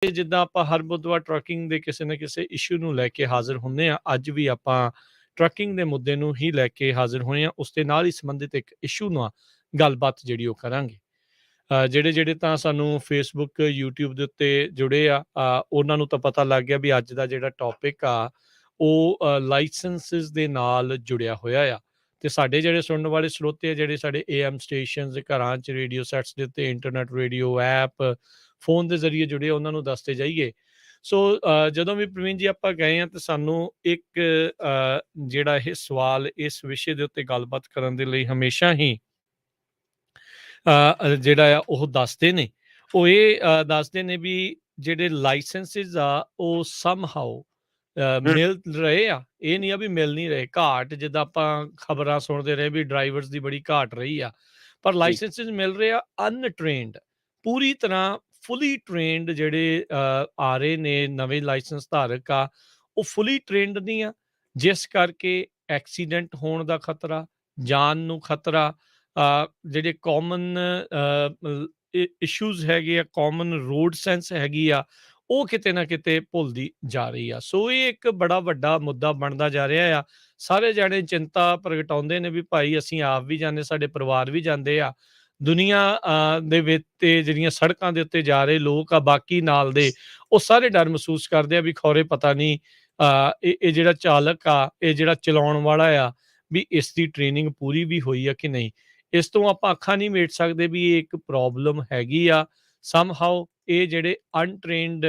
ਜਿੱਦਾਂ ਆਪਾਂ ਹਰ ਬੁੱਧਵਾਰ ਟਰੱਕਿੰਗ ਦੇ ਕਿਸੇ ਨਾ ਕਿਸੇ ਇਸ਼ੂ ਨੂੰ ਲੈ ਕੇ ਹਾਜ਼ਰ ਹੁੰਦੇ ਹਾਂ, ਅੱਜ ਵੀ ਆਪਾਂ ਟਰੱਕਿੰਗ ਦੇ ਮੁੱਦੇ ਨੂੰ ਹੀ ਲੈ ਕੇ ਹਾਜ਼ਰ ਹੋਏ ਹਾਂ। ਉਸ ਦੇ ਨਾਲ ਹੀ ਸੰਬੰਧਿਤ ਇੱਕ ਇਸ਼ੂ ਨਾਲ ਗੱਲਬਾਤ ਜਿਹੜੀ ਉਹ ਕਰਾਂਗੇ। ਜਿਹੜੇ ਤਾਂ ਸਾਨੂੰ ਫੇਸਬੁੱਕ, ਯੂਟਿਊਬ ਦੇ ਉੱਤੇ ਜੁੜੇ ਆ, ਉਹਨਾਂ ਨੂੰ ਤਾਂ ਪਤਾ ਲੱਗ ਗਿਆ ਵੀ ਅੱਜ ਦਾ ਜਿਹੜਾ ਟੌਪਿਕ ਆ ਉਹ ਲਾਇਸੈਂਸਿਸ ਦੇ ਨਾਲ ਜੁੜਿਆ ਹੋਇਆ ਆ। ਤੇ ਸਾਡੇ ਜਿਹੜੇ ਸੁਣਨ ਵਾਲੇ ਸਰੋਤੇ ਆ, ਜਿਹੜੇ ਸਾਡੇ AM ਸਟੇਸ਼ਨਸ, ਘਰਾਂ 'ਚ ਰੇਡੀਓ ਸੈਟਸ ਦੇ ਉੱਤੇ, ਇੰਟਰਨੈਟ ਰੇਡੀਓ ਐਪ, ਫੋਨ ਦੇ ਜ਼ਰੀਏ ਜੁੜੇ ਆ, ਉਹਨਾਂ ਨੂੰ ਦੱਸਦੇ ਜਾਈਏ। ਸੋ ਜਦੋਂ ਵੀ ਪ੍ਰਵੀਨ ਜੀ ਆਪਾਂ ਗਏ ਹਾਂ, ਤਾਂ ਸਾਨੂੰ ਇੱਕ ਜਿਹੜਾ ਇਹ ਸਵਾਲ ਇਸ ਵਿਸ਼ੇ ਦੇ ਉੱਤੇ ਗੱਲਬਾਤ ਕਰਨ ਦੇ ਲਈ ਹਮੇਸ਼ਾ ਹੀ ਜਿਹੜਾ ਆ ਉਹ ਦੱਸਦੇ ਨੇ। ਉਹ ਇਹ ਦੱਸਦੇ ਨੇ ਵੀ ਜਿਹੜੇ ਲਾਇਸੈਂਸਿਸ ਆ ਉਹ ਸਮਹਾਉ ਮਿਲ ਰਹੇ ਆ। ਇਹ ਨਹੀਂ ਆ ਵੀ ਮਿਲ ਨਹੀਂ ਰਹੇ। ਘਾਟ ਜਿੱਦਾਂ ਆਪਾਂ ਖਬਰਾਂ ਸੁਣਦੇ ਰਹੇ ਵੀ ਡਰਾਈਵਰਸ ਦੀ ਬੜੀ ਘਾਟ ਰਹੀ ਆ, ਪਰ ਜੀ ਲਾਇਸੈਂਸਿਸ ਮਿਲ ਰਹੇ ਆ ਅਨਟ੍ਰੇਨਡ, ਪੂਰੀ ਤਰ੍ਹਾਂ ਫੁੱਲੀ ਟ੍ਰੇਨਡ ਜਿਹੜੇ ਆ ਰਹੇ ਨੇ ਨਵੇਂ ਲਾਇਸੈਂਸ ਧਾਰਕ ਆ, ਉਹ ਫੁੱਲੀ ਟ੍ਰੇਨਡ ਨਹੀਂ ਆ, ਜਿਸ ਕਰਕੇ ਐਕਸੀਡੈਂਟ ਹੋਣ ਦਾ ਖਤਰਾ, ਜਾਨ ਨੂੰ ਖਤਰਾ, ਜਿਹੜੇ ਕਾਮਨ ਇਸ਼ੂਜ਼ ਹੈਗੇ ਆ, ਕਾਮਨ ਰੋਡ ਸੈਂਸ ਹੈਗੀ ਆ, ਉਹ ਕਿਤੇ ਨਾ ਕਿਤੇ ਭੁੱਲਦੀ ਜਾ ਰਹੀ ਆ। ਸੋ ਇਹ ਇੱਕ ਬੜਾ ਵੱਡਾ ਮੁੱਦਾ ਬਣਦਾ ਜਾ ਰਿਹਾ ਆ। ਸਾਰੇ ਜਾਣੇ ਚਿੰਤਾ ਪ੍ਰਗਟਾਉਂਦੇ ਨੇ ਵੀ ਭਾਈ ਅਸੀਂ ਆਪ ਵੀ ਜਾਂਦੇ, ਸਾਡੇ ਪਰਿਵਾਰ ਵੀ ਜਾਂਦੇ ਆ। ਦੁਨੀਆ ਦੇ ਵਿੱਚ ਤੇ ਜਿਹੜੀਆਂ ਸੜਕਾਂ ਦੇ ਉੱਤੇ ਜਾ ਰਹੇ ਲੋਕ ਆ ਬਾਕੀ ਨਾਲ ਦੇ, ਉਹ ਸਾਰੇ ਡਰ ਮਹਿਸੂਸ ਕਰਦੇ ਆ ਵੀ ਖੌਰੇ ਪਤਾ ਨਹੀਂ ਇਹ ਜਿਹੜਾ ਚਾਲਕ ਆ, ਇਹ ਜਿਹੜਾ ਚਲਾਉਣ ਵਾਲਾ ਆ, ਵੀ ਇਸ ਦੀ ਟ੍ਰੇਨਿੰਗ ਪੂਰੀ ਵੀ ਹੋਈ ਆ ਕਿ ਨਹੀਂ। ਇਸ ਤੋਂ ਆਪਾਂ ਅੱਖਾਂ ਨਹੀਂ ਮੀਟ ਸਕਦੇ ਵੀ ਇਹ ਇੱਕ ਪ੍ਰੋਬਲਮ ਹੈਗੀ ਆ। ਸਮਹਾਉ ਇਹ ਜਿਹੜੇ ਅਨਟ੍ਰੇਨਡ,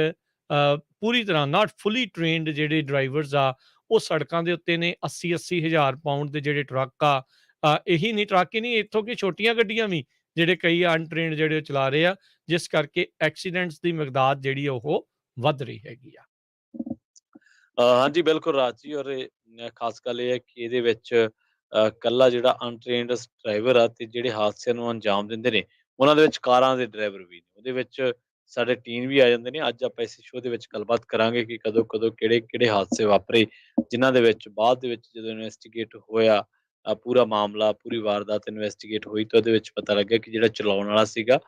ਪੂਰੀ ਤਰ੍ਹਾਂ ਨਾਟ ਫੁੱਲੀ ਟ੍ਰੇਨਡ ਜਿਹੜੇ ਡਰਾਈਵਰਸ ਆ, ਉਹ ਸੜਕਾਂ ਦੇ ਉੱਤੇ ਨੇ। 80-80 ਹਜ਼ਾਰ ਪਾਊਂਡ ਦੇ ਜਿਹੜੇ ਟਰੱਕ ਆ, ਇਹੀ ਨਹੀਂ ਟਰੱਕ ਹੀ ਨਹੀਂ, ਇੱਥੋਂ ਕਿ ਛੋਟੀਆਂ ਗੱਡੀਆਂ ਵੀ ਜਿਹੜੇ ਕਈ ਅਨਟ੍ਰੇਨਡ ਜਿਹੜੇ ਉਹ ਚਲਾ ਰਹੇ ਆ, ਜਿਸ ਕਰਕੇ ਐਕਸੀਡੈਂਟਸ ਦੀ ਮਿਕਦਾਰ ਜਿਹੜੀ ਉਹ ਵੱਧ ਰਹੀ ਹੈਗੀ ਆ। ਹਾਂਜੀ, ਬਿਲਕੁਲ ਰਾਜ ਜੀ। ਔਰ ਖਾਸ ਗੱਲ ਇਹ ਹੈ ਕਿ ਇਹਦੇ ਵਿੱਚ ਇਕੱਲਾ ਜਿਹੜਾ ਅਨਟ੍ਰੇਨਡ ਡਰਾਈਵਰ ਆ ਤੇ ਜਿਹੜੇ ਹਾਦਸਿਆਂ ਨੂੰ ਅੰਜਾਮ ਦਿੰਦੇ ਨੇ, ਉਹਨਾਂ ਦੇ ਵਿੱਚ ਕਾਰਾਂ ਦੇ ਡਰਾਈਵਰ ਵੀ ਨੇ। ਉਹਦੇ ਵਿੱਚ ਸਾਡੇ ਟੀਮ ਵੀ ਆ ਜਾਂਦੇ ਨੇ। ਅੱਜ ਆਪਾਂ ਇਸ ਸ਼ੋਅ ਦੇ ਵਿੱਚ ਗੱਲਬਾਤ ਕਰਾਂਗੇ ਕਿ ਕਦੋਂ-ਕਦੋਂ, ਕਿਹੜੇ-ਕਿਹੜੇ ਹਾਦਸੇ ਵਾਪਰੇ, ਜਿਨ੍ਹਾਂ ਦੇ ਵਿੱਚ ਬਾਅਦ ਦੇ ਵਿੱਚ ਜਦੋਂ ਇਨਵੈਸਟੀਗੇਟ ਹੋਇਆ, ਪੂਰਾ ਮਾਮਲਾ, ਪੂਰੀ ਵਾਰਦਾਤ ਇਨਵੈਸਟੀਗੇਟ ਹੋਈ, ਤਾਂ ਉਹਦੇ ਵਿੱਚ ਪਤਾ ਲੱਗਿਆ ਕਿ ਜਿਹੜਾ ਚਲਾਉਣ ਵਾਲਾ ਸੀਗਾ,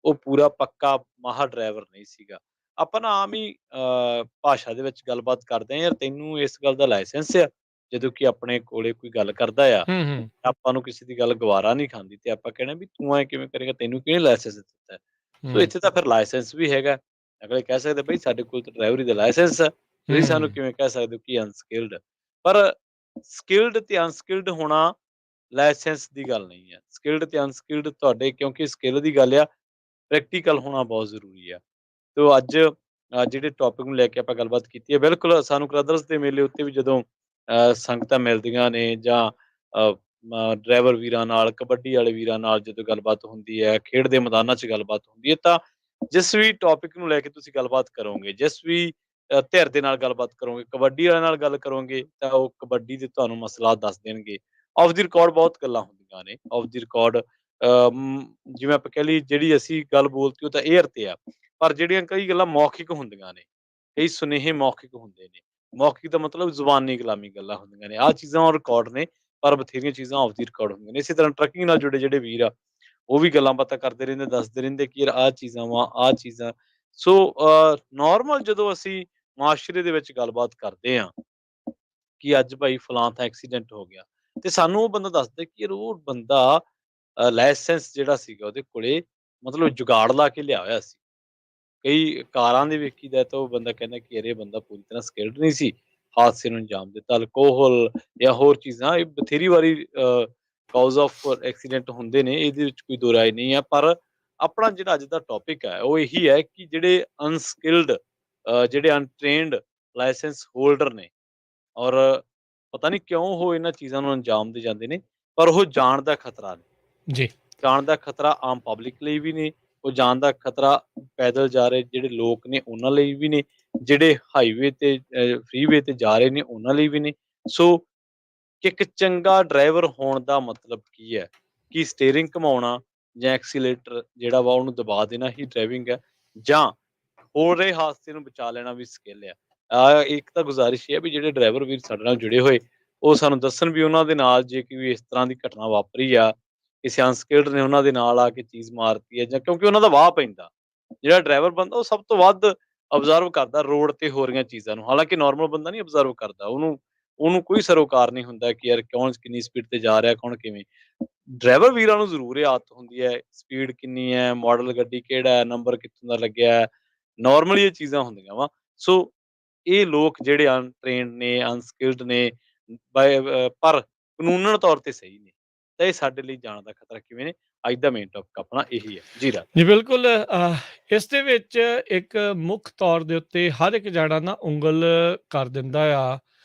ਉਹ ਪੂਰਾ ਪੱਕਾ ਮਾਹਰ ਡਰਾਈਵਰ ਨਹੀਂ ਸੀਗਾ। ਆਪਾਂ ਨਾ ਆਮ ਹੀ ਭਾਸ਼ਾ ਦੇ ਵਿੱਚ ਗੱਲਬਾਤ ਕਰਦੇ ਹਾਂ, ਯਾਰ ਤੈਨੂੰ ਇਸ ਗੱਲ ਦਾ ਲਾਇਸੈਂਸ ਆ? ਜਦੋਂ ਕਿ ਆਪਣੇ ਕੋਲੇ ਕੋਈ ਗੱਲ ਕਰਦਾ ਆ, ਹੂੰ, ਹੂੰ, ਆਪਾਂ ਨੂੰ ਕਿਸੇ ਦੀ ਗੱਲ ਗਵਾਰਾ ਨਹੀਂ ਖਾਂਦੀ, ਤੇ ਆਪਾਂ ਕਹਿਣਾ ਵੀ ਤੂੰ ਐਂ ਕਿਵੇਂ ਕਰੇਗਾ, ਤੈਨੂੰ ਕਿਹਨੇ ਲਾਇਸੈਂਸ ਦਿੱਤਾ ਹੈ? ਸੋ ਹੂੰ, ਇੱਥੇ ਤਾਂ ਫਿਰ ਲਾਇਸੈਂਸ ਵੀ ਹੈਗਾ। ਅਗਲੇ ਕਹਿ ਸਕਦੇ ਬਈ ਸਾਡੇ ਕੋਲ ਤਾਂ ਡਰਾਈਵਰੀ ਦਾ ਲਾਇਸੈਂਸ ਆ, ਤੁਸੀਂ ਸਾਨੂੰ ਹੂੰ, ਕਿਵੇਂ ਕਹਿ ਸਕਦੇ ਹੋ ਕਿ ਅਨਸਕਿਲਡ? ਪਰ ਸਕਿਲਡ ਤੇ ਅਨਸਕਿਲਡ ਹੋਣਾ ਲਾਇਸੈਂਸ ਦੀ ਗੱਲ ਨਹੀਂ ਹੈ। ਸਕਿਲਡ ਤੇ ਅਨਸਕਿਲਡ ਤੁਹਾਡੇ, ਕਿਉਂਕਿ ਸਕਿੱਲ ਦੀ ਗੱਲ ਆ, ਪ੍ਰੈਕਟੀਕਲ ਹੋਣਾ ਬਹੁਤ ਜ਼ਰੂਰੀ ਆ। ਤੋ ਅੱਜ ਜਿਹੜੇ ਟੌਪਿਕ ਨੂੰ ਲੈ ਕੇ ਆਪਾਂ ਗੱਲਬਾਤ ਕੀਤੀ ਹੈ, ਬਿਲਕੁਲ ਸਾਨੂੰ ਬ੍ਰਦਰਸ ਦੇ ਮੇਲੇ ਉੱਤੇ ਵੀ ਜਦੋਂ ਸੰਗਤਾਂ ਮਿਲਦੀਆਂ ਨੇ, ਜਾਂ ਡਰਾਈਵਰ ਵੀਰਾਂ ਨਾਲ, ਕਬੱਡੀ ਵਾਲੇ ਵੀਰਾਂ ਨਾਲ ਜਦੋਂ ਗੱਲਬਾਤ ਹੁੰਦੀ ਹੈ, ਖੇਡ ਦੇ ਮੈਦਾਨਾਂ 'ਚ ਗੱਲਬਾਤ ਹੁੰਦੀ ਹੈ, ਤਾਂ ਜਿਸ ਵੀ ਟੌਪਿਕ ਨੂੰ ਲੈ ਕੇ ਤੁਸੀਂ ਗੱਲਬਾਤ ਕਰੋਗੇ, ਜਿਸ ਵੀ ਧਿਰ ਦੇ ਨਾਲ ਗੱਲਬਾਤ ਕਰੋਗੇ, ਕਬੱਡੀ ਵਾਲਿਆਂ ਨਾਲ ਗੱਲ ਕਰੋਗੇ, ਤਾਂ ਉਹ ਕਬੱਡੀ ਦੇ ਤੁਹਾਨੂੰ ਮਸਲਾ ਦੱਸ ਦੇਣਗੇ। ਆਫ ਦੀ ਰਿਕਾਰਡ ਬਹੁਤ ਗੱਲਾਂ ਹੁੰਦੀਆਂ ਨੇ। ਆਫ ਦੀ ਰਿਕਾਰਡ ਜਿਵੇਂ ਆਪਾਂ ਕਹਿ ਲਈ, ਜਿਹੜੀ ਅਸੀਂ ਗੱਲ ਬੋਲਤੀ ਉਹ ਤਾਂ ਏਅਰ ਤੇ ਆ, ਪਰ ਜਿਹੜੀਆਂ ਕਈ ਗੱਲਾਂ ਮੌਖਿਕ ਹੁੰਦੀਆਂ ਨੇ, ਕਈ ਸੁਨੇਹੇ ਮੌਖਿਕ ਹੁੰਦੇ ਨੇ। ਮੌਖਿਕ ਦਾ ਮਤਲਬ ਜ਼ੁਬਾਨੀ ਕਲਾਮੀ ਗੱਲਾਂ ਹੁੰਦੀਆਂ ਨੇ। ਆਹ ਚੀਜ਼ਾਂ ਔਨ ਰਿਕਾਰਡ ਨੇ, ਪਰ ਬਥੇਰੀਆਂ ਚੀਜ਼ਾਂ ਆਫ ਦੀ ਰਿਕਾਰਡ ਹੁੰਦੀਆਂ ਨੇ। ਇਸੇ ਤਰ੍ਹਾਂ ਟਰੱਕਿੰਗ ਨਾਲ ਜੁੜੇ ਜਿਹੜੇ ਵੀਰ ਆ, ਉਹ ਵੀ ਗੱਲਾਂ ਬਾਤਾਂ ਕਰਦੇ ਰਹਿੰਦੇ, ਦੱਸਦੇ ਰਹਿੰਦੇ ਕਿ ਯਾਰ ਆਹ ਚੀਜ਼ਾਂ ਵਾ, ਆਹ ਚੀਜ਼ਾਂ। ਸੋ ਨੋਰਮਲ ਜਦੋਂ ਅਸੀਂ ਮੁਆਸ਼ਰੇ ਦੇ ਵਿੱਚ ਗੱਲਬਾਤ ਕਰਦੇ ਹਾਂ ਕਿ ਅੱਜ ਭਾਈ ਫਲਾਂ ਥਾਂ ਐਕਸੀਡੈਂਟ ਹੋ ਗਿਆ, ਤੇ ਸਾਨੂੰ ਉਹ ਬੰਦਾ ਦੱਸਦਾ ਕਿ ਯਾਰ ਉਹ ਬੰਦਾ ਲਾਇਸੈਂਸ ਜਿਹੜਾ ਸੀਗਾ ਉਹਦੇ ਕੋਲੇ, ਮਤਲਬ ਜੁਗਾੜ ਲਾ ਕੇ ਲਿਆ ਹੋਇਆ ਸੀ। ਕਈ ਕਾਰਾਂ ਦੇ ਵੇਖੀਦਾ ਤਾਂ ਉਹ ਬੰਦਾ ਕਹਿੰਦਾ ਕਿ ਯਾਰ ਇਹ ਬੰਦਾ ਪੂਰੀ ਤਰ੍ਹਾਂ ਸਕਿਲਡ ਨਹੀਂ ਸੀ, ਹਾਦਸੇ ਨੂੰ ਅੰਜਾਮ ਦਿੱਤਾ। ਅਲਕੋਹਲ ਜਾਂ ਹੋਰ ਚੀਜ਼ਾਂ, ਇਹ ਬਥੇਰੀ ਵਾਰੀ ਕਾਜ਼ ਆਫ ਐਕਸੀਡੈਂਟ ਹੁੰਦੇ ਨੇ, ਇਹਦੇ ਵਿੱਚ ਕੋਈ ਦੋ ਰਾਏ ਨਹੀਂ ਹੈ। ਪਰ ਆਪਣਾ ਜਿਹੜਾ ਅੱਜ ਦਾ ਟੌਪਿਕ ਹੈ ਉਹ ਇਹੀ ਹੈ ਕਿ ਜਿਹੜੇ ਅਨਸਕਿਲਡ, ਜਿਹੜੇ ਅਨਟ੍ਰੇਨਡ ਲਾਇਸੈਂਸ ਹੋਲਡਰ ਨੇ, ਔਰ ਪਤਾ ਨਹੀਂ ਕਿਉਂ ਉਹ ਇਹਨਾਂ ਚੀਜ਼ਾਂ ਨੂੰ ਅੰਜਾਮ ਦੇ ਜਾਂਦੇ ਨੇ, ਪਰ ਉਹ ਜਾਣ ਦਾ ਖਤਰਾ ਨੇ। ਜੀ, ਜਾਣ ਦਾ ਖਤਰਾ ਆਮ ਪਬਲਿਕ ਲਈ ਵੀ ਨੇ, ਉਹ ਜਾਣ ਦਾ ਖਤਰਾ ਪੈਦਲ ਜਾ ਰਹੇ ਜਿਹੜੇ ਲੋਕ ਨੇ ਉਹਨਾਂ ਲਈ ਵੀ ਨੇ, ਜਿਹੜੇ ਹਾਈਵੇ ਤੇ ਫ੍ਰੀਵੇ ਤੇ ਜਾ ਰਹੇ ਨੇ ਉਹਨਾਂ ਲਈ ਵੀ ਨੇ। ਸੋ ਇੱਕ ਚੰਗਾ ਡਰਾਈਵਰ ਹੋਣ ਦਾ ਮਤਲਬ ਕੀ ਹੈ? ਕਿ ਸਟੀਅਰਿੰਗ ਘੁਮਾਉਣਾ ਜਾਂ ਐਕਸੀਲੇਟਰ ਜਿਹੜਾ ਵਾ ਉਹਨੂੰ ਦਬਾ ਦੇਣਾ ਹੀ ਡਰਾਈਵਿੰਗ ਹੈ, ਜਾਂ ਹੋ ਰਹੇ ਹਾਦਸੇ ਨੂੰ ਬਚਾ ਲੈਣਾ ਵੀ ਸਕਿੱਲ ਆ? ਇੱਕ ਤਾਂ ਗੁਜ਼ਾਰਿਸ਼ ਇਹ ਹੈ ਵੀ ਜਿਹੜੇ ਡਰਾਈਵਰ ਵੀਰ ਸਾਡੇ ਨਾਲ ਜੁੜੇ ਹੋਏ, ਉਹ ਸਾਨੂੰ ਦੱਸਣ ਵੀ ਉਹਨਾਂ ਦੇ ਨਾਲ ਜੇ ਕੋਈ ਇਸ ਤਰ੍ਹਾਂ ਦੀ ਘਟਨਾ ਵਾਪਰੀ ਆ, ਕਿਸੇ ਅਨਸਕਿਲਡ ਨੇ ਉਹਨਾਂ ਦੇ ਨਾਲ ਆ ਕੇ ਚੀਜ਼ ਮਾਰਤੀ ਹੈ, ਜਾਂ ਕਿਉਂਕਿ ਉਹਨਾਂ ਦਾ ਵਾਹ ਪੈਂਦਾ। ਜਿਹੜਾ ਡਰਾਈਵਰ ਬੰਦਾ ਉਹ ਸਭ ਤੋਂ ਵੱਧ ਆਬਜ਼ਰਵ ਕਰਦਾ ਰੋਡ ਤੇ ਹੋ ਰਹੀਆਂ ਚੀਜ਼ਾਂ ਨੂੰ। ਹਾਲਾਂਕਿ ਨਾਰਮਲ ਬੰਦਾ ਨਹੀਂ ਆਬਜ਼ਰਵ ਕਰਦਾ, ਉਹਨੂੰ ਉਹਨੂੰ ਕੋਈ ਸਰੋਕਾਰ ਨਹੀਂ ਹੁੰਦਾ ਕਿ ਯਾਰ ਕੌਣ ਕਿੰਨੀ ਸਪੀਡ ਤੇ ਜਾ ਰਿਹਾ, ਕੌਣ ਕਿਵੇਂ। ਡਰਾਈਵਰ ਵੀਰਾਂ ਨੂੰ ਜ਼ਰੂਰ ਇਹ ਆਦਤ ਹੁੰਦੀ ਹੈ, ਸਪੀਡ ਕਿੰਨੀ ਹੈ, ਮਾਡਲ ਗੱਡੀ ਕਿਹੜਾ ਹੈ, ਨੰਬਰ ਕਿੱਥੋਂ ਦਾ ਲੱਗਿਆ ਹੈ, ਨਾਰਮਲੀ ਇਹ ਚੀਜ਼ਾਂ ਹੁੰਦੀਆਂ ਵਾ। ਸੋ ਇਹ ਲੋਕ ਜਿਹੜੇ ਅਨਟ੍ਰੇਨਡ ਨੇ, ਅਨਸਕਿਲਡ ਨੇ, ਪਰ ਕਾਨੂੰਨਨ ਤੌਰ ਤੇ ਸਹੀ ਨੇ, ਤਾਂ ਇਹ ਸਾਡੇ ਲਈ ਜਾਨ ਦਾ ਖਤਰਾ ਕਿਵੇਂ ਨੇ? ਅੱਜ ਦਾ ਮੇਨ ਟੌਪਿਕ ਆਪਣਾ ਇਹੀ ਹੈ। ਜੀ ਰਾਜ। ਜੀ ਬਿਲਕੁਲ, ਇਸ ਦੇ ਵਿੱਚ ਇੱਕ ਮੁੱਖ ਤੌਰ ਦੇ ਉੱਤੇ ਹਰ ਇੱਕ ਜਾਣਾ ਨਾ ਉਂਗਲ ਕਰ ਦਿੰਦਾ ਆ,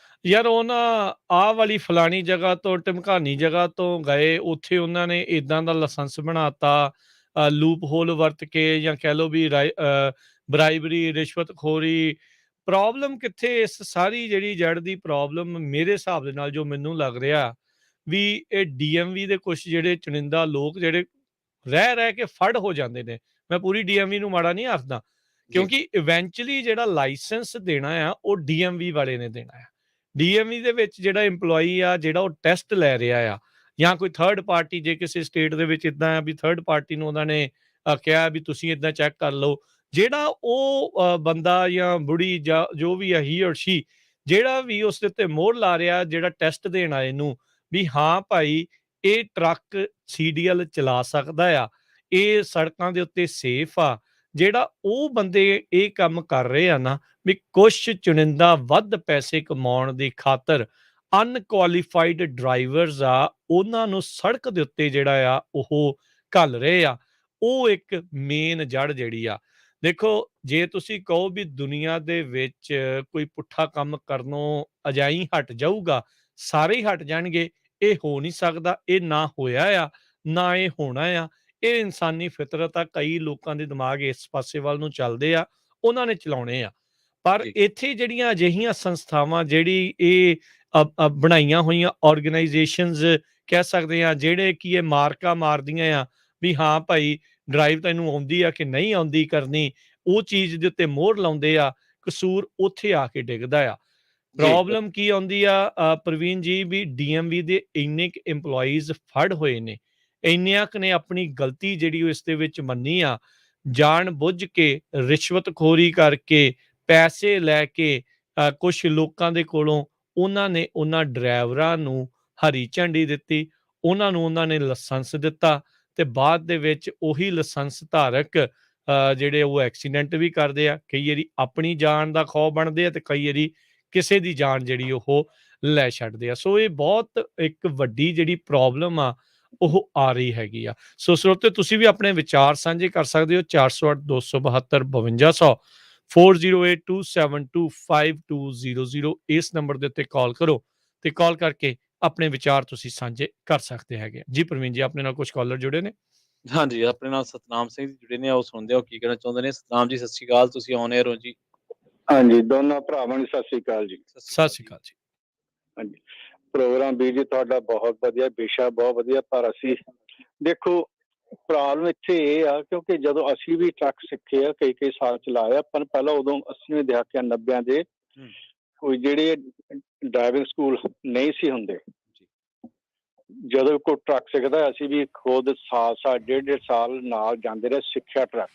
ਯਾਰ ਉਹ ਨਾ ਆਹ ਵਾਲੀ ਫਲਾਣੀ ਜਗ੍ਹਾ ਤੋਂ ਢਮਕਾਨੀ ਜਗ੍ਹਾ ਤੋਂ ਗਏ, ਉੱਥੇ ਉਹਨਾਂ ਨੇ ਇਦਾਂ ਦਾ ਲਾਇਸੈਂਸ ਬਣਾਤਾ, ਲੂਪ ਹੋਲ ਵਰਤ ਕੇ, ਜਾਂ ਕਹਿ ਲਓ ਵੀ ਬਰਾਈਬਰੀ, ਰਿਸ਼ਵਤਖੋਰੀ। ਪ੍ਰੋਬਲਮ ਕਿੱਥੇ ਇਸ ਸਾਰੀ ਜਿਹੜੀ ਜੜ ਦੀ ਪ੍ਰੋਬਲਮ ਮੇਰੇ ਹਿਸਾਬ ਦੇ ਨਾਲ ਜੋ ਮੈਨੂੰ ਲੱਗ ਰਿਹਾ ਵੀ ਇਹ ਡੀਐਮਵੀ ਦੇ ਕੁਝ ਜਿਹੜੇ ਚੁਣਿੰਦਾ ਲੋਕ ਜਿਹੜੇ ਰਹਿ ਕੇ ਫੜ ਹੋ ਜਾਂਦੇ ਨੇ। ਮੈਂ ਪੂਰੀ ਡੀਐਮਵੀ ਨੂੰ ਮਾੜਾ ਨਹੀਂ ਆਖਦਾ, ਜੀ, ਕਿਉਂਕਿ ਇਵੈਂਚੁਅਲੀ ਜਿਹੜਾ ਲਾਇਸੈਂਸ ਦੇਣਾ ਆ ਉਹ ਡੀਐਮਵੀ ਵਾਲੇ ਨੇ ਦੇਣਾ ਆ। ਡੀਐਮਵੀ ਦੇ ਵਿੱਚ ਜਿਹੜਾ EMPLOYEE ਆ, ਜਿਹੜਾ ਉਹ ਟੈਸਟ ਲੈ ਰਿਹਾ ਆ, ਜਾਂ ਕੋਈ ਥਰਡ ਪਾਰਟੀ, ਜੇ ਕਿਸੇ ਸਟੇਟ ਦੇ ਵਿੱਚ ਇਦਾਂ ਆ ਵੀ ਥਰਡ ਪਾਰਟੀ ਨੂੰ ਉਹਨਾਂ ਨੇ ਕਿਹਾ ਵੀ ਤੁਸੀਂ ਇਦਾਂ ਚੈੱਕ ਕਰ ਲਓ, ਜਿਹੜਾ ਉਹ ਬੰਦਾ ਜਾਂ ਬੁੜੀ ਜਾਂ ਜੋ ਵੀ ਆ, ਹੀ ਔਰ ਸ਼ੀ, ਜਿਹੜਾ ਵੀ ਉਸ ਦੇ ਉੱਤੇ ਮੋਹਰ ਲਾ ਰਿਹਾ, ਜਿਹੜਾ ਟੈਸਟ ਦੇਣ ਆਏ ਨੂੰ ਵੀ ਹਾਂ ਭਾਈ ਇਹ ਟਰੱਕ ਸੀਡੀਐਲ ਚਲਾ ਸਕਦਾ ਆ, ਇਹ ਸੜਕਾਂ ਦੇ ਉੱਤੇ ਸੇਫ ਆ, ਜਿਹੜਾ ਉਹ ਬੰਦੇ ਇਹ ਕੰਮ ਕਰ ਰਹੇ ਆ ਨਾ, ਵੀ ਕੁਛ ਚੁਣਿੰਦਾ ਵੱਧ ਪੈਸੇ ਕਮਾਉਣ ਦੀ ਖਾਤਰ ਅਨਕੁਆਲੀਫਾਈਡ ਡਰਾਈਵਰਸ ਆ, ਉਹਨਾਂ ਨੂੰ ਸੜਕ ਦੇ ਉੱਤੇ ਜਿਹੜਾ ਆ ਉਹ ਘੱਲ ਰਹੇ ਆ। ਉਹ ਇੱਕ ਮੇਨ ਜੜ ਜਿਹੜੀ ਆ। ਦੇਖੋ, ਜੇ ਤੁਸੀਂ ਕਹੋ ਵੀ ਦੁਨੀਆ ਦੇ ਵਿੱਚ ਕੋਈ ਪੁੱਠਾ ਕੰਮ ਕਰਨੋਂ ਅਜਾਈਂ ਹਟ ਜਾਊਗਾ, ਸਾਰੇ ਹੀ ਹਟ ਜਾਣਗੇ, ਇਹ ਹੋ ਨਹੀਂ ਸਕਦਾ। ਇਹ ਨਾ ਹੋਇਆ ਆ, ਨਾ ਇਹ ਹੋਣਾ ਆ। ਇਹ ਇਨਸਾਨੀ ਫਿਤਰਤ ਆ। ਕਈ ਲੋਕਾਂ ਦੇ ਦਿਮਾਗ ਇਸ ਪਾਸੇ ਵੱਲ ਨੂੰ ਚੱਲਦੇ ਆ, ਉਹਨਾਂ ਨੇ ਚਲਾਉਣੇ ਆ। ਪਰ ਜੀ, ਇੱਥੇ ਜਿਹੜੀਆਂ ਅਜਿਹੀਆਂ ਸੰਸਥਾਵਾਂ ਜਿਹੜੀ ਇਹ ਬਣਾਈਆਂ ਹੋਈਆਂ ਆਰਗੇਨਾਈਜੇਸ਼ਨਸ ਕਹਿ ਸਕਦੇ ਆ, ਜਿਹੜੇ ਕਿ ਇਹ ਮਾਰਕਾ ਮਾਰਦੀਆਂ ਆ ਵੀ ਹਾਂ ਭਾਈ ਡਰਾਈਵ ਤੈਨੂੰ ਆਉਂਦੀ ਆ ਕਿ ਨਹੀਂ ਆਉਂਦੀ ਕਰਨੀ, ਉਹ ਚੀਜ਼ ਦੇ ਉੱਤੇ ਮੋਹਰ ਲਾਉਂਦੇ ਆ, ਕਸੂਰ ਉੱਥੇ ਆ ਕੇ ਡਿੱਗਦਾ ਆ। ਜੀ, ਪ੍ਰੋਬਲਮ ਕੀ ਆਉਂਦੀ ਆ ਪ੍ਰਵੀਨ ਜੀ, ਵੀ ਡੀਐਮਵੀ ਦੇ ਇੰਨੇ ਕੁ EMPLOYEES ਫੜ ਹੋਏ ਨੇ, ਇੰਨਿਆਂ ਕੁ ਨੇ ਆਪਣੀ ਗਲਤੀ ਜਿਹੜੀ ਉਹ ਇਸ ਦੇ ਵਿੱਚ ਮੰਨੀ ਆ, ਜਾਣ ਬੁੱਝ ਕੇ ਰਿਸ਼ਵਤਖੋਰੀ ਕਰਕੇ ਪੈਸੇ ਲੈ ਕੇ ਕੁਛ ਲੋਕਾਂ ਦੇ ਕੋਲੋਂ ਉਹਨਾਂ ਨੇ ਉਹਨਾਂ ਡਰਾਈਵਰਾਂ ਨੂੰ ਹਰੀ ਝੰਡੀ ਦਿੱਤੀ, ਉਹਨਾਂ ਨੇ ਲਾਇਸੈਂਸ ਦਿੱਤਾ, ਤੇ ਬਾਅਦ ਦੇ ਵਿੱਚ ਉਹੀ ਲਾਇਸੈਂਸ ਧਾਰਕ ਜਿਹੜੇ ਉਹ ਐਕਸੀਡੈਂਟ ਵੀ ਕਰਦੇ ਆ। ਕਈ ਵਾਰੀ ਆਪਣੀ ਜਾਨ ਦਾ ਖੌਅ ਬਣਦੇ ਆ, ਤੇ ਕਈ ਵਾਰੀ ਕਿਸੇ ਦੀ ਜਾਨ ਜਿਹੜੀ ਉਹ ਲੈ ਛੱਡਦੇ ਆ। ਸੋ ਇਹ ਬਹੁਤ ਇੱਕ ਵੱਡੀ ਜਿਹੜੀ ਪ੍ਰੋਬਲਮ ਆ ਉਹ ਆ ਰਹੀ ਹੈਗੀ ਆ। ਸੋ ਸਰੋਤੇ, ਤੁਸੀਂ ਵੀ ਆਪਣੇ ਵਿਚਾਰ ਸਾਂਝੇ ਕਰ ਸਕਦੇ ਹੋ 408 272 5200 4082725200 ਇਸ ਨੰਬਰ ਦੇ ਉੱਤੇ ਕਾਲ ਕਰੋ, ਤੇ ਕਾਲ ਕਰਕੇ ਆਪਣੇ ਵਿਚਾਰ ਤੁਸੀਂ ਸਾਂਝੇ ਕਰ ਸਕਦੇ ਹੈਗੇ। ਜੀ ਪ੍ਰਵੀਨ ਜੀ, ਆਪਣੇ ਨਾਲ ਕੁਝ ਕਾਲਰ ਜੁੜੇ ਨੇ। ਹਾਂਜੀ, ਆਪਣੇ ਨਾਲ ਸਤਨਾਮ ਸਿੰਘ ਜੀ ਜੁੜੇ ਨੇ, ਆਓ ਸੁਣਦੇ ਹਾਂ ਉਹ ਕੀ ਕਹਿਣਾ ਚਾਹੁੰਦੇ ਨੇ। ਸਤਨਾਮ ਜੀ, ਸਤਿ ਸ਼੍ਰੀ ਅਕਾਲ, ਤੁਸੀਂ ਔਨ 에ਅਰ ਹੋ ਜੀ। ਹਾਂਜੀ, ਦੋਨਾਂ ਭਰਾਵਾਂ ਨੂੰ ਸਤਿ ਸ੍ਰੀ ਅਕਾਲ ਜੀ। ਸਤਿ ਸ਼੍ਰੀ ਸਤਿ ਅਕਾਲ ਸ਼੍ਰੀ ਜੀ। ਅਕਾਲ ਜੀ। ਹਾਂਜੀ, ਪ੍ਰੋਗਰਾਮ ਵੀਰ ਜੀ ਤੁਹਾਡਾ ਬਹੁਤ ਵਧੀਆ, ਵਿਸ਼ਾ ਬਹੁਤ ਵਧੀਆ। ਪਰ ਅਸੀਂ ਦੇਖੋ, ਪ੍ਰੋਬਲਮ ਇੱਥੇ ਇਹ ਆ, ਕਿਉਂਕਿ ਜਦੋਂ ਅਸੀਂ ਵੀ ਟਰੱਕ ਸਿੱਖੇ ਆ, ਕਈ ਸਾਲ ਚਲਾਏ ਆ, ਪਰ ਪਹਿਲਾਂ ਉਦੋਂ 80ਵੇਂ ਦਹਾਕਿਆਂ 90ਆਂ ਦੇ ਕੋਈ ਜਿਹੜੇ ਡਰਾਈਵਿੰਗ ਸਕੂਲ ਨਹੀਂ ਸੀ ਹੁੰਦੇ। ਜਦੋਂ ਕੋਈ ਟਰੱਕ ਸਿੱਖਦਾ, ਅਸੀਂ ਵੀ ਖੁਦ ਸਾਲ ਡੇਢ ਸਾਲ ਨਾਲ ਜਾਂਦੇ ਰਹੇ, ਸਿੱਖਿਆ ਟਰੱਕ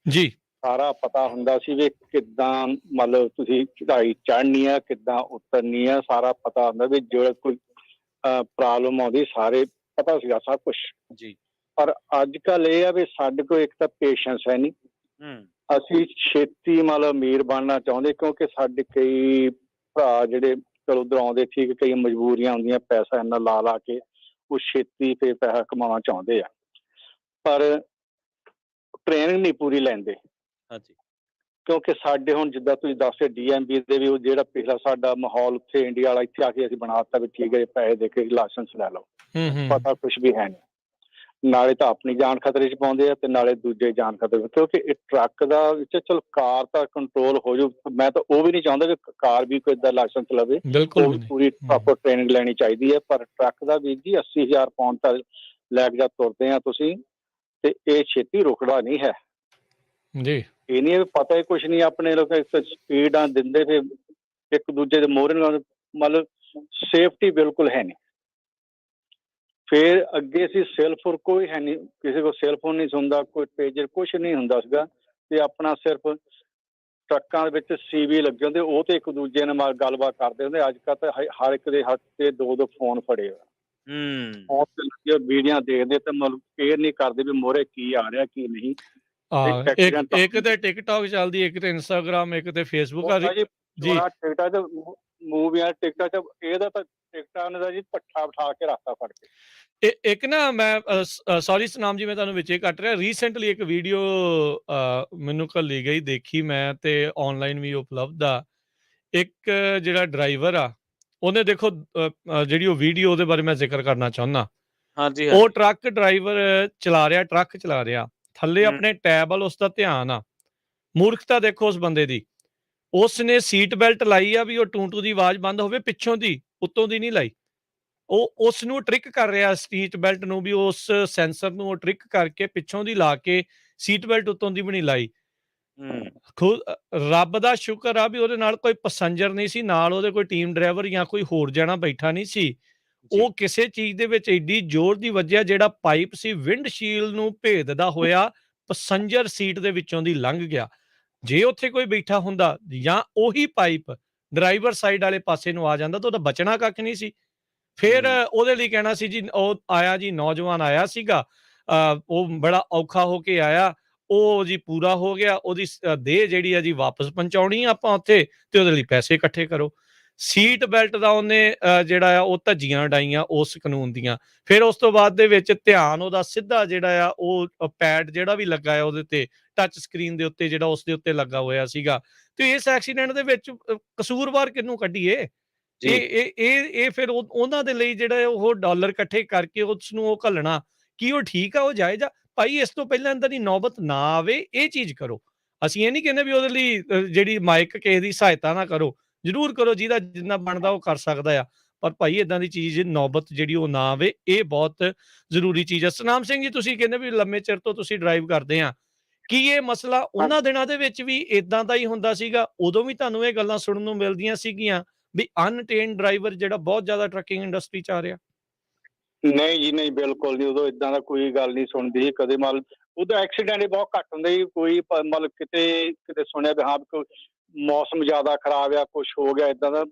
ਜੀ। ਸਾਰਾ ਪਤਾ ਹੁੰਦਾ ਸੀ ਵੀ ਕਿੱਦਾਂ ਮਤਲਬ ਤੁਸੀਂ ਚੜ੍ਹਾਈ ਚੜ੍ਹਨੀ ਆ, ਕਿੱਦਾਂ ਉਤਰਨੀ ਆ, ਸਾਰਾ ਪਤਾ ਹੁੰਦਾ ਵੀ ਜਿਹੜਾ ਕੋਈ ਪ੍ਰੋਬਲਮ ਆਉਂਦੀ, ਸਾਰੇ ਪਤਾ ਸੀਗਾ ਸਭ ਕੁਛ ਜੀ। ਪਰ ਅੱਜ ਕੱਲ ਇਹ ਆ ਵੀ ਸਾਡੇ ਕੋਲ ਇੱਕ ਤਾਂ ਪੇਸ਼ੈਂਸ ਹੈ ਨਹੀਂ, ਅਸੀਂ ਛੇਤੀ ਮਤਲਬ ਅਮੀਰ ਬਣਨਾ ਚਾਹੁੰਦੇ, ਕਿਉਂਕਿ ਸਾਡੇ ਕਈ ਭਰਾ ਜਿਹੜੇ ਚਲੋ ਉਧਰ ਆਉਂਦੇ ਠੀਕ, ਕਈ ਮਜਬੂਰੀਆਂ ਹੁੰਦੀਆਂ, ਪੈਸਾ ਇੰਨਾ ਲਾ ਕੇ ਉਹ ਛੇਤੀ ਤੇ ਪੈਸਾ ਕਮਾਉਣਾ ਚਾਹੁੰਦੇ ਆ, ਪਰ ਟ੍ਰੇਨਿੰਗ ਨਹੀਂ ਪੂਰੀ ਲੈਂਦੇ। ਹਾਂਜੀ। ਕਿਉਂਕਿ ਸਾਡੇ ਹੁਣ ਜਿੱਦਾਂ ਤੁਸੀਂ ਦੱਸਿਆ ਡੀਐਮਵੀ ਦੇ ਵੀ, ਉਹ ਜਿਹੜਾ ਪਿਛਲਾ ਸਾਡਾ ਮਾਹੌਲ ਉੱਥੇ ਇੰਡੀਆ ਵਾਲਾ, ਇੱਥੇ ਆ ਕੇ ਅਸੀਂ ਬਣਾ ਦਿੱਤਾ ਵੀ ਠੀਕ ਹੈ, ਪੈਸੇ ਦੇ ਕੇ ਲਾਇਸੈਂਸ ਲੈ ਲਓ, ਪਤਾ ਕੁਛ ਵੀ ਹੈ ਨਹੀਂ। ਨਾਲੇ ਤਾਂ ਆਪਣੀ ਜਾਨ ਖਤਰੇ 'ਚ ਪਾਉਂਦੇ ਆ, ਤੇ ਨਾਲੇ ਦੂਜੇ ਜਾਨ ਖਤਰੇ, ਕਿਉਂਕਿ ਇਹ ਟਰੱਕ ਦਾ ਵਿੱਚ ਚਲੋ ਕਾਰ ਤਾਂ ਕੰਟਰੋਲ ਹੋ ਜਾਊ, ਮੈਂ ਤਾਂ ਉਹ ਵੀ ਨਹੀਂ ਚਾਹੁੰਦਾ ਵੀ ਕਾਰ ਵੀ ਕੋਈ ਏਦਾਂ ਲਾਇਸੈਂਸ ਲਵੇ, ਉਹ ਵੀ ਪੂਰੀ ਪ੍ਰੋਪਰ ਟ੍ਰੇਨਿੰਗ ਲੈਣੀ ਚਾਹੀਦੀ ਹੈ। ਪਰ ਟਰੱਕ ਦਾ ਵੀਰ ਜੀ 80,000 ਪਾਉਂਡ ਤਾਂ ਲੈ ਕੇ ਜਦ ਤੁਰਦੇ ਆ ਤੁਸੀਂ, ਤੇ ਇਹ ਛੇਤੀ ਰੁਕਦਾ ਨਹੀਂ ਹੈ ਜੀ। ਇਹ ਨਹੀਂ ਪਤਾ ਹੀ ਕੁਛ ਨਹੀਂ, ਆਪਣੇ ਲੋਕ ਸਪੀਡਾਂ ਦਿੰਦੇ, ਫਿਰ ਇੱਕ ਦੂਜੇ ਦੇ ਮੋਹਰੇ, ਮਤਲਬ ਸੇਫਟੀ ਬਿਲਕੁਲ ਹੈ ਨਹੀਂ। ਫਿਰ ਅੱਗੇ ਸੀ ਸੈੱਲਫੋਨ ਕੋਈ ਹੈ ਨਹੀਂ, ਕਿਸੇ ਕੋਲ ਸੈੱਲਫੋਨ ਨਹੀਂ ਹੁੰਦਾ, ਕੋਈ ਪੇਜਰ ਕੁਛ ਨਹੀਂ ਹੁੰਦਾ ਸੀਗਾ, ਤੇ ਆਪਣਾ ਸਿਰਫ ਟਰੱਕਾਂ ਦੇ ਵਿੱਚ CV ਲੱਗੇ ਹੁੰਦੇ, ਉਹ ਤੇ ਇੱਕ ਦੂਜੇ ਨਾਲ ਗੱਲਬਾਤ ਕਰਦੇ ਹੁੰਦੇ। ਅੱਜ ਕੱਲ੍ਹ ਤਾਂ ਹਰ ਇੱਕ ਦੇ ਹੱਥ ਤੇ 2-2 ਫੋਨ ਫੜੇ ਹੋਏ। ਫੋਨ ਤੇ ਲੱਗੇ ਵੀਡੀਓ ਦੇਖਦੇ ਤੇ ਮਤਲਬ ਕੇਅਰ ਨਹੀਂ ਕਰਦੇ ਵੀ ਮੋਹਰੇ ਕੀ ਆ ਰਿਹਾ ਕੀ ਨਹੀਂ। ਇੱਕ ਤੇ ਟਿਕਟੌਕ ਚੱਲਦੀ, ਇੱਕ ਤੇ ਇੰਸਟਾਗ੍ਰਾਮ, ਇੱਕ ਤੇ ਫੇਸਬੁੱਕ ਆ ਜੀ। ਟਿਕਟਾਂ 'ਚ ਮੂਵੀਆਂ ਟਿਕਟਾਂ 'ਚ ਇਹਦਾ ਤਾਂ ਟਿਕਟਾਂ ਨੇ ਤਾਂ ਜੀ ਭੱਠਾ ਬਿਠਾ ਕੇ ਰੱਖਤਾ ਫੜ ਕੇ। ਇੱਕ ਨਾ ਮੈਂ ਸੌਰੀ ਸਨਾਮ ਜੀ, ਮੈਂ ਤੁਹਾਨੂੰ ਵਿੱਚੇ ਕੱਟ ਰਿਹਾ। ਰੀਸੈਂਟਲੀ ਇੱਕ ਵੀਡੀਓ ਮੈਨੂੰ ਘੱਲੀ ਗਈ, ਦੇਖੀ ਮੈਂ, ਤੇ ਆਨਲਾਈਨ ਵੀ ਉਪਲਬਧ ਆ। ਇੱਕ ਜਿਹੜਾ ਡਰਾਈਵਰ ਆ, ਉਹਨੇ ਦੇਖੋ ਜਿਹੜੀ ਉਹ ਵੀਡੀਓ, ਉਹਦੇ ਬਾਰੇ ਮੈਂ ਜ਼ਿਕਰ ਕਰਨਾ ਚਾਹੁੰਦਾ। ਉਹ ਟਰੱਕ ਡਰਾਈਵਰ ਟਰੱਕ ਚਲਾ ਰਿਹਾ, ਥੱਲੇ ਆਪਣੇ ਟੈਬ ਵੱਲ ਉਸਦਾ ਧਿਆਨ ਆ। ਮੂਰਖਤਾ ਦੇਖੋ ਉਸ ਬੰਦੇ ਦੀ, ਉਸਨੇ ਸੀਟ ਬੈਲਟ ਲਾਈ ਆ ਵੀ ਉਹ ਟੂੰ-ਟੂੰ ਦੀ ਆਵਾਜ਼ ਬੰਦ ਹੋਵੇ, ਪਿੱਛੋਂ ਦੀ, ਉੱਤੋਂ ਦੀ ਨਹੀਂ ਲਾਈ। ਉਹ ਉਸ ਨੂੰ ਟ੍ਰਿਕ ਕਰ ਰਿਹਾ, ਸੀਟ ਬੈਲਟ ਨੂੰ ਵੀ, ਉਸ ਸੈਂਸਰ ਨੂੰ ਉਹ ਟ੍ਰਿਕ ਕਰਕੇ ਪਿੱਛੋਂ ਦੀ ਲਾ ਕੇ ਸੀਟ ਬੈਲਟ ਉੱਤੋਂ ਦੀ ਵੀ ਨਹੀਂ ਲਾਈ। ਰੱਬ ਦਾ ਸ਼ੁਕਰ ਆ ਵੀ ਉਹਦੇ ਨਾਲ ਕੋਈ ਪੈਸੰਜਰ ਨਹੀਂ ਸੀ, ਨਾਲ ਉਹਦੇ ਕੋਈ ਟੀਮ ਡਰਾਈਵਰ ਜਾਂ ਕੋਈ ਹੋਰ ਜਣਾ ਬੈਠਾ ਨਹੀਂ ਸੀ। ਉਹ ਕਿਸੇ ਚੀਜ਼ ਦੇ ਵਿੱਚ ਏਡੀ ਜ਼ੋਰ ਦੀ ਵੱਜਿਆ, ਜਿਹੜਾ ਪਾਈਪ ਸੀ ਵਿੰਡਸ਼ੀਲਡ ਨੂੰ ਭੇਦਦਾ ਹੋਇਆ ਪੈਸੰਜਰ ਸੀਟ ਦੇ ਵਿੱਚੋਂ ਦੀ ਲੰਘ ਗਿਆ। ਜੇ ਉੱਥੇ ਕੋਈ ਬੈਠਾ ਹੁੰਦਾ ਜਾਂ ਉਹੀ ਪਾਈਪ ਡਰਾਈਵਰ ਸਾਈਡ ਵਾਲੇ ਪਾਸੇ ਨੂੰ ਆ ਜਾਂਦਾ ਤਾਂ ਉਹਦਾ ਬਚਣਾ ਕੱਖ ਨਹੀਂ ਸੀ। ਫਿਰ ਉਹਦੇ ਲਈ ਕਹਿਣਾ ਸੀ ਜੀ, ਉਹ ਆਇਆ ਜੀ, ਨੌਜਵਾਨ ਆਇਆ ਸੀਗਾ, ਉਹ ਬੜਾ ਔਖਾ ਹੋ ਕੇ ਆਇਆ, ਉਹ ਜੀ ਪੂਰਾ ਹੋ ਗਿਆ, ਉਹਦੀ ਦੇਹ ਜਿਹੜੀ ਆ ਜੀ ਵਾਪਸ ਪਹੁੰਚਾਉਣੀ ਆ ਆਪਾਂ ਉੱਥੇ, ਤੇ ਉਹਦੇ ਲਈ ਪੈਸੇ ਇਕੱਠੇ ਕਰੋ। ਸੀਟ ਬੈਲਟ ਦਾ ਉਹਨੇ ਜਿਹੜਾ ਆ ਉਹ ਧੱਜੀਆਂ ਉਡਾਈਆਂ ਉਸ ਕਾਨੂੰਨ ਦੀਆਂ। ਫਿਰ ਉਸ ਤੋਂ ਬਾਅਦ ਦੇ ਵਿੱਚ ਧਿਆਨ ਉਹਦਾ ਸਿੱਧਾ ਜਿਹੜਾ ਆ ਉਹ ਪੈਡ ਜਿਹੜਾ ਵੀ ਲੱਗਾ ਆ ਉਹਦੇ ਤੇ, ਟੱਚ ਸਕਰੀਨ ਦੇ ਉੱਤੇ, ਜਿਹੜਾ ਉਸ ਦੇ ਉੱਤੇ ਲੱਗਾ ਹੋਇਆ ਸੀਗਾ। ਤੇ ਇਸ ਐਕਸੀਡੈਂਟ ਦੇ ਵਿੱਚ ਕਸੂਰਵਾਰ ਕਿਹਨੂੰ ਕੱਢੀਏ? ਇਹ ਫਿਰ ਉਹਨਾਂ ਦੇ ਲਈ ਜਿਹੜਾ ਉਹ ਡਾਲਰ ਇਕੱਠੇ ਕਰਕੇ ਉਸ ਨੂੰ ਉਹ ਘੱਲਣਾ, ਕੀ ਉਹ ਠੀਕ ਆ, ਉਹ ਜਾਇਜ਼ ਆ? ਭਾਈ ਇਸ ਤੋਂ ਪਹਿਲਾਂ ਏਦਾਂ ਦੀ ਨੌਬਤ ਨਾ ਆਵੇ, ਇਹ ਚੀਜ਼ ਕਰੋ। ਅਸੀਂ ਇਹ ਨਹੀਂ ਕਹਿੰਦੇ ਵੀ ਉਹਦੇ ਲਈ ਜਿਹੜੀ ਮਾਈਕ ਕਿਸੇ ਦੀ ਸਹਾਇਤਾ ਨਾ ਕਰੋ, ਜ਼ਰੂਰ ਕਰੋ, ਜਿਹਦਾ ਜਿੰਨਾ ਬਣਦਾ ਉਹ ਕਰ ਸਕਦਾ ਆ, ਪਰ ਭਾਈ ਏਦਾਂ ਦੀ ਚੀਜ਼ ਨੌਬਤ ਜਿਹੜੀ ਉਹ ਨਾ ਆਵੇ, ਇਹ ਬਹੁਤ ਜ਼ਰੂਰੀ ਚੀਜ਼ ਆ। ਸਤਨਾਮ ਸਿੰਘ ਜੀ, ਤੁਸੀਂ ਕਹਿੰਦੇ ਵੀ ਲੰਮੇ ਚਿਰ ਤੋਂ ਤੁਸੀਂ ਡਰਾਈਵ ਕਰਦੇ ਆ, ਕੀ ਇਹ ਮਸਲਾ ਉਹਨਾਂ ਦਿਨਾਂ ਦੇ ਵਿੱਚ ਵੀ ਏਦਾਂ ਦਾ ਹੀ ਹੁੰਦਾ ਸੀਗਾ? ਉਦੋਂ ਵੀ ਤੁਹਾਨੂੰ ਇਹ ਗੱਲਾਂ ਸੁਣਨ ਨੂੰ ਮਿਲਦੀਆਂ ਸੀਗੀਆਂ ਵੀ ਅਨਟ੍ਰੇਨਡ ਡਰਾਈਵਰ ਜਿਹੜਾ ਬਹੁਤ ਜ਼ਿਆਦਾ ਟਰੱਕਿੰਗ ਇੰਡਸਟਰੀ 'ਚ ਆ ਰਿਹਾ? ਨਹੀਂ ਜੀ, ਨਹੀਂ, ਬਿਲਕੁਲ ਨਹੀਂ। ਉਦੋਂ ਏਦਾਂ ਦਾ ਕੋਈ ਗੱਲ ਨਹੀਂ ਸੁਣਦੀ ਕਦੇ। ਮਤਲਬ ਉਦੋਂ ਐਕਸੀਡੈਂਟ ਹੀ ਬਹੁਤ ਘੱਟ ਹੁੰਦੇ ਸੀ। ਕੋਈ ਮਤਲਬ ਕਿਤੇ ਸੁਣਿਆ ਵੀ ਹਾਂ ਕੋਈ ਮੌਸਮ ਜ਼ਿਆਦਾ ਖਰਾਬ ਆ, ਕੁਛ ਹੋ ਗਿਆ ਏਦਾਂ ਦਾ,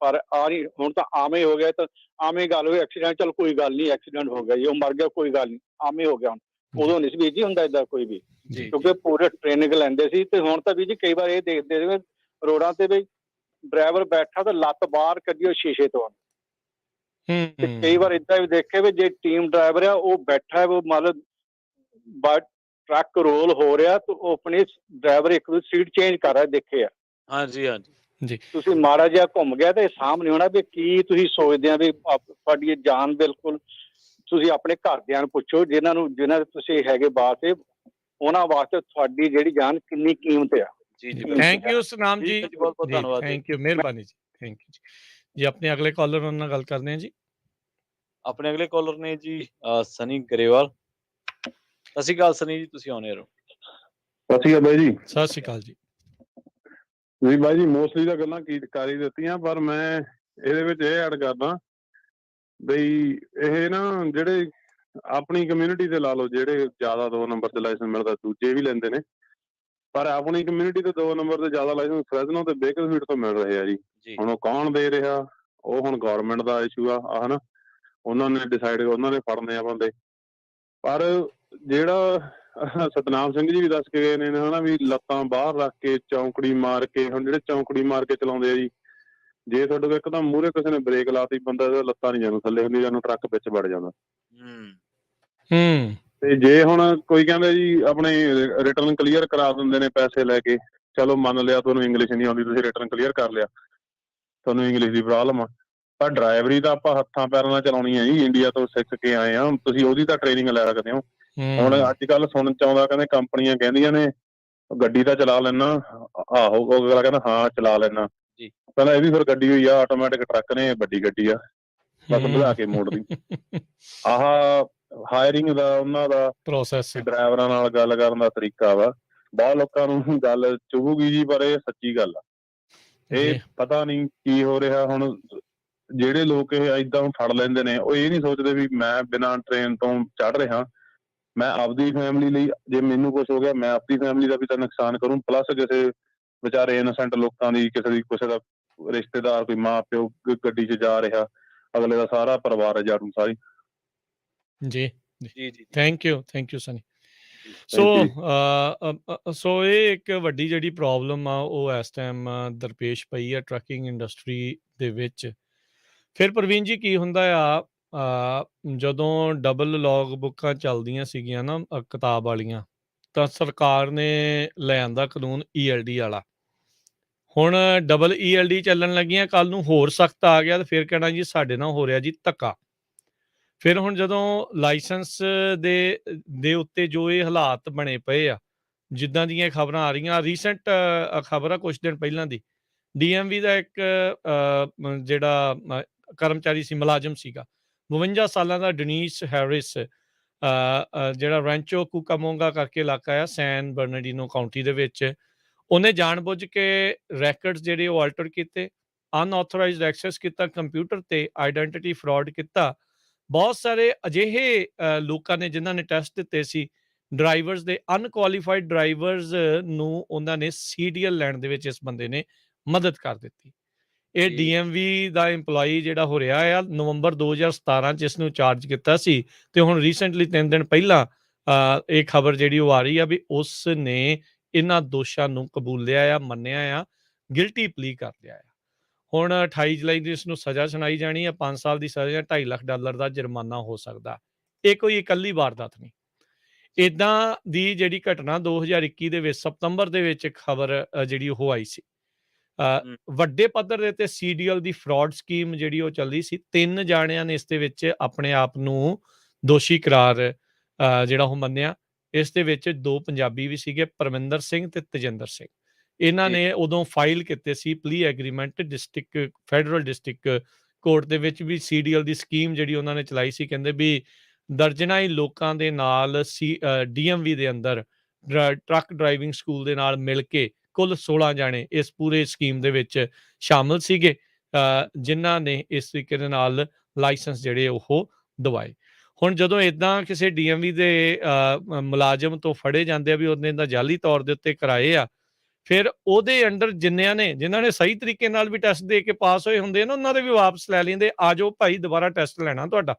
ਪਰ ਆ ਨਹੀਂ। ਹੁਣ ਤਾਂ ਆਮ ਹੀ ਹੋ ਗਿਆ, ਤਾਂ ਆਮ ਹੀ ਗੱਲ ਹੋਈ ਐਕਸੀਡੈਂਟ, ਚਲ ਕੋਈ ਗੱਲ ਨਹੀਂ, ਐਕਸੀਡੈਂਟ ਹੋ ਗਿਆ ਜੀ, ਉਹ ਮਰ ਗਿਆ, ਕੋਈ ਗੱਲ ਨਹੀਂ, ਆਮ ਹੀ ਹੋ ਗਿਆ। ਹੁਣ ਉਦੋਂ ਨਹੀਂ ਸੀ ਵੀਰ ਜੀ ਹੁੰਦਾ ਏਦਾਂ ਕੋਈ ਵੀ, ਕਿਉਂਕਿ ਪੂਰੇ ਟ੍ਰੇਨਿੰਗ ਲੈਂਦੇ ਸੀ। ਤੇ ਹੁਣ ਤਾਂ ਵੀਰ ਜੀ ਕਈ ਵਾਰ ਇਹ ਦੇਖਦੇ ਰੋਡਾਂ ਤੇ ਵੀ ਡਰਾਈਵਰ ਬੈਠਾ ਤਾਂ ਲੱਤ ਬਾਹਰ ਕੱਢੀ ਸ਼ੀਸ਼ੇ ਤੋਂ। ਤੇ ਕਈ ਵਾਰ ਏਦਾਂ ਵੀ ਦੇਖੇ ਵੀ ਜੇ ਟੀਮ ਡਰਾਈਵਰ ਆ, ਉਹ ਬੈਠਾ, ਉਹ ਮਤਲਬ ਟਰੱਕ ਰੋਲ ਹੋ ਰਿਹਾ ਤੇ ਉਹ ਆਪਣੀ ਡਰਾਈਵਰ ਇੱਕ ਦੂਜੀ ਸੀਟ ਚੇਂਜ ਕਰ ਰਿਹਾ, ਦੇਖੇ ਆ। ਹਾਂਜੀ ਜੀ, ਤੁਸੀਂ ਮਾੜਾ ਜਿਹਾ ਘੁੰਮ ਗਿਆ ਤੇ ਸਾਹਮ ਨਹੀਂ ਹੋਣਾ ਵੀ ਕੀ ਤੁਸੀਂ ਸੋਚਦੇ ਆ ਵੀ ਤੁਹਾਡੀ ਜਾਨ। ਬਿਲਕੁਲ ਤੁਸੀਂ ਆਪਣੇ ਘਰਦਿਆਂ ਨੂੰ ਪੁੱਛੋ, ਜਿਹਨਾਂ ਦੇ ਤੁਸੀਂ ਹੈਗੇ ਬਾਸ, ਉਹਨਾਂ ਵਾਸਤੇ ਤੁਹਾਡੀ ਜਿਹੜੀ ਜਾਨ ਕਿੰਨੀ ਕੀਮਤ ਆ। ਥੈਂਕ ਯੂ ਸਤਨਾਮ ਜੀ, ਬਹੁਤ ਬਹੁਤ ਧੰਨਵਾਦ, ਥੈਂਕ ਯੂ, ਮਿਹਰਬਾਨੀ ਜੀ, ਥੈਂਕ ਯੂ ਜੀ। ਆਪਣੇ ਅਗਲੇ ਕਾਲਰ ਨਾਲ ਗੱਲ ਕਰਦੇ ਹਾਂ ਜੀ। ਆਪਣੇ ਅਗਲੇ ਕਾਲਰ ਨੇ ਜੀ ਸਨੀ ਗਰੇਵਾਲ। ਸਤਿ ਸ਼੍ਰੀ ਅਕਾਲ ਸਨੀ ਜੀ, ਤੁਸੀਂ ਆਉਣੇ ਰਹੋ। ਸਤਿ ਸ਼੍ਰੀ ਅਕਾਲ ਬਾਈ ਜੀ। ਸਤਿ ਸ਼੍ਰੀ ਅਕਾਲ ਜੀ। ਜੀ ਬਾਈ ਜੀ, ਮੋਸਟਲੀ ਤਾਂ ਗੱਲਾਂ ਕਰ ਹੀ ਦਿੱਤੀਆਂ, ਪਰ ਮੈਂ ਇਹਦੇ ਵਿੱਚ ਇਹ ਐਡ ਕਰਦਾ ਬਈ ਇਹ ਨਾ ਜਿਹੜੇ ਆਪਣੀ ਕਮਿਊਨਿਟੀ ਤੇ ਲਾ ਲਓ, ਜਿਹੜੇ ਜ਼ਿਆਦਾ 2 ਨੰਬਰ ਤੇ ਲਾਇਸੈਂਸ ਮਿਲਦਾ, ਦੂਜੇ ਵੀ ਲੈਂਦੇ ਨੇ, ਪਰ ਆਪਣੀ ਕਮਿਊਨਿਟੀ ਤੇ 2 ਨੰਬਰ ਤੇ ਜ਼ਿਆਦਾ ਲਾਇਸੈਂਸ ਫਰੈਜ਼ਨੋ ਤੇ ਬੇਕਰਫੀਲਡ ਤੋਂ ਮਿਲ ਰਹੇ ਆ ਜੀ। ਹੁਣ ਉਹ ਕੌਣ ਦੇ ਰਿਹਾ, ਉਹ ਹੁਣ ਗੌਰਮੈਂਟ ਦਾ ਇਸ਼ੂ ਆ ਹਨਾ, ਉਹਨਾਂ ਨੇ ਡਿਸਾਈਡ, ਉਹਨਾਂ ਨੇ ਫੜਨੇ ਆ ਬੰਦੇ। ਪਰ ਜਿਹੜਾ ਸਤਨਾਮ ਸਿੰਘ ਜੀ ਵੀ ਦੱਸ ਕੇ ਗਏ ਨੇ ਹਨਾ, ਵੀ ਲੱਤਾਂ ਬਾਹਰ ਰੱਖ ਕੇ ਚੌਂਕੜੀ ਮਾਰ ਕੇ, ਹੁਣ ਜਿਹੜੇ ਚੌਂਕੜੀ ਮਾਰ ਕੇ ਚਲਾਉਂਦੇ ਆ ਜੀ, ਜੇ ਤੁਹਾਡੇ ਕੋਲ ਇੱਕਦਮ ਮੂਹਰੇ ਕਿਸੇ ਨੇ ਬ੍ਰੇਕ ਲਾਤੀ, ਬੰਦਾ ਲੱਤਾਂ ਨਹੀਂ ਜਾਨੂੰ ਥੱਲੇ ਹੁੰਦੀ, ਜਾਨੂੰ ਟਰੱਕ ਵਿੱਚ ਵੜ ਜਾਂਦਾ। ਤੇ ਜੇ ਹੁਣ ਕੋਈ ਕਹਿੰਦਾ ਜੀ ਆਪਣੇ ਰਿਟਰਨ ਕਲੀਅਰ ਕਰਾ ਦਿੰਦੇ ਨੇ ਪੈਸੇ ਲੈ ਕੇ, ਚਲੋ ਮੰਨ ਲਿਆ ਤੁਹਾਨੂੰ ਇੰਗਲਿਸ਼ ਨਹੀਂ ਆਉਂਦੀ, ਤੁਸੀਂ ਰਿਟਰਨ ਕਲੀਅਰ ਕਰ ਲਿਆ, ਤੁਹਾਨੂੰ ਇੰਗਲਿਸ਼ ਦੀ ਪ੍ਰੋਬਲਮ ਆ, ਪਰ ਡਰਾਈਵਰੀ ਤਾਂ ਆਪਾਂ ਹੱਥਾਂ ਪੈਰਾਂ ਨਾਲ ਚਲਾਉਣੀ ਹੈ ਜੀ, ਇੰਡੀਆ ਤੋਂ ਸਿੱਖ ਕੇ ਆਏ ਆ, ਤੁਸੀਂ ਉਹਦੀ ਤਾਂ ਟ੍ਰੇਨਿੰਗ ਲੈ ਸਕਦੇ ਹੋ। ਹੁਣ ਅੱਜ ਕੱਲ੍ਹ ਸੁਣਨ ਚ ਆਉਂਦਾ, ਕਹਿੰਦੇ ਕੰਪਨੀਆਂ ਕਹਿੰਦੀਆਂ ਨੇ ਗੱਡੀ ਤਾਂ ਚਲਾ ਲੈਣਾ, ਆਹੋ, ਉਹ ਅਗਲਾ ਕਹਿੰਦਾ ਹਾਂ ਚਲਾ ਲੈਣਾ, ਕਹਿੰਦਾ ਇਹ ਵੀ ਫਿਰ ਗੱਡੀ ਹੋਈ ਆ, ਆਟੋਮੈਟਿਕ ਟਰੱਕ ਨੇ, ਵੱਡੀ ਗੱਡੀ ਆ, ਬਸ ਵਧਾ ਕੇ ਮੋੜਦੀ। ਆਹ ਹਾਇਰਿੰਗ ਦਾ ਉਹਨਾਂ ਦਾ ਪ੍ਰੋਸੈਸ, ਡਰਾਈਵਰਾਂ ਨਾਲ ਗੱਲ ਕਰਨ ਦਾ ਤਰੀਕਾ ਵਾ, ਬਹੁਤ ਲੋਕਾਂ ਨੂੰ ਗੱਲ ਚੁਭੂਗੀ ਜੀ, ਪਰ ਇਹ ਸੱਚੀ ਗੱਲ ਆ। ਇਹ ਪਤਾ ਨਹੀਂ ਕੀ ਹੋ ਰਿਹਾ। ਹੁਣ ਜਿਹੜੇ ਲੋਕ ਇਹ ਏਦਾਂ ਫੜ ਲੈਂਦੇ ਨੇ, ਉਹ ਇਹ ਨਹੀਂ ਸੋਚਦੇ ਵੀ ਮੈਂ ਬਿਨਾਂ ਟ੍ਰੇਨ ਤੋਂ ਚੜ ਰਿਹਾ, ਮੈਂ ਆਪਦੀ ਫੈਮਿਲੀ ਲਈ, ਜੇ ਮੈਨੂੰ ਕੁਛ ਹੋ ਗਿਆ ਮੈਂ ਆਪਦੀ ਫੈਮਿਲੀ ਦਾ ਵੀ ਤਾਂ ਨੁਕਸਾਨ ਕਰੂੰ, ਪਲੱਸ ਕਿਸੇ ਵਿਚਾਰੇ ਇਨੋਸੈਂਟ ਲੋਕਾਂ ਦੀ, ਕਿਸੇ ਦਾ ਰਿਸ਼ਤੇਦਾਰ, ਕੋਈ ਮਾਂ ਪਿਓ ਗੱਡੀ 'ਚ ਜਾ ਰਿਹਾ, ਅਗਲੇ ਦਾ ਸਾਰਾ ਪਰਿਵਾਰ ਜਾਰੂ ਸਾਰੀ। ਜੀ ਜੀ thank you Sunny. Thank you ਸੋ ਇਹ ਇੱਕ ਵੱਡੀ ਜਿਹੜੀ ਪ੍ਰੋਬਲਮ ਆ ਉਹ ਇਸ ਟਾਈਮ ਦਰਪੇਸ਼ ਪਈ ਆ ਟਰੱਕਿੰਗ ਇੰਡਸਟਰੀ ਦੇ ਵਿੱਚ। ਫਿਰ ਪ੍ਰਵੀਨ ਜੀ ਕੀ ਹੁੰਦਾ ਆ, ਜਦੋਂ ਡਬਲ ਲੌਗ ਬੁੱਕਾਂ ਚੱਲਦੀਆਂ ਸੀਗੀਆਂ ਨਾ ਕਿਤਾਬ ਵਾਲੀਆਂ, ਤਾਂ ਸਰਕਾਰ ਨੇ ਲੈ ਆਂਦਾ ਕਾਨੂੰਨ ELD ਵਾਲਾ। ਹੁਣ ਡਬਲ ELD ਚੱਲਣ ਲੱਗੀਆਂ, ਕੱਲ ਨੂੰ ਹੋਰ ਸਖਤ ਆ ਗਿਆ ਤੇ ਫਿਰ ਕਹਿਣਾ ਜੀ ਸਾਡੇ ਨਾਲ ਹੋ ਰਿਹਾ ਜੀ ਧੱਕਾ। ਫਿਰ ਹੁਣ ਜਦੋਂ ਲਾਇਸੈਂਸ ਦੇ ਉੱਤੇ ਜੋ ਇਹ ਹਾਲਾਤ ਬਣੇ ਪਏ ਆ, ਜਿੱਦਾਂ ਦੀਆਂ ਖਬਰਾਂ ਆ ਰਹੀਆਂ, ਰੀਸੈਂਟ ਖਬਰ ਆ ਕੁਛ ਦਿਨ ਪਹਿਲਾਂ ਦੀ, DMV ਦਾ ਇੱਕ ਜਿਹੜਾ ਕਰਮਚਾਰੀ ਸੀ, ਮੁਲਾਜ਼ਮ ਸੀਗਾ, 52 ਸਾਲਾਂ ਦਾ ਡਨੀਸ ਹੈਰਿਸ, ਜਿਹੜਾ ਰੈਂਚੋ ਕੁਕਾਮੋਂਗਾ ਕਰਕੇ ਇਲਾਕਾ ਆ ਸੈਨ ਬਰਨਾਰਡੀਨੋ ਕਾਉਂਟੀ ਦੇ ਵਿੱਚ, ਉਹਨੇ ਜਾਣਬੁੱਝ ਕੇ ਰੈਕਰਡਸ ਜਿਹੜੇ ਉਹ ਆਲਟਰ ਕੀਤੇ, ਅਨਆਥੋਰਾਈਜ਼ਡ ਐਕਸੈਸ ਕੀਤਾ ਕੰਪਿਊਟਰ ਤੇ, ਆਈਡੈਂਟੀਟੀ ਫਰਾਡ ਕੀਤਾ। ਬਹੁਤ ਸਾਰੇ ਅਜਿਹੇ ਲੋਕਾਂ ਨੇ ਜਿਨ੍ਹਾਂ ਨੇ ਟੈਸਟ ਦਿੱਤੇ ਸੀ ਡਰਾਈਵਰਸ ਦੇ, ਅਨਕੁਆਲੀਫਾਈਡ ਡਰਾਈਵਰਸ ਨੂੰ ਉਹਨਾਂ ਨੇ CDL ਲੈਣ ਦੇ ਵਿੱਚ ਇਸ ਬੰਦੇ ਨੇ ਮਦਦ ਕਰ ਦਿੱਤੀ। ਇਹ DMV ਦਾ EMPLOYE ਜਿਹੜਾ ਹੋ ਰਿਹਾ ਆ, ਨਵੰਬਰ 2017 ਚ ਇਸ ਨੂੰ ਚਾਰਜ ਕੀਤਾ ਸੀ, ਤੇ ਹੁਣ ਰੀਸੈਂਟਲੀ 3 ਦਿਨ ਪਹਿਲਾਂ ਇਹ ਖਬਰ ਜਿਹੜੀ ਉਹ ਆ ਰਹੀ ਆ ਵੀ ਉਸ ਨੇ ਇਹਨਾਂ ਦੋਸ਼ਾਂ ਨੂੰ ਕਬੂਲਿਆ ਆ, ਮੰਨਿਆ ਆ, ਗਿਲਟੀ ਪਲੀ ਕਰ ਲਿਆ ਆ। ਹੁਣ 28 ਜੁਲਾਈ ਨੂੰ ਇਸ ਨੂੰ ਸਜ਼ਾ ਸੁਣਾਈ ਜਾਣੀ ਆ, 5 ਸਾਲ ਦੀ ਸਜ਼ਾ, $2.5 ਲੱਖ ਦਾ ਜੁਰਮਾਨਾ ਹੋ ਸਕਦਾ। ਇਹ ਕੋਈ ਇਕੱਲੀ ਵਾਰਦਾਤ ਨਹੀਂ। ਇਦਾਂ ਦੀ ਜਿਹੜੀ ਘਟਨਾ 2021 ਦੇ ਵਿੱਚ ਸਤੰਬਰ ਦੇ ਵਿੱਚ ਖਬਰ ਜਿਹੜੀ ਉਹ ਆਈ ਸੀ, ਵੱਡੇ ਪੱਧਰ ਦੇ ਤੇ CDL ਦੀ ਫਰਾਡ ਸਕੀਮ ਜਿਹੜੀ ਉਹ ਚੱਲਦੀ ਸੀ। 3 ਜਾਣਿਆਂ ਨੇ ਇਸ ਦੇ ਵਿੱਚ ਆਪਣੇ ਆਪ ਨੂੰ ਦੋਸ਼ੀ ਕਰਾਰ ਜਿਹੜਾ ਉਹ ਮੰਨਿਆ। ਇਸ ਦੇ ਵਿੱਚ 2 ਪੰਜਾਬੀ ਵੀ ਸੀਗੇ, ਪਰਮਿੰਦਰ ਸਿੰਘ ਤੇ ਤੇਜਿੰਦਰ ਸਿੰਘ। ਇਹਨਾਂ ਨੇ ਉਦੋਂ ਫਾਈਲ ਕੀਤੇ ਸੀ ਪਲੀ ਐਗਰੀਮੈਂਟ ਫੈਡਰਲ ਡਿਸਟ੍ਰਿਕਟ ਕੋਰਟ ਦੇ ਵਿੱਚ ਵੀ CDL ਦੀ ਸਕੀਮ ਜਿਹੜੀ ਉਹਨਾਂ ਨੇ ਚਲਾਈ ਸੀ। ਕਹਿੰਦੇ ਵੀ ਦਰਜਨਾਂ ਹੀ ਲੋਕਾਂ ਦੇ ਨਾਲ DMV ਦੇ ਅੰਦਰ ਟਰੱਕ ਡਰਾਈਵਿੰਗ ਸਕੂਲ ਦੇ ਨਾਲ ਮਿਲ ਕੇ ਕੁੱਲ 16 ਜਾਣੇ ਇਸ ਪੂਰੇ ਸਕੀਮ ਦੇ ਵਿੱਚ ਸ਼ਾਮਲ ਸੀਗੇ, ਜਿਨ੍ਹਾਂ ਨੇ ਇਸ ਤਰੀਕੇ ਦੇ ਨਾਲ ਲਾਇਸੈਂਸ ਜਿਹੜੇ ਉਹ ਦਵਾਏ। ਹੁਣ ਜਦੋਂ ਇਦਾਂ ਕਿਸੇ DMV ਦੇ ਮੁਲਾਜ਼ਮ ਤੋਂ ਫੜੇ ਜਾਂਦੇ ਆ ਵੀ ਉਹਨੇ ਦਾ ਜਾਲੀ ਤੌਰ ਦੇ ਉੱਤੇ ਕਰਾਏ ਆ, ਫਿਰ ਉਹਦੇ ਅੰਡਰ ਜਿਨ੍ਹਾਂ ਨੇ ਸਹੀ ਤਰੀਕੇ ਨਾਲ ਵੀ ਟੈਸਟ ਦੇ ਕੇ ਪਾਸ ਹੋਏ ਹੁੰਦੇ ਨਾ, ਉਹਨਾਂ ਦੇ ਵੀ ਵਾਪਸ ਲੈ ਲੈਂਦੇ, ਆ ਜਾਓ ਭਾਈ ਦੁਬਾਰਾ ਟੈਸਟ ਲੈਣਾ ਤੁਹਾਡਾ।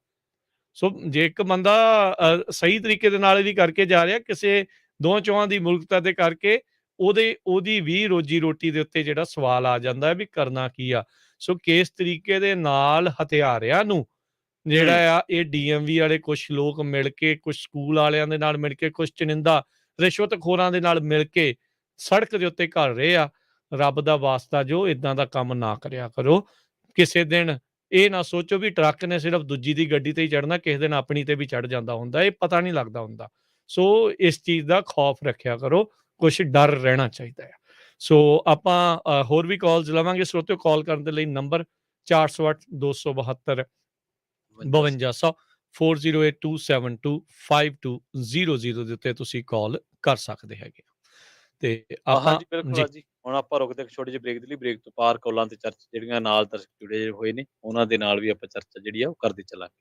ਸੋ ਜੇ ਇੱਕ ਬੰਦਾ ਸਹੀ ਤਰੀਕੇ ਦੇ ਨਾਲ ਵੀ ਕਰਕੇ ਜਾ ਰਿਹਾ, ਕਿਸੇ 2-4 ਦੀ ਮੁਲਕਤਾ ਦੇ ਕਰਕੇ ਉਹਦੀ ਵੀ ਰੋਜੀ ਰੋਟੀ ਦੇ ਉੱਤੇ ਜਿਹੜਾ ਸਵਾਲ ਆ ਜਾਂਦਾ ਹੈ ਵੀ ਕਰਨਾ ਕੀ ਆ। ਸੋ ਕਿਸ ਤਰੀਕੇ ਦੇ ਨਾਲ ਹਥਿਆਰਿਆਂ ਨੂੰ ਜਿਹੜਾ ਆ ਇਹ DMV ਵਾਲੇ ਕੁਝ ਲੋਕ ਮਿਲ ਕੇ, ਕੁਝ ਸਕੂਲ ਵਾਲਿਆਂ ਦੇ ਨਾਲ ਮਿਲ ਕੇ, ਕੁਝ ਚੁਣਿੰਦਾ ਰਿਸ਼ਵਤਖੋਰਾਂ ਦੇ ਨਾਲ ਮਿਲ ਕੇ ਸੜਕ ਦੇ ਉੱਤੇ ਘੱਲ ਰਹੇ ਆ। ਰੱਬ ਦਾ ਵਾਸਤਾ ਜੋ ਇਦਾਂ ਦਾ ਕੰਮ ਨਾ ਕਰਿਆ ਕਰੋ। ਕਿਸੇ ਦਿਨ ਇਹ ਨਾ ਸੋਚੋ ਵੀ ਟਰੱਕ ਨੇ ਸਿਰਫ ਦੂਜੀ ਦੀ ਗੱਡੀ ਤੇ ਹੀ ਚੜ੍ਹਨਾ, ਕਿਸੇ ਦਿਨ ਆਪਣੀ ਤੇ ਵੀ ਚੜ੍ਹ ਜਾਂਦਾ ਹੁੰਦਾ, ਇਹ ਪਤਾ ਨਹੀਂ ਲੱਗਦਾ ਹੁੰਦਾ। ਸੋ ਇਸ ਚੀਜ਼ ਦਾ ਖੌਫ ਰੱਖਿਆ ਕਰੋ, ਕੁਛ ਡਰ ਰਹਿਣਾ ਚਾਹੀਦਾ ਹੈ। ਸੋ ਆਪਾਂ ਹੋਰ ਵੀ ਕਾਲਸ ਲਵਾਂਗੇ। ਸਰੋਤਿਓ, ਕਾਲ ਕਰਨ ਦੇ ਲਈ ਨੰਬਰ 408 272 5200 4082725200 ਦੇ ਉੱਤੇ ਤੁਸੀਂ ਕਾਲ ਕਰ ਸਕਦੇ ਹੈਗੇ। ਤੇ ਹਾਂਜੀ ਬਿਲਕੁਲ ਜੀ। ਹੁਣ ਆਪਾਂ ਰੁਕਦੇ ਇੱਕ ਛੋਟੀ ਜਿਹੀ ਬ੍ਰੇਕ ਦੇ ਲਈ। ਬ੍ਰੇਕ ਤੋਂ ਬਾਅਦ ਕਾਲਾਂ ਤੇ ਚਰਚਾ ਜਿਹੜੀਆਂ ਨਾਲ ਦਰਸ਼ਕ ਜੁੜੇ ਹੋਏ ਨੇ ਉਹਨਾਂ ਦੇ ਨਾਲ ਵੀ ਆਪਾਂ ਚਰਚਾ ਜਿਹੜੀ ਆ ਉਹ ਕਰਦੇ ਚੱਲਾਂਗੇ।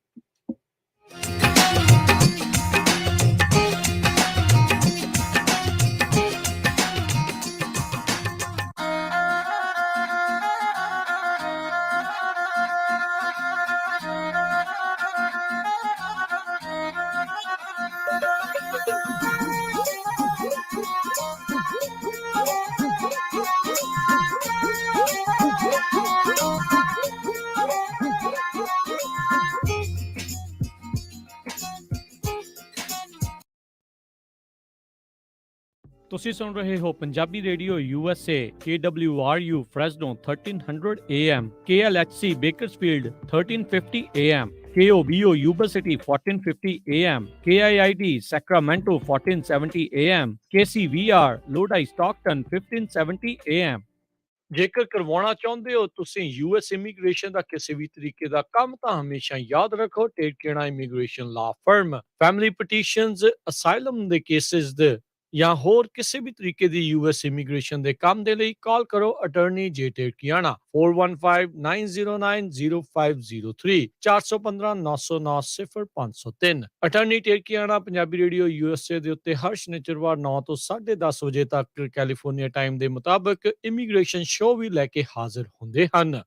ਤੁਸੀਂ ਸੁਣ ਰਹੇ ਹੋ Punjabi radio USA KWRU Fresno 1300 AM, KLHC Bakersfield 1350 AM, KOBO Yuba City 1450 AM, KIIT Sacramento 1470 AM, KCVR Lodi Stockton 1570 AM। ਜੇਕਰ ਕਰਵਾਉਣਾ ਚਾਹੁੰਦੇ ਹੋ ਤੁਸੀਂ US ਇਮੀਗ੍ਰੇਸ਼ਨ ਦਾ ਕਿਸੇ ਵੀ ਤਰੀਕੇ ਦਾ ਕੰਮ, ਤਾਂ ਹਮੇਸ਼ਾ ਯਾਦ ਰੱਖੋ ਟੇਕੇਣਾ ਇਮੀਗ੍ਰੇਸ਼ਨ ਲਾ ਫਰਮ। ਫੈਮਿਲੀ ਪਟੀਸ਼ਨਸ, ਅਸਾਈਲਮ ਦੇ ਕੇਸਿਸ ਦੇ ਜਾਂ ਹੋਰ ਕਿਸੇ ਵੀ ਤਰੀਕੇ ਦੀ US ਇਮੀਗ੍ਰੇਸ਼ਨ ਦੇ ਕੰਮ ਦੇ ਲਈ ਕਾਲ ਕਰੋ ਅਟਾਰਨੀ ਜੇ ਟੇਕਿਆਣਾ 4159900503 415-909-0503। ਅਟਾਰਨੀ ਟੇਕਿਆਣਾ ਪੰਜਾਬੀ ਰੇਡੀਓ USA ਦੇ ਉੱਤੇ ਹਰ ਸ਼ਨੀਚਰਵਾਰ 9 ਤੋਂ 10:30 ਵਜੇ ਤੱਕ ਕੈਲੀਫੋਰਨੀਆ ਟਾਈਮ ਦੇ ਮੁਤਾਬਕ ਇਮੀਗ੍ਰੇਸ਼ਨ ਸ਼ੋਅ ਵੀ ਲੈ ਕੇ ਹਾਜ਼ਰ ਹੁੰਦੇ ਹਨ।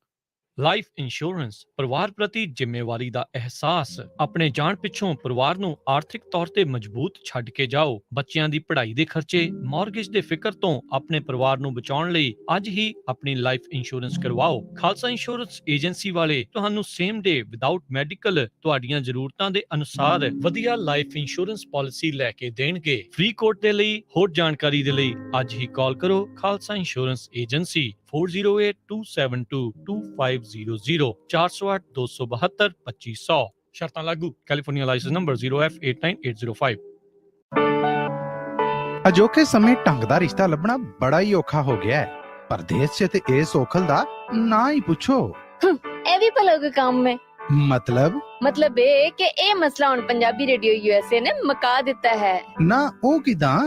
ਲਾਈਫ ਇੰਸ਼ੋਰੈਂਸ ਪਰਿਵਾਰ ਪ੍ਰਤੀ ਜ਼ਿੰਮੇਵਾਰੀ ਦਾ ਅਹਿਸਾਸ। ਆਪਣੇ ਜਾਣ ਪਿੱਛੋਂ ਪਰਿਵਾਰ ਨੂੰ ਆਰਥਿਕ ਤੌਰ ਤੇ ਮਜ਼ਬੂਤ ਛੱਡ ਕੇ ਜਾਓ। ਬੱਚਿਆਂ ਦੀ ਪੜ੍ਹਾਈ ਦੇ ਖਰਚੇ, ਮਾਰਗੇਜ ਦੇ ਫਿਕਰ ਤੋਂ ਆਪਣੇ ਪਰਿਵਾਰ ਨੂੰ ਬਚਾਉਣ ਲਈ ਅੱਜ ਹੀ ਆਪਣੀ ਲਾਈਫ ਇੰਸ਼ੋਰੈਂਸ ਕਰਵਾਓ। ਖਾਲਸਾ ਇੰਸ਼ੋਰੈਂਸ ਏਜੰਸੀ ਵਾਲੇ ਤੁਹਾਨੂੰ ਸੇਮ ਡੇ ਵਿਦਆਊਟ ਮੈਡੀਕਲ ਤੁਹਾਡੀਆਂ ਜ਼ਰੂਰਤਾਂ ਦੇ ਅਨੁਸਾਰ ਵਧੀਆ ਲਾਈਫ ਇੰਸ਼ੋਰੈਂਸ ਪਾਲਿਸੀ ਲੈ ਕੇ ਦੇਣਗੇ। ਫ੍ਰੀ ਕੋਟ ਦੇ ਲਈ ਹੋਰ ਜਾਣਕਾਰੀ ਦੇ ਲਈ ਅੱਜ ਹੀ ਕਾਲ ਕਰੋ ਖਾਲਸਾ ਇੰਸ਼ੋਰੈਂਸ ਏਜੰਸੀ 4082722500 408-272-2500। ਸ਼ਰਤਾਂ ਲਾਗੂ। California licence number 0F89805। ਅਜੋਕੇ ਸਮੇਂ ਢੰਗ ਦਾ ਰਿਸ਼ਤਾ ਲੱਭਣਾ ਬੜਾ ਹੀ ਔਖਾ ਹੋ ਗਿਆ ਹੈ। ਪਰਦੇਸ 'ਚ ਤੇ ਇਹ ਸੌਖਲ ਦਾ ਨਾ ਹੀ ਪੁੱਛੋ। ਇਹ ਵੀ ਭਲਾ ਕੋਈ ਕੰਮ ਹੈ? ਮਤਲਬ ਇਹ ਕਿ ਇਹ ਮਸਲਾ ਹੁਣ ਪੰਜਾਬੀ ਰੇਡੀਓ USA ਨੇ ਮੁਕਾ ਦਿੱਤਾ ਹੈ। ਨਾ ਉਹ ਕਿਦਾਂ?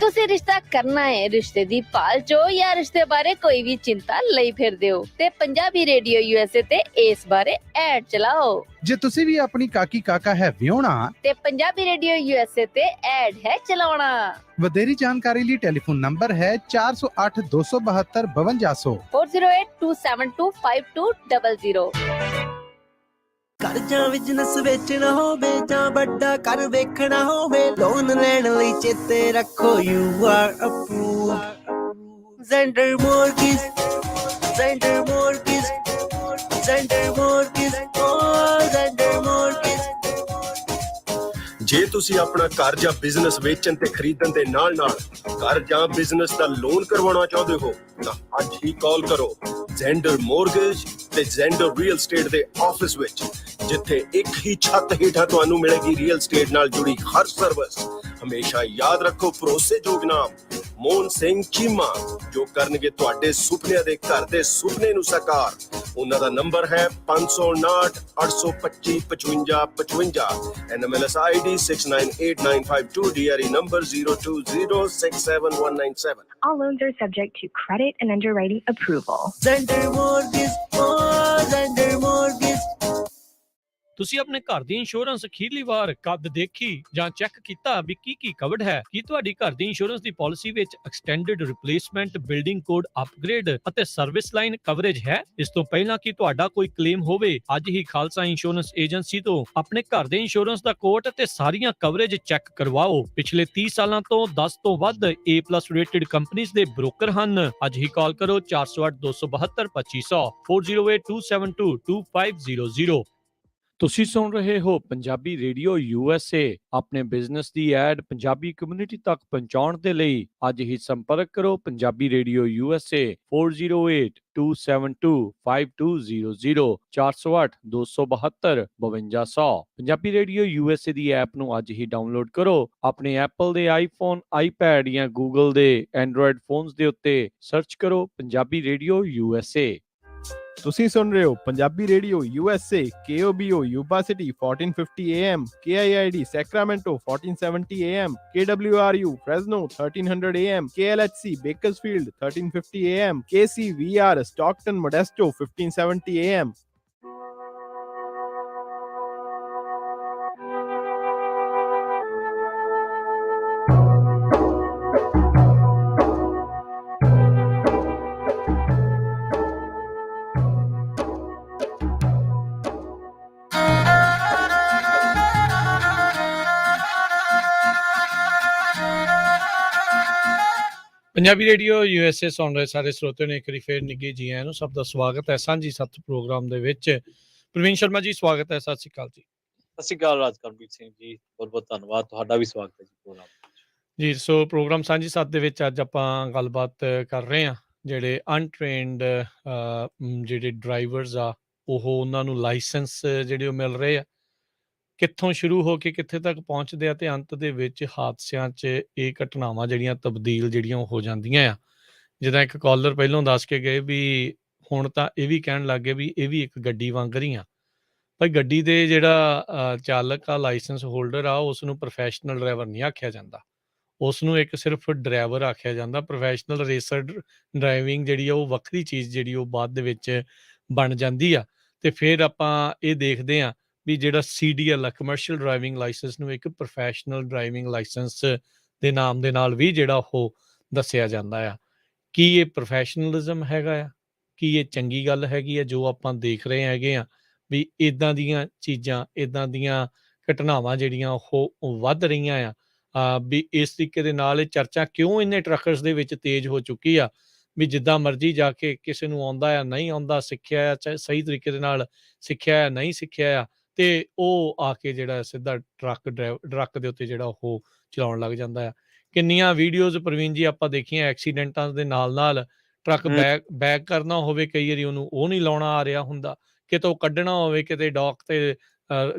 ਤੁਸੀਂ ਰਿਸ਼ਤਾ ਕਰਨਾ ਹੈ, ਰਿਸ਼ਤੇ ਦੀ ਭਾਲ ਚੋ ਜਾਂ ਰਿਸ਼ਤੇ ਬਾਰੇ ਕੋਈ ਵੀ ਚਿੰਤਾ ਲਈ ਫਿਰਦੇ ਹੋ ਤੇ ਪੰਜਾਬੀ ਰੇਡੀਓ USA ਤੇ ਇਸ ਬਾਰੇ ਐਡ ਚਲਾਓ। ਜੇ ਤੁਸੀਂ ਵੀ ਆਪਣੀ ਕਾਕੀ ਕਾਕਾ ਹੈ ਵਿਆਹੁਣਾ ਤੇ ਪੰਜਾਬੀ ਰੇਡੀਓ USA ਤੇ ਐਡ ਹੈ ਚਲਾਉਣਾ। ਵਧੇਰੀ ਜਾਣਕਾਰੀ ਲਈ ਟੈਲੀਫੋਨ ਨੰਬਰ ਹੈ 4082722500 4082725200। ਘਰ ਜਾਂ ਬਿਜ਼ਨਸ ਵੇਚਣਾ ਹੋਵੇ ਜਾਂ ਵੱਡਾ ਘਰ ਵੇਖਣਾ ਹੋਵੇ, ਲੋਨ ਲੈਣ ਲਈ ਚੇਤੇ ਰੱਖੋ you are approved। Zender Mortgage, Zender Mortgage, Zender Mortgage, oh Zender Mortgage। ਜੇ ਤੁਸੀਂ ਆਪਣਾ ਘਰ ਜਾਂ ਬਿਜ਼ਨਸ ਵੇਚਣ ਤੇ ਖਰੀਦਣ ਦੇ ਨਾਲ-ਨਾਲ ਘਰ ਜਾਂ ਬਿਜ਼ਨਸ ਦਾ ਲੋਨ ਕਰਵਾਉਣਾ ਚਾਹੁੰਦੇ ਹੋ ਤਾਂ ਅੱਜ ਹੀ ਕਾਲ ਕਰੋ ਜ਼ੈਂਡਰ ਮੋਰਗੇਜ ਤੇ ਜ਼ੈਂਡਰ ਰੀਅਲ ਸਟੇਟ ਦੇ ਆਫਿਸ ਵਿੱਚ, ਜਿੱਥੇ ਇੱਕ ਹੀ ਛੱਤ ਹੇਠਾਂ ਤੁਹਾਨੂੰ ਮਿਲੇਗੀ ਰੀਅਲ ਸਟੇਟ ਨਾਲ ਜੁੜੀ ਹਰ ਸਰਵਿਸ। ਹਮੇਸ਼ਾ ਯਾਦ ਰੱਖੋ ਭਰੋਸੇਯੋਗ ਨਾਮ ਮੋਹਨ ਸਿੰਘ ਚੀਮਾ, ਜੋ ਕਰਨਗੇ ਤੁਹਾਡੇ ਸੁਪਨਿਆਂ ਦੇ ਘਰ ਦੇ ਸੁਪਨੇ ਨੂੰ ਸਾਕਾਰ। ਉਹਨਾਂ ਦਾ ਨੰਬਰ ਹੈ 559-825-5555, NMLS ID 698952, DRE number 020677197। All loans are subject to credit and underwriting approval. Zender Mortgage, oh Zender Mortgage। ਤੁਸੀਂ ਆਪਣੇ ਘਰ ਦੀ ਇੰਸ਼ੋਰੈਂਸ ਅਖੀਰਲੀ ਵਾਰ ਕਦ ਦੇਖੀ ਜਾਂ ਚੈੱਕ ਕੀਤਾ ਵੀ ਕੀ ਕਵਰਡ ਹੈ? ਕੀ ਤੁਹਾਡੀ ਘਰ ਦੀ ਇੰਸ਼ੋਰੈਂਸ ਦੀ ਪਾਲਿਸੀ ਵਿੱਚ extended replacement, building code upgrade ਅਤੇ ਸਰਵਿਸ ਲਾਈਨ ਕਵਰੇਜ ਹੈ? ਇਸ ਤੋਂ ਪਹਿਲਾਂ ਕਿ ਤੁਹਾਡਾ ਕੋਈ ਕਲੇਮ ਹੋਵੇ, ਅੱਜ ਹੀ ਖਾਲਸਾ ਇੰਸ਼ੋਰੈਂਸ ਏਜੰਸੀ ਤੋਂ ਆਪਣੇ ਘਰ ਦੇ ਇੰਸ਼ੋਰੈਂਸ ਦਾ ਕੋਟ ਅਤੇ ਸਾਰੀਆਂ ਕਵਰੇਜ ਚੈੱਕ ਕਰਵਾਓ। ਪਿਛਲੇ 30 ਸਾਲਾਂ ਤੋਂ 10 ਤੋਂ ਵੱਧ A+ ਰੇਟਡ ਕੰਪਨੀਆਂ ਦੇ ਬ੍ਰੋਕਰ ਹਨ। ਅੱਜ ਹੀ ਕਾਲ ਕਰੋ 408-272-2500 4082722500। ਤੁਸੀਂ ਸੁਣ ਰਹੇ ਹੋ ਪੰਜਾਬੀ ਰੇਡੀਓ USA। ਆਪਣੇ ਬਿਜ਼ਨਸ ਦੀ ਐਡ ਪੰਜਾਬੀ ਕਮਿਊਨਿਟੀ ਤੱਕ ਪਹੁੰਚਾਉਣ ਦੇ ਲਈ ਅੱਜ ਹੀ ਸੰਪਰਕ ਕਰੋ Punjabi radio USA 4082722500 408-272-5200। Punjabi radio USA ਦੀ ਐਪ ਨੂੰ ਅੱਜ ਹੀ ਡਾਊਨਲੋਡ ਕਰੋ। ਆਪਣੇ ਐਪਲ ਦੇ ਆਈਫੋਨ, ਆਈਪੈਡ ਜਾਂ ਗੂਗਲ ਦੇ ਐਂਡਰੋਇਡ ਫੋਨਸ ਦੇ ਉੱਤੇ ਸਰਚ ਕਰੋ ਪੰਜਾਬੀ ਰੇਡੀਓ USA। ਤੁਸੀਂ ਸੁਣ ਰਹੇ ਹੋ Punjabi radio USA, KOBO Yuba City 1450 AM, KIID Sacramento 1470 AM, KWRU Fresno 1300 AM, KLHC Bakersfield 1350 AM, KCVR Stockton Modesto 1570 AM। Punjabi radio USA ਸੁਣ ਰਹੇ ਸਾਰੇ ਸਰੋਤਿਆਂ ਨੂੰ ਇੱਕ ਵਾਰੀ ਫੇਰ ਨਿੱਘੀ ਜੀ ਆਇਆਂ ਨੂੰ। ਸਭ ਦਾ ਸਵਾਗਤ ਹੈ ਸਾਂਝੀ ਸੱਤ ਪ੍ਰੋਗਰਾਮ ਦੇ ਵਿੱਚ। ਪ੍ਰਵੀਨ ਸ਼ਰਮਾ ਜੀ ਸਵਾਗਤ ਹੈ। ਸਤਿ ਸ਼੍ਰੀ ਅਕਾਲ ਜੀ। ਸਤਿ ਸ਼੍ਰੀ ਅਕਾਲ ਰਾਜਕਰਮਜੀਤ ਸਿੰਘ ਜੀ, ਬਹੁਤ ਬਹੁਤ ਧੰਨਵਾਦ, ਤੁਹਾਡਾ ਵੀ ਸਵਾਗਤ ਹੈ ਜੀ ਪ੍ਰੋਗਰਾਮ ਜੀ। ਸੋ ਪ੍ਰੋਗਰਾਮ ਸਾਂਝੀ ਸੱਤ ਦੇ ਵਿੱਚ ਅੱਜ ਆਪਾਂ ਗੱਲਬਾਤ ਕਰ ਰਹੇ ਹਾਂ ਜਿਹੜੇ ਅਨਟ੍ਰੇਨਡ ਜਿਹੜੇ ਡਰਾਈਵਰਸ ਆ, ਉਹਨਾਂ ਨੂੰ ਲਾਇਸੈਂਸ ਜਿਹੜੇ ਉਹ ਮਿਲ ਰਹੇ ਆ, ਕਿੱਥੋਂ ਸ਼ੁਰੂ ਹੋ ਕੇ ਕਿੱਥੇ ਤੱਕ ਪਹੁੰਚਦੇ ਆ ਤੇ ਅੰਤ ਦੇ ਵਿੱਚ ਹਾਦਸਿਆਂ 'ਚ ਇਹ ਘਟਨਾਵਾਂ ਜਿਹੜੀਆਂ ਤਬਦੀਲ ਜਿਹੜੀਆਂ ਉਹ ਹੋ ਜਾਂਦੀਆਂ ਆ। ਜਿੱਦਾਂ ਇੱਕ ਕਾਲਰ ਪਹਿਲੋਂ ਦੱਸ ਕੇ ਗਏ ਵੀ ਹੁਣ ਤਾਂ ਇਹ ਵੀ ਕਹਿਣ ਲੱਗ ਗਏ ਵੀ ਇਹ ਵੀ ਇੱਕ ਗੱਡੀ ਵਾਂਗਰ ਹੀ ਆ। ਭਾਈ ਗੱਡੀ ਦੇ ਜਿਹੜਾ ਚਾਲਕ ਆ, ਲਾਇਸੈਂਸ ਹੋਲਡਰ ਆ, ਉਸ ਨੂੰ ਪ੍ਰੋਫੈਸ਼ਨਲ ਡਰਾਈਵਰ ਨਹੀਂ ਆਖਿਆ ਜਾਂਦਾ। ਉਸ ਨੂੰ ਇੱਕ ਸਿਰਫ ਡਰਾਈਵਰ ਆਖਿਆ ਜਾਂਦਾ। ਪ੍ਰੋਫੈਸ਼ਨਲ ਰੇਸਰ ਡਰਾਈਵਿੰਗ ਜਿਹੜੀ ਆ ਉਹ ਵੱਖਰੀ ਚੀਜ਼ ਜਿਹੜੀ ਉਹ ਬਾਅਦ ਦੇ ਵਿੱਚ ਬਣ ਜਾਂਦੀ ਆ। ਤੇ ਫਿਰ ਆਪਾਂ ਇਹ ਦੇਖਦੇ ਹਾਂ ਵੀ ਜਿਹੜਾ CDL ਆ, ਕਮਰਸ਼ੀਅਲ ਡਰਾਈਵਿੰਗ ਲਾਇਸੈਂਸ ਨੂੰ ਇੱਕ ਪ੍ਰੋਫੈਸ਼ਨਲ ਡਰਾਈਵਿੰਗ ਲਾਇਸੈਂਸ ਦੇ ਨਾਮ ਦੇ ਨਾਲ ਵੀ ਜਿਹੜਾ ਉਹ ਦੱਸਿਆ ਜਾਂਦਾ ਆ। ਕੀ ਇਹ ਪ੍ਰੋਫੈਸ਼ਨਲਿਜ਼ਮ ਹੈਗਾ ਆ? ਕੀ ਇਹ ਚੰਗੀ ਗੱਲ ਹੈਗੀ ਆ ਜੋ ਆਪਾਂ ਦੇਖ ਰਹੇ ਹੈਗੇ ਆ ਵੀ ਇਦਾਂ ਦੀਆਂ ਚੀਜ਼ਾਂ, ਇਦਾਂ ਦੀਆਂ ਘਟਨਾਵਾਂ ਜਿਹੜੀਆਂ ਉਹ ਵੱਧ ਰਹੀਆਂ ਆ ਵੀ ਇਸ ਤਰੀਕੇ ਦੇ ਨਾਲ ਇਹ ਚਰਚਾ ਕਿਉਂ ਇੰਨੇ ਟਰੱਕਰਸ ਦੇ ਵਿੱਚ ਤੇਜ਼ ਹੋ ਚੁੱਕੀ ਆ ਵੀ ਜਿੱਦਾਂ ਮਰਜ਼ੀ ਜਾ ਕੇ ਕਿਸੇ ਨੂੰ ਆਉਂਦਾ ਆ, ਨਹੀਂ ਆਉਂਦਾ, ਸਿੱਖਿਆ ਆ, ਚਾਹੇ ਸਹੀ ਤਰੀਕੇ ਦੇ ਨਾਲ ਸਿੱਖਿਆ ਆ, ਨਹੀਂ ਸਿੱਖਿਆ ਆ, ਤੇ ਉਹ ਆ ਕੇ ਜਿਹੜਾ ਸਿੱਧਾ ਟਰੱਕ ਦੇ ਉੱਤੇ ਜਿਹੜਾ ਉਹ ਚਲਾਉਣ ਲੱਗ ਜਾਂਦਾ ਆ। ਕਿੰਨੀਆਂ ਵੀਡੀਓਜ਼ ਪ੍ਰਵੀਨ ਜੀ ਆਪਾਂ ਦੇਖੀਆਂ ਐਕਸੀਡੈਂਟਾਂ ਦੇ ਨਾਲ ਟਰੱਕ ਬੈਕ ਕਰਨਾ ਹੋਵੇ, ਕਈ ਵਾਰੀ ਉਹਨੂੰ ਉਹ ਨਹੀਂ ਲਾਉਣਾ ਆ ਰਿਹਾ ਹੁੰਦਾ, ਕਿਤੋਂ ਕੱਢਣਾ ਹੋਵੇ, ਕਿਤੇ ਡੌਕ ਤੇ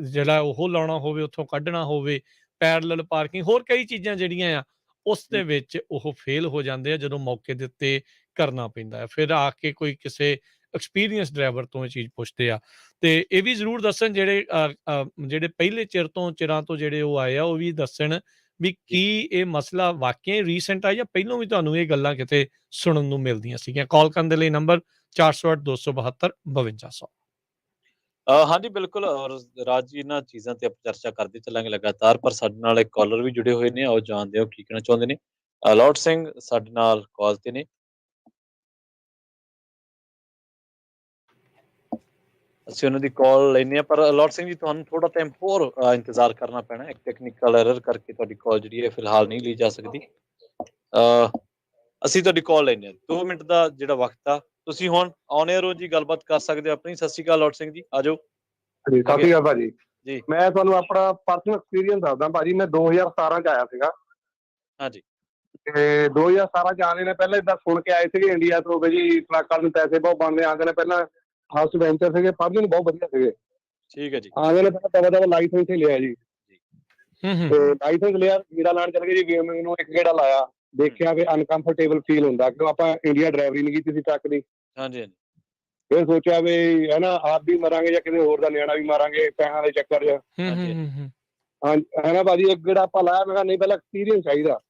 ਜਿਹੜਾ ਉਹ ਲਾਉਣਾ ਹੋਵੇ, ਉੱਥੋਂ ਕੱਢਣਾ ਹੋਵੇ, ਪੈਰਲਲ ਪਾਰਕਿੰਗ, ਹੋਰ ਕਈ ਚੀਜ਼ਾਂ ਜਿਹੜੀਆਂ ਆ ਉਸ ਦੇ ਵਿੱਚ ਉਹ ਫੇਲ ਹੋ ਜਾਂਦੇ ਆ ਜਦੋਂ ਮੌਕੇ ਦੇ ਉੱਤੇ ਕਰਨਾ ਪੈਂਦਾ ਹੈ। ਫਿਰ ਆ ਕੇ ਕੋਈ ਕਿਸੇ ਐਕਸਪੀਰੀਅੰਸ ਡਰਾਈਵਰ ਤੋਂ ਇਹ ਚੀਜ਼ ਪੁੱਛਦੇ ਆ। ਤੇ ਇਹ ਵੀ ਜ਼ਰੂਰ ਦੱਸਣ ਜਿਹੜੇ ਪਹਿਲੇ ਚਿਰਾਂ ਤੋਂ ਜਿਹੜੇ ਉਹ ਆਏ ਆ, ਉਹ ਵੀ ਦੱਸਣ ਵੀ ਕੀ ਇਹ ਮਸਲਾ ਵਾਕਿਆ ਹੀ ਰੀਸੈਂਟ ਆ ਜਾਂ ਪਹਿਲਾਂ ਵੀ ਤੁਹਾਨੂੰ ਇਹ ਗੱਲਾਂ ਕਿਤੇ ਸੁਣਨ ਨੂੰ ਮਿਲਦੀਆਂ ਸੀਗੀਆਂ। ਕਾਲ ਕਰਨ ਦੇ ਲਈ ਨੰਬਰ 408 272 5200। ਹਾਂਜੀ ਬਿਲਕੁਲ। ਔਰ ਰਾਜ ਜੀ ਇਹਨਾਂ ਚੀਜ਼ਾਂ ਤੇ ਆਪਾਂ ਚਰਚਾ ਕਰਦੇ ਚੱਲਾਂਗੇ ਲਗਾਤਾਰ, ਪਰ ਸਾਡੇ ਨਾਲ ਇੱਕ ਕਾਲਰ ਵੀ ਜੁੜੇ ਹੋਏ ਨੇ, ਆਓ ਜਾਣਦੇ ਹੋ ਕੀ ਕਹਿਣਾ ਚਾਹੁੰਦੇ ਨੇ। ਲੌਰਡ ਸਿੰਘ ਸਾਡੇ ਨਾਲ ਕਾਲ ਤੇ ਨੇ, ਅਸੀਂ ਉਹਨਾਂ ਦੀ ਕਾਲ ਲੈਂਦੇ ਹਾਂ। ਪਰ ਲੌਰਡ ਸਿੰਘ ਜੀ ਤੁਹਾਨੂੰ ਥੋੜਾ ਟਾਈਮ ਹੋਰ ਇੰਤਜ਼ਾਰ ਕਰਨਾ ਪੈਣਾ, ਇੱਕ ਟੈਕਨੀਕਲ ਐਰਰ ਕਰਕੇ ਤੁਹਾਡੀ ਕਾਲ ਜਿਹੜੀ ਹੈ ਫਿਲਹਾਲ ਨਹੀਂ ਲਈ ਜਾ ਸਕਦੀ। ਅਸੀਂ ਤੁਹਾਡੀ ਕਾਲ ਲੈਂਦੇ ਹਾਂ, 2 ਮਿੰਟ ਦਾ ਜਿਹੜਾ ਵਕਤ ਆ। ਤੁਸੀਂ ਹੁਣ ਔਨ 에ਅਰ ਹੋ ਜੀ, ਗੱਲਬਾਤ ਕਰ ਸਕਦੇ ਹੋ ਆਪਣੀ। ਸਤਿ ਸ਼੍ਰੀ ਅਕਾਲ ਲੌਰਡ ਸਿੰਘ ਜੀ, ਆ ਜਾਓ। ਸਤਿ ਸ਼੍ਰੀ ਅਕਾਲ ਭਾਜੀ ਜੀ। ਮੈਂ ਤੁਹਾਨੂੰ ਆਪਣਾ ਪਰਸਨਲ ਐਕਸਪੀਰੀਅੰਸ ਦੱਸਦਾ ਭਾਜੀ। ਮੈਂ 2017 ਚ ਆਇਆ ਸੀਗਾ। ਹਾਂਜੀ। ਤੇ 2017 ਚ ਆਣੇ ਨੇ ਪਹਿਲਾਂ ਇਦਾਂ ਸੁਣ ਕੇ ਆਏ ਸੀਗੇ ਇੰਡੀਆ ਤੋਂ ਵੀ ਜੀ ਟਰੱਕਾਂ ਨੂੰ ਪੈਸੇ ਬਹੁਤ ਬਣਦੇ ਆਉਂਦੇ ਨੇ। ਪਹਿਲਾਂ ਹਾਊਸ ਵੈਂਚਰ ਸੀਗੇ, ਪੜ੍ਹਦੇ ਨੂੰ ਬਹੁਤ ਵਧੀਆ ਸੀਗੇ। ਠੀਕ ਹੈ ਜੀ। ਆਉਂਦੇ ਨੇ ਪਹਿਲਾਂ ਦਵਾ ਲਾਇਸੈਂਸ ਹੀ ਲਿਆ ਜੀ। ਤੇ ਲਾਇਸੈਂਸ ਲਿਆ, ਗੇੜਾ ਲਾਉਣ ਚਲੇ ਗਏ ਜੀ। ਵੀਐਮਏ ਨੂੰ ਇੱਕ ਗੇੜਾ ਲਾਇਆ, ਦੇਖਿਆ ਵੀ ਅਨਕੰਫਰਟੇਬਲ ਫੀਲ ਹੁੰਦਾ ਕਿਉਂ ਆਪਾਂ ਇੰਡੀਆ ਡਰਾਈਵਰੀ ਨਹੀਂ ਕੀਤੀ ਸੀ ਟਰੱਕ ਦੀ। ਹਾਂਜੀ ਹਾਂਜੀ। ਫਿਰ ਸੋਚਿਆ ਵੀ ਹੈ ਨਾ ਆਪ ਵੀ ਮਰਾਂਗੇ ਜਾਂ ਕਿਸੇ ਹੋਰ ਦਾ ਨਿਆਣਾ ਵੀ ਮਾਰਾਂਗੇ ਪੈਸਿਆਂ ਦੇ ਚੱਕਰ 'ਚ। ਹਾਂ ਹੈ ਨਾ ਭਾਜੀ, ਇੱਕ ਗੇੜਾ ਆਪਾਂ ਲਾਇਆ। ਮੈਂ ਕਿਹਾ ਨਹੀਂ, ਪਹਿਲਾਂ ਐਕਸਪੀਰੀਅੰਸ ਚਾਹੀਦਾ।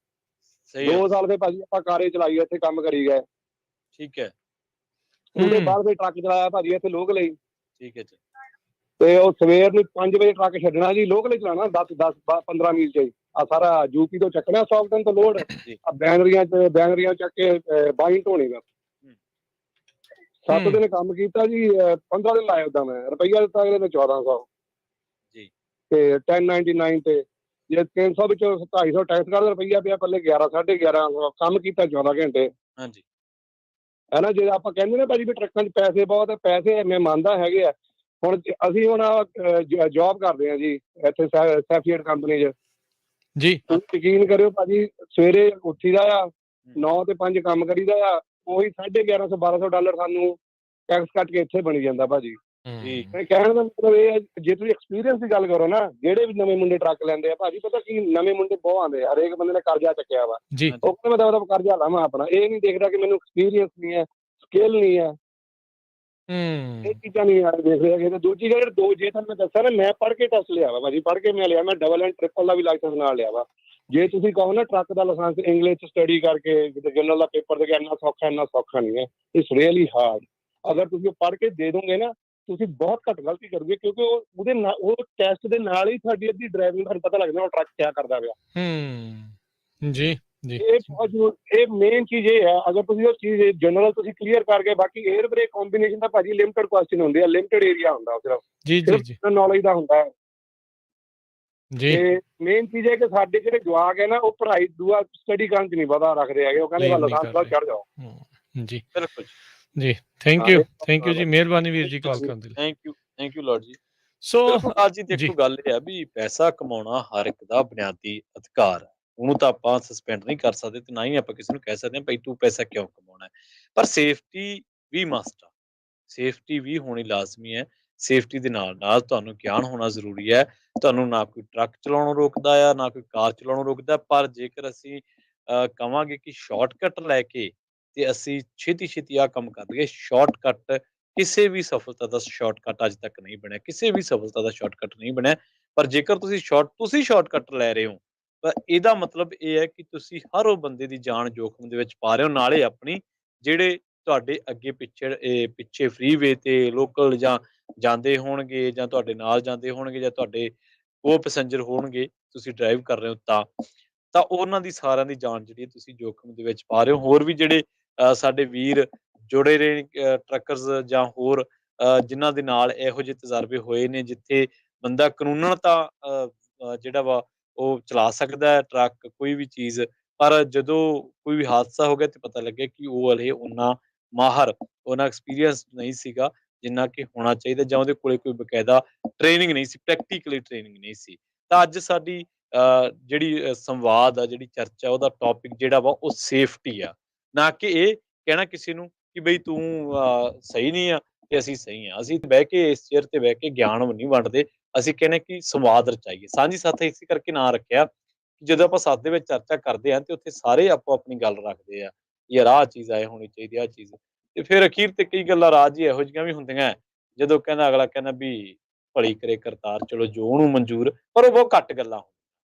2 ਸਾਲ ਫਿਰ ਭਾਜੀ ਆਪਾਂ ਕਾਰੇ ਚਲਾਈ, ਇੱਥੇ ਕੰਮ ਕਰੀ ਗਏ। ਠੀਕ ਹੈ। ਉਹਦੇ ਬਾਅਦ ਫਿਰ ਟਰੱਕ ਚਲਾਇਆ ਭਾਜੀ ਇੱਥੇ ਲੋਕਲ ਹੀ। ਠੀਕ ਹੈ ਜੀ। ਤੇ ਉਹ ਸਵੇਰ ਨੂੰ 5 ਵਜੇ ਟਰੱਕ ਛੱਡਣਾ ਜੀ, ਲੋਕਲ ਹੀ ਚਲਾਉਣਾ 10-15 ਮੀਲ 'ਚ। ਆ ਸਾਰਾ ਯੂਪੀ ਤੋਂ ਚੱਕਣਾ 100 ਟਨ ਤੋਂ ਲੋਡ, ਆ ਬੈਂਗਰੀਆਂ ਚੱਕ ਕੇ ਬਾਈ ਢੋਣੇ ਦਾ। 7 ਦਿਨ ਕੰਮ ਕੀਤਾ ਜੀ, 15 ਦਿਨ ਲਾਇਆ ਓਦਾਂ। ਮੈਂ ਰੁਪਈਆ ਦਿੱਤਾ ਅਗਲੇ ਨੇ 1400 ਜੀ, ਤੇ 1099 ਤੇ ਜੇ 300 ਵਿੱਚੋਂ 250 ਟੈਕਸ ਕਰਦੇ, ਰੁਪਈਆ ਪਿਆ ਪੱਲੇ 11-11.5 ਕੰਮ ਕੀਤਾ 14 ਘੰਟੇ। ਹਾਂਜੀ। ਹੈ ਨਾ, ਜੇ ਆਪਾਂ ਕਹਿੰਦੇ ਨੇ ਭਾਜੀ ਵੀ ਟਰੱਕਾਂ 'ਚ ਪੈਸੇ ਬਹੁਤ ਹੈ, ਪੈਸੇ ਮੈਂ ਮੰਨਦਾ ਹੈਗੇ ਆ। ਹੁਣ ਅਸੀਂ ਜੌਬ ਕਰਦੇ ਹਾਂ ਜੀ ਇੱਥੇ ਸੈਫੀਅਟ ਕੰਪਨੀ 'ਚ ਜੀ। ਤੁਸੀਂ ਯਕੀਨ ਕਰਿਓ ਭਾਜੀ, ਸਵੇਰੇ ਉੱਠੀਦਾ ਆ 9 ਤੇ 5 ਕੰਮ ਕਰੀਦਾ ਆ, ਉਹੀ $1100-1200 ਸਾਨੂੰ ਟੈਕਸ ਕੱਟ ਕੇ ਇੱਥੇ ਬਣੀ ਜਾਂਦਾ ਭਾਜੀ। ਕਹਿਣ ਦਾ ਮਤਲਬ ਇਹ ਹੈ, ਜੇ ਤੁਸੀਂ ਐਕਸਪੀਰੀਅੰਸ ਦੀ ਗੱਲ ਕਰੋ ਨਾ, ਜਿਹੜੇ ਵੀ ਨਵੇਂ ਮੁੰਡੇ ਟਰੱਕ ਲੈਂਦੇ ਆ ਭਾਜੀ, ਪਤਾ ਕੀ ਨਵੇਂ ਮੁੰਡੇ ਬਹੁਤ ਆਉਂਦੇ ਆ, ਹਰੇਕ ਬੰਦੇ ਨੇ ਕਰਜ਼ਾ ਚੱਕਿਆ ਵਾ। ਉਹ ਕਹਿੰਦਾ ਮੈਂ ਕਰਜ਼ਾ ਲਾਵਾਂ ਆਪਣਾ, ਇਹ ਨਹੀਂ ਦੇਖਦਾ ਕਿ ਮੈਨੂੰ ਐਕਸਪੀਰੀਅੰਸ ਨਹੀਂ ਹੈ, ਸਕਿੱਲ ਨਹੀਂ ਹੈ। ਇਹ ਚੀਜ਼ਾਂ ਨਹੀਂ ਦੇਖ ਰਿਹਾ। ਦੂਜੀ ਗੱਲ ਜੇ ਤੁਹਾਨੂੰ ਮੈਂ ਦੱਸਿਆ ਨਾ, ਮੈਂ ਪੜ੍ਹ ਕੇ ਟੈਸਟ ਲਿਆ ਵਾ ਭਾਜੀ, ਪੜ੍ਹ ਕੇ ਮੈਂ ਲਿਆ। ਮੈਂ ਡਬਲ ਐਂਡ ਟ੍ਰਿਪਲ ਦਾ ਵੀ ਲਾਇਸੈਂਸ ਨਾਲ ਲਿਆ ਵਾ। ਜੇ ਤੁਸੀਂ ਕਹੋ ਨਾ ਟਰੱਕ ਦਾ ਲਾਇਸੈਂਸ ਇੰਗਲਿਸ਼ 'ਚ ਸਟੱਡੀ ਕਰਕੇ ਜਨਰਲ ਦਾ ਪੇਪਰ ਦੇ ਕੇ ਇੰਨਾ ਸੌਖਾ ਨਹੀਂ ਹੈ। It's really hard. ਅਗਰ ਤੁਸੀਂ ਉਹ ਪੜ੍ਹ ਕੇ ਦੇ ਦੋਗੇ ਨਾ, ਤੁਸੀਂ ਬਹੁਤ ਘੱਟ ਗਲਤੀ ਕਰੋਗੇ, ਕਿਉਂਕਿ ਉਹਦੇ ਨਾਲ ਉਹ ਟੈਸਟ ਦੇ ਨਾਲ ਹੀ ਤੁਹਾਡੀ ਅੱਧੀ ਡਰਾਈਵਿੰਗ ਦਾ ਪਤਾ ਲੱਗਦਾ ਉਹ ਟਰੱਕ ਕਿਆ ਕਰਦਾ ਪਿਆ। ਜੀ। ਇਹ ਮੇਨ ਚੀਜ਼ ਇਹ ਹੈ। ਅਗਰ ਤੁਸੀਂ ਉਹ ਚੀਜ਼ ਜਨਰਲ ਤੁਸੀਂ ਕਲੀਅਰ ਕਰ ਗਏ, ਬਾਕੀ 에ਅਰ ਬ੍ਰੇਕ ਕੰਬੀਨੇਸ਼ਨ ਦਾ ਭਾਜੀ ਲਿਮਟਡ ਕੁਐਸਚਨ ਹੁੰਦੀ ਹੈ, ਲਿਮਟਡ ਏਰੀਆ ਹੁੰਦਾ ਸਿਰਫ ਨੌਲੇਜ ਦਾ ਹੁੰਦਾ ਹੈ। ਤੇ ਮੇਨ ਚੀਜ਼ ਹੈ ਕਿ ਸਾਡੇ ਜਿਹੜੇ ਜਵਾਕ ਹੈ ਨਾ, ਉਹ ਪੜ੍ਹਾਈ ਦੂਆ ਸਟੱਡੀ ਕਰਨ 'ਚ ਨਹੀਂ ਪਤਾ ਰੱਖਦੇ ਹੈਗੇ। ਉਹ ਕਹਿੰਦੇ ਲਾਇਸੈਂਸ ਨਾਲ ਚੜ੍ਹ ਜਾਓ। ਜੀ ਬਿਲਕੁਲ ਜੀ। ਥੈਂਕ ਯੂ ਜੀ, ਮਿਹਰਬਾਨੀ ਵੀਰ ਜੀ ਕਾਲ ਕਰਨ ਦੇ ਲਈ। ਥੈਂਕ ਯੂ ਲੌਰਡ ਜੀ। ਸੋ ਅੱਜ ਹੀ ਦੇਖੋ ਗੱਲ ਇਹ ਆ ਵੀ ਪੈਸਾ ਕਮਾਉਣਾ ਹਰ ਇੱਕ ਦਾ ਬੁਨਿਆਦੀ ਅਧਿਕਾਰ ਹੈ। ਉਹਨੂੰ ਤਾਂ ਆਪਾਂ ਸਸਪੈਂਡ ਨਹੀਂ ਕਰ ਸਕਦੇ ਤੇ ਨਾ ਹੀ ਆਪਾਂ ਕਿਸੇ ਨੂੰ ਕਹਿ ਸਕਦੇ ਹਾਂ ਭਾਈ ਤੂੰ ਪੈਸਾ ਕਿਉਂ ਕਮਾਉਣਾ ਹੈ। ਪਰ ਸੇਫਟੀ ਵੀ ਮਸਟ ਆ, ਸੇਫਟੀ ਵੀ ਹੋਣੀ ਲਾਜ਼ਮੀ ਹੈ। ਸੇਫਟੀ ਦੇ ਨਾਲ ਨਾਲ ਤੁਹਾਨੂੰ ਗਿਆਨ ਹੋਣਾ ਜ਼ਰੂਰੀ ਹੈ। ਤੁਹਾਨੂੰ ਨਾ ਕੋਈ ਟਰੱਕ ਚਲਾਉਣੋਂ ਰੋਕਦਾ ਆ, ਨਾ ਕੋਈ ਕਾਰ ਚਲਾਉਣੋਂ ਰੋਕਦਾ। ਪਰ ਜੇਕਰ ਅਸੀਂ ਕਵਾਂਗੇ ਕਿ ਸ਼ਾਰਟਕਟ ਲੈ ਕੇ ਤੇ ਅਸੀਂ ਛੇਤੀ ਆਹ ਕੰਮ ਕਰ ਲਈਏ, ਸ਼ਾਰਟਕਟ ਕਿਸੇ ਵੀ ਸਫਲਤਾ ਦਾ ਸ਼ਾਰਟਕਟ ਅੱਜ ਤੱਕ ਨਹੀਂ ਬਣਿਆ, ਕਿਸੇ ਵੀ ਸਫਲਤਾ ਦਾ ਸ਼ਾਰਟਕਟ ਨਹੀਂ ਬਣਿਆ। ਪਰ ਜੇਕਰ ਤੁਸੀਂ ਸ਼ਾਰਟਕਟ ਲੈ ਰਹੇ ਹੋ ਪਰ ਇਹਦਾ ਮਤਲਬ ਇਹ ਹੈ ਕਿ ਤੁਸੀਂ ਹਰ ਉਹ ਬੰਦੇ ਦੀ ਜਾਨ ਜੋਖਮ ਦੇ ਵਿੱਚ ਪਾ ਰਹੇ ਹੋ, ਨਾਲੇ ਆਪਣੀ। ਜਿਹੜੇ ਤੁਹਾਡੇ ਅੱਗੇ ਪਿੱਛੇ ਫ੍ਰੀਵੇ ਤੇ ਲੋਕਲ ਜਾਂ ਜਾਂਦੇ ਹੋਣਗੇ, ਜਾਂ ਤੁਹਾਡੇ ਨਾਲ ਜਾਂਦੇ ਹੋਣਗੇ, ਜਾਂ ਤੁਹਾਡੇ ਉਹ ਪੈਸੇਂਜਰ ਹੋਣਗੇ, ਤੁਸੀਂ ਡਰਾਈਵ ਕਰ ਰਹੇ ਹੋ ਤਾਂ ਉਹਨਾਂ ਦੀ ਸਾਰਿਆਂ ਦੀ ਜਾਨ ਜਿਹੜੀ ਤੁਸੀਂ ਜੋਖਮ ਦੇ ਵਿੱਚ ਪਾ ਰਹੇ ਹੋ। ਹੋਰ ਵੀ ਜਿਹੜੇ ਸਾਡੇ ਵੀਰ ਜੁੜੇ ਰਹੇ ਟਰੱਕਰਸ ਜਾਂ ਹੋਰ ਜਿਨ੍ਹਾਂ ਦੇ ਨਾਲ ਇਹੋ ਜਿਹੇ ਤਜਰਬੇ ਹੋਏ ਨੇ, ਜਿੱਥੇ ਬੰਦਾ ਕਾਨੂੰਨਨ ਤਾਂ ਜਿਹੜਾ ਵਾ ਉਹ ਚਲਾ ਸਕਦਾ ਹੈ ਟਰੱਕ, ਕੋਈ ਵੀ ਚੀਜ਼, ਪਰ ਜਦੋਂ ਕੋਈ ਵੀ ਹਾਦਸਾ ਹੋ ਗਿਆ ਤੇ ਪਤਾ ਲੱਗਿਆ ਕਿ ਉਹ ਹਲੇ ਓਨਾ ਮਾਹਰ, ਓਨਾ ਐਕਸਪੀਰੀਅੰਸ ਨਹੀਂ ਸੀਗਾ ਜਿੰਨਾ ਕਿ ਹੋਣਾ ਚਾਹੀਦਾ, ਜਾਂ ਉਹਦੇ ਕੋਲੇ ਕੋਈ ਬਕਾਇਦਾ ਟ੍ਰੇਨਿੰਗ ਨਹੀਂ ਸੀ, ਪ੍ਰੈਕਟੀਕਲੀ ਟ੍ਰੇਨਿੰਗ ਨਹੀਂ ਸੀ। ਤਾਂ ਅੱਜ ਸਾਡੀ ਜਿਹੜੀ ਸੰਵਾਦ ਆ, ਜਿਹੜੀ ਚਰਚਾ, ਉਹਦਾ ਟੌਪਿਕ ਜਿਹੜਾ ਵਾ ਉਹ ਸੇਫਟੀ ਆ, ਨਾ ਕਿ ਇਹ ਕਹਿਣਾ ਕਿਸੇ ਨੂੰ ਕਿ ਬਈ ਤੂੰ ਸਹੀ ਨਹੀਂ ਆ ਤੇ ਅਸੀਂ ਸਹੀ ਆ। ਅਸੀਂ ਬਹਿ ਕੇ ਇਸ ਚੇਅਰ ਤੇ ਬਹਿ ਕੇ ਗਿਆਨ ਨਹੀਂ ਵੰਡਦੇ, ਅਸੀਂ ਕਹਿੰਦੇ ਕਿ ਸੰਵਾਦ ਰਚਾਈਏ। ਸਾਂਝੀ ਸੱਥ ਇਸੇ ਕਰਕੇ ਨਾਂ ਰੱਖਿਆ, ਜਦੋਂ ਆਪਾਂ ਸੱਥ ਦੇ ਵਿੱਚ ਚਰਚਾ ਕਰਦੇ ਹਾਂ ਤੇ ਉੱਥੇ ਸਾਰੇ ਆਪੋ ਆਪਣੀ ਗੱਲ ਰੱਖਦੇ ਆ, ਯਾਰ ਆਹ ਚੀਜ਼ ਆਏ ਹੋਣੀ ਚਾਹੀਦੀ, ਆਹ ਚੀਜ਼, ਤੇ ਫਿਰ ਅਖੀਰ ਤੇ ਕਈ ਗੱਲਾਂ ਰਾਜ ਜੀ ਇਹੋ ਜਿਹੀਆਂ ਵੀ ਹੁੰਦੀਆਂ ਜਦੋਂ ਕਹਿੰਦਾ ਅਗਲਾ ਕਹਿੰਦਾ ਵੀ ਭਲੀ ਕਰੇ ਕਰਤਾਰ, ਚਲੋ ਜੋ ਉਹਨੂੰ ਮਨਜ਼ੂਰ, ਪਰ ਉਹ ਬਹੁਤ ਘੱਟ ਗੱਲਾਂ ਹੁੰਦੀਆਂ।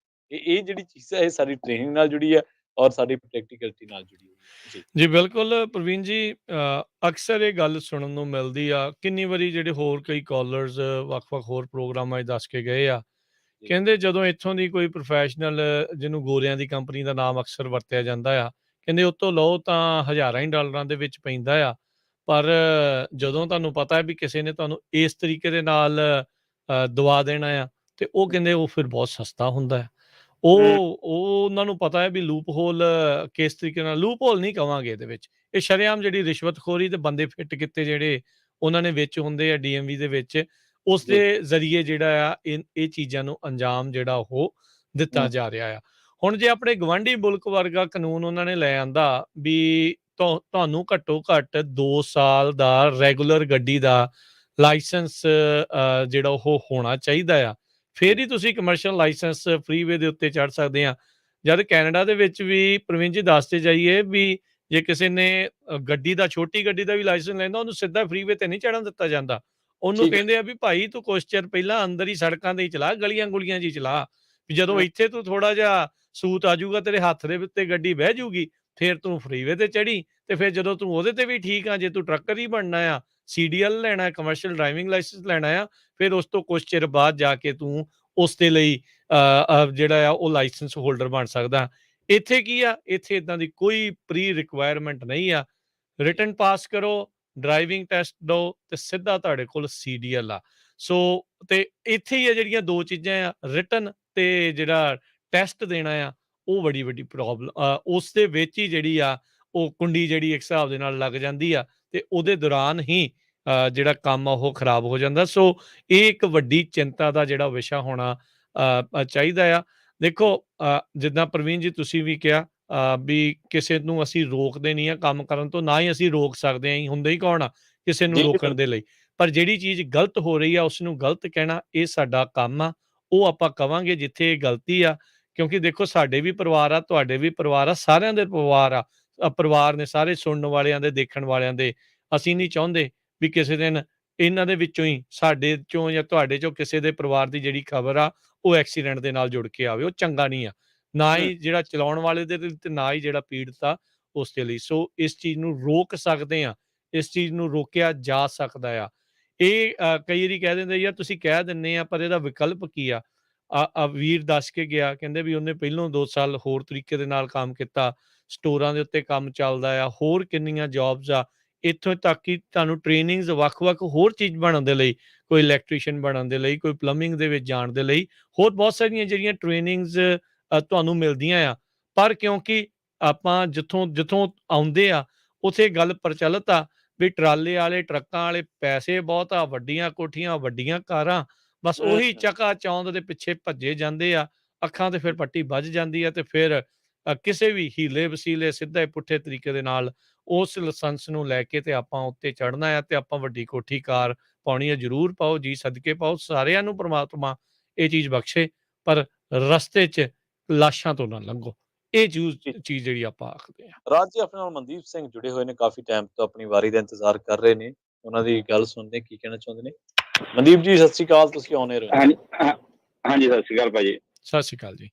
ਇਹ ਜਿਹੜੀ ਚੀਜ਼ ਹੈ ਇਹ ਸਾਡੀ ਟ੍ਰੇਨਿੰਗ ਨਾਲ ਜੁੜੀ ਹੈ ਔਰ ਸਾਡੀ ਪ੍ਰੈਕਟੀਕਲਿਟੀ ਨਾਲ ਜੁੜੀ ਹੋਈ ਹੈ। ਜੀ ਜੀ ਬਿਲਕੁਲ ਪ੍ਰਵੀਨ ਜੀ, ਅਕਸਰ ਇਹ ਗੱਲ ਸੁਣਨ ਨੂੰ ਮਿਲਦੀ ਆ, ਕਿੰਨੀ ਵਾਰੀ ਜਿਹੜੇ ਹੋਰ ਕਈ ਕਾਲਰਸ ਵੱਖ-ਵੱਖ ਹੋਰ ਪ੍ਰੋਗਰਾਮਾਂ 'ਚ ਦੱਸ ਕੇ ਗਏ ਆ, ਜੀ ਕਹਿੰਦੇ ਜਦੋਂ ਇੱਥੋਂ ਦੀ ਕੋਈ ਪ੍ਰੋਫੈਸ਼ਨਲ, ਜਿਹਨੂੰ ਗੋਰਿਆਂ ਦੀ ਕੰਪਨੀ ਦਾ ਨਾਮ ਅਕਸਰ ਵਰਤਿਆ ਜਾਂਦਾ ਆ, ਕਹਿੰਦੇ ਉਹ ਤੋਂ ਲਓ ਤਾਂ ਹਜ਼ਾਰਾਂ ਹੀ ਡਾਲਰਾਂ ਦੇ ਵਿੱਚ ਪੈਂਦਾ ਆ, ਪਰ ਜਦੋਂ ਤੁਹਾਨੂੰ ਪਤਾ ਹੈ ਵੀ ਕਿਸੇ ਨੇ ਤੁਹਾਨੂੰ ਇਸ ਤਰੀਕੇ ਦੇ ਨਾਲ ਦਵਾ ਦੇਣਾ ਆ, ਤੇ ਉਹ ਕਹਿੰਦੇ ਉਹ ਫਿਰ ਬਹੁਤ ਸਸਤਾ ਹੁੰਦਾ ਹੈ। ਉਹ ਉਹਨਾਂ ਨੂੰ ਪਤਾ ਹੈ ਵੀ ਲੂਪ ਹੋਲ ਕਿਸ ਤਰੀਕੇ ਨਾਲ, ਲੂਪ ਹੋਲ ਨਹੀਂ ਕਵਾਂਗੇ ਇਹਦੇ ਵਿੱਚ, ਇਹ ਸ਼ਰੇਆਮ ਜਿਹੜੀ ਰਿਸ਼ਵਤਖੋਰੀ ਤੇ ਬੰਦੇ ਫਿੱਟ ਕੀਤੇ ਜਿਹੜੇ ਉਹਨਾਂ ਨੇ ਵਿੱਚ ਹੁੰਦੇ ਆ ਡੀਐਮਵੀ ਦੇ ਵਿੱਚ, ਉਸ ਜੀ ਦੇ ਜ਼ਰੀਏ ਜਿਹੜਾ ਆ ਇਹ ਚੀਜ਼ਾਂ ਨੂੰ ਅੰਜਾਮ ਜਿਹੜਾ ਉਹ ਦਿੱਤਾ ਜਾ ਰਿਹਾ ਆ। ਹੁਣ ਜੇ ਆਪਣੇ ਗਵਾਂਢੀ ਮੁਲਕ ਵਰਗਾ ਕਾਨੂੰਨ ਉਹਨਾਂ ਨੇ ਲੈ ਆਂਦਾ ਵੀ ਤੁਹਾਨੂੰ ਘੱਟੋ ਘੱਟ 2 ਸਾਲ ਦਾ ਰੈਗੂਲਰ ਗੱਡੀ ਦਾ ਲਾਇਸੈਂਸ ਜਿਹੜਾ ਉਹ ਹੋਣਾ ਚਾਹੀਦਾ ਆ, ਫਿਰ ਹੀ ਤੁਸੀਂ ਕਮਰਸ਼ੀਅਲ ਲਾਇਸੈਂਸ ਫ੍ਰੀਵੇ ਦੇ ਉੱਤੇ ਚੜ੍ਹ ਸਕਦੇ ਆ। ਜਦ ਕੈਨੇਡਾ ਦੇ ਵਿੱਚ ਵੀ ਪ੍ਰਵੀਨ ਜੀ ਦੱਸਦੇ ਜਾਈਏ ਵੀ ਜੇ ਕਿਸੇ ਨੇ ਗੱਡੀ ਦਾ, ਛੋਟੀ ਗੱਡੀ ਦਾ ਵੀ ਲਾਇਸੈਂਸ ਲੈਂਦਾ, ਉਹਨੂੰ ਸਿੱਧਾ ਫ੍ਰੀਵੇ ਤੇ ਨਹੀਂ ਚੜ੍ਹਨ ਦਿੱਤਾ ਜਾਂਦਾ। ਉਹਨੂੰ ਠੀਕ ਹੈ। ਕਹਿੰਦੇ ਆ ਵੀ ਭਾਈ ਤੂੰ ਕੁਛ ਚਿਰ ਪਹਿਲਾਂ ਅੰਦਰ ਹੀ ਸੜਕਾਂ ਤੇ ਹੀ ਚਲਾ, ਗਲੀਆਂ ਗੁਲੀਆਂ 'ਚ ਹੀ ਚਲਾ, ਵੀ ਜਦੋਂ ਇੱਥੇ ਤੂੰ ਥੋੜਾ ਜਿਹਾ ਸੂਤ ਆ ਜਾਊਗਾ, ਤੇਰੇ ਹੱਥ ਦੇ ਉੱਤੇ ਗੱਡੀ ਬਹਿ ਜਾਊਗੀ, ਫਿਰ ਤੂੰ ਫ੍ਰੀਵੇ ਤੇ ਚੜੀ, ਤੇ ਫਿਰ ਜਦੋਂ ਤੂੰ ਉਹਦੇ ਤੇ ਵੀ ਠੀਕ ਆ, ਜੇ ਤੂੰ ਟਰੱਕਰ ਹੀ ਬਣਨਾ ਆ, ਸੀਡੀਐਲ ਲੈਣਾ, ਕਮਰਸ਼ੀਅਲ ਡਰਾਈਵਿੰਗ ਲਾਇਸੈਂਸ ਲੈਣਾ ਆ, ਫਿਰ ਉਸ ਤੋਂ ਕੁਛ ਚਿਰ ਬਾਅਦ ਜਾ ਕੇ ਤੂੰ ਉਸ ਦੇ ਲਈ ਜਿਹੜਾ ਆ ਉਹ ਲਾਇਸੈਂਸ ਹੋਲਡਰ ਬਣ ਸਕਦਾ। ਇੱਥੇ ਕੀ ਆ, ਇੱਥੇ ਇਦਾਂ ਦੀ ਕੋਈ ਪ੍ਰੀ ਰਿਕੁਆਇਰਮੈਂਟ ਨਹੀਂ ਆ, ਰਿਟਨ ਪਾਸ ਕਰੋ, ਡਰਾਈਵਿੰਗ ਟੈਸਟ ਦਿਓ ਤੇ ਸਿੱਧਾ ਤੁਹਾਡੇ ਕੋਲ ਸੀਡੀਐਲ ਆ। ਸੋ ਤੇ ਇੱਥੇ ਹੀ ਆ ਜਿਹੜੀਆਂ ਦੋ ਚੀਜ਼ਾਂ ਆ, ਰਿਟਨ ਤੇ ਜਿਹੜਾ ਟੈਸਟ ਦੇਣਾ ਆ, ਉਹ ਬੜੀ ਵੱਡੀ ਪ੍ਰੋਬਲਮ, ਉਸ ਦੇ ਵਿੱਚ ਹੀ ਜਿਹੜੀ ਆ ਉਹ ਕੁੰਡੀ ਜਿਹੜੀ ਇੱਕ ਹਿਸਾਬ ਦੇ ਨਾਲ ਲੱਗ ਜਾਂਦੀ ਆ, ਤੇ ਉਹਦੇ ਦੌਰਾਨ ਹੀ ਜਿਹੜਾ ਕੰਮ ਆ ਉਹ ਖਰਾਬ ਹੋ ਜਾਂਦਾ। ਸੋ ਇਹ ਇੱਕ ਵੱਡੀ ਚਿੰਤਾ ਦਾ ਜਿਹੜਾ ਵਿਸ਼ਾ ਹੋਣਾ ਚਾਹੀਦਾ ਆ। ਦੇਖੋ ਜਿੱਦਾਂ ਪ੍ਰਵੀਨ ਜੀ ਤੁਸੀਂ ਵੀ ਕਿਹਾ ਵੀ ਕਿਸੇ ਨੂੰ ਅਸੀਂ ਰੋਕਦੇ ਨਹੀਂ ਆ ਕੰਮ ਕਰਨ ਤੋਂ, ਨਾ ਹੀ ਅਸੀਂ ਰੋਕ ਸਕਦੇ ਹਾਂ, ਹੁੰਦੇ ਹੀ ਕੌਣ ਆ ਕਿਸੇ ਨੂੰ ਜੀ ਰੋਕਣ ਬਿਲਕੁਲ। ਦੇ ਲਈ, ਪਰ ਜਿਹੜੀ ਚੀਜ਼ ਗਲਤ ਹੋ ਰਹੀ ਆ ਉਸ ਨੂੰ ਗਲਤ ਕਹਿਣਾ ਇਹ ਸਾਡਾ ਕੰਮ ਆ, ਉਹ ਆਪਾਂ ਕਵਾਂਗੇ ਜਿੱਥੇ ਇਹ ਗਲਤੀ ਆ। ਕਿਉਂਕਿ ਦੇਖੋ ਸਾਡੇ ਵੀ ਪਰਿਵਾਰ ਆ, ਤੁਹਾਡੇ ਵੀ ਪਰਿਵਾਰ ਆ, ਸਾਰਿਆਂ ਦੇ ਪਰਿਵਾਰ ਆ, ਪਰਿਵਾਰ ਨੇ ਸਾਰੇ ਸੁਣਨ ਵਾਲਿਆਂ ਦੇ, ਦੇਖਣ ਵਾਲਿਆਂ ਦੇ। ਅਸੀਂ ਨਹੀਂ ਚਾਹੁੰਦੇ ਵੀ ਕਿਸੇ ਦਿਨ ਇਹਨਾਂ ਦੇ ਵਿੱਚੋਂ ਹੀ, ਸਾਡੇ ਚੋਂ ਜਾਂ ਤੁਹਾਡੇ ਚੋਂ ਕਿਸੇ ਦੇ ਪਰਿਵਾਰ ਦੀ ਜਿਹੜੀ ਖਬਰ ਆ ਉਹ ਐਕਸੀਡੈਂਟ ਦੇ ਨਾਲ ਜੁੜ ਕੇ ਆਵੇ, ਉਹ ਚੰਗਾ ਨਹੀਂ ਆ, ਨਾ ਹੀ ਜਿਹੜਾ ਚਲਾਉਣ ਵਾਲੇ ਦੇ ਲਈ ਤੇ ਨਾ ਹੀ ਜਿਹੜਾ ਪੀੜਤ ਆ ਉਸ ਦੇ ਲਈ। ਸੋ ਇਸ ਚੀਜ਼ ਨੂੰ ਰੋਕ ਸਕਦੇ ਆ, ਇਸ ਚੀਜ਼ ਨੂੰ ਰੋਕਿਆ ਜਾ ਸਕਦਾ ਆ। ਇਹ ਕਈ ਵਾਰੀ ਕਹਿ ਦਿੰਦੇ ਯਾਰ ਤੁਸੀਂ ਕਹਿ ਦਿੰਦੇ ਆ, ਪਰ ਇਹਦਾ ਵਿਕਲਪ ਕੀ ਆ? ਵੀਰ ਦੱਸ ਕੇ ਗਿਆ, ਕਹਿੰਦੇ ਵੀ ਉਹਨੇ ਪਹਿਲੋਂ 2 ਸਾਲ ਹੋਰ ਤਰੀਕੇ ਦੇ ਨਾਲ ਕੰਮ ਕੀਤਾ, ਸਟੋਰਾਂ ਦੇ ਉੱਤੇ ਕੰਮ ਚੱਲਦਾ ਆ, ਹੋਰ ਕਿੰਨੀਆਂ ਜੌਬਸ ਆ, ਇੱਥੋਂ ਤੱਕ ਕਿ ਤੁਹਾਨੂੰ ਟ੍ਰੇਨਿੰਗਸ ਵੱਖ-ਵੱਖ ਹੋਰ ਚੀਜ਼ ਬਣਨ ਦੇ ਲਈ, ਕੋਈ ਇਲੈਕਟ੍ਰੀਸ਼ੀਅਨ ਬਣਨ ਦੇ ਲਈ, ਕੋਈ ਪਲੰਬਿੰਗ ਦੇ ਵਿੱਚ ਜਾਣ ਦੇ ਲਈ, ਹੋਰ ਬਹੁਤ ਸਾਰੀਆਂ ਜਿਹੜੀਆਂ ਟ੍ਰੇਨਿੰਗਸ ਤੁਹਾਨੂੰ ਮਿਲਦੀਆਂ ਆ। ਪਰ ਕਿਉਂਕਿ ਆਪਾਂ ਜਿੱਥੋਂ ਆਉਂਦੇ ਆ ਉੱਥੇ ਗੱਲ ਪ੍ਰਚਲਿਤ ਆ ਵੀ ਟਰਾਲੇ ਵਾਲੇ, ਟਰੱਕਾਂ ਵਾਲੇ ਪੈਸੇ ਬਹੁਤ ਆ, ਵੱਡੀਆਂ ਕੋਠੀਆਂ, ਵੱਡੀਆਂ ਕਾਰਾਂ, ਬਸ ਉਹੀ ਚਕਾ ਚੌਂਦ ਦੇ ਪਿੱਛੇ ਭੱਜੇ ਜਾਂਦੇ ਆ, ਅੱਖਾਂ ਤੇ ਫਿਰ ਪੱਟੀ ਵੱਜ ਜਾਂਦੀ ਆ, ਤੇ ਫਿਰ ਕਿਸੇ ਵੀ ਹੀਲੇ ਵਸੀਲੇ ਸਿੱਧੇ ਪੁੱਠੇ ਤਰੀਕੇ ਦੇ ਨਾਲ ਉਸ ਲਾਇਸੈਂਸ ਨੂੰ ਲੈ ਕੇ ਤੇ ਆਪਾਂ ਉੱਤੇ ਚੜ੍ਹਨਾ ਆ, ਤੇ ਆਪਾਂ ਵੱਡੀ ਕੋਠੀ ਕਾਰ ਪਾਉਣੀ ਆ, ਜ਼ਰੂਰ ਪਾਓ ਜੀ, ਸਦਕੇ ਪਾਓ, ਸਾਰਿਆਂ ਨੂੰ ਪ੍ਰਮਾਤਮਾ ਇਹ ਚੀਜ਼ ਬਖਸ਼ੇ, ਪਰ ਰਸਤੇ 'ਚ ਲਾਸ਼ਾਂ ਤੋਂ ਨਾ ਲੰਘੋ। ਇਹ ਚੀਜ਼ ਜਿਹੜੀ ਆਪਾਂ ਆਖਦੇ ਆ। ਰਾਜ ਜੀ ਆਪਣੇ ਨਾਲ ਮਨਦੀਪ ਸਿੰਘ ਜੁੜੇ ਹੋਏ ਨੇ, ਕਾਫੀ ਟਾਈਮ ਤੋਂ ਆਪਣੀ ਵਾਰੀ ਦਾ ਇੰਤਜ਼ਾਰ ਕਰ ਰਹੇ ਨੇ, ਉਹਨਾਂ ਦੀ ਗੱਲ ਸੁਣਦੇ ਕੀ ਕਹਿਣਾ ਚਾਹੁੰਦੇ ਨੇ। ਮਨਦੀਪ ਜੀ ਸਤਿ ਸ਼੍ਰੀ ਅਕਾਲ, ਤੁਸੀਂ ਆਉਣੇ ਰਹੋ। ਹਾਂਜੀ, ਹਾਂਜੀ, ਸਤਿ ਸ਼੍ਰੀ ਅਕਾਲ ਭਾਜੀ। ਸਤਿ ਸ਼੍ਰੀ ਅਕਾਲ ਜੀ।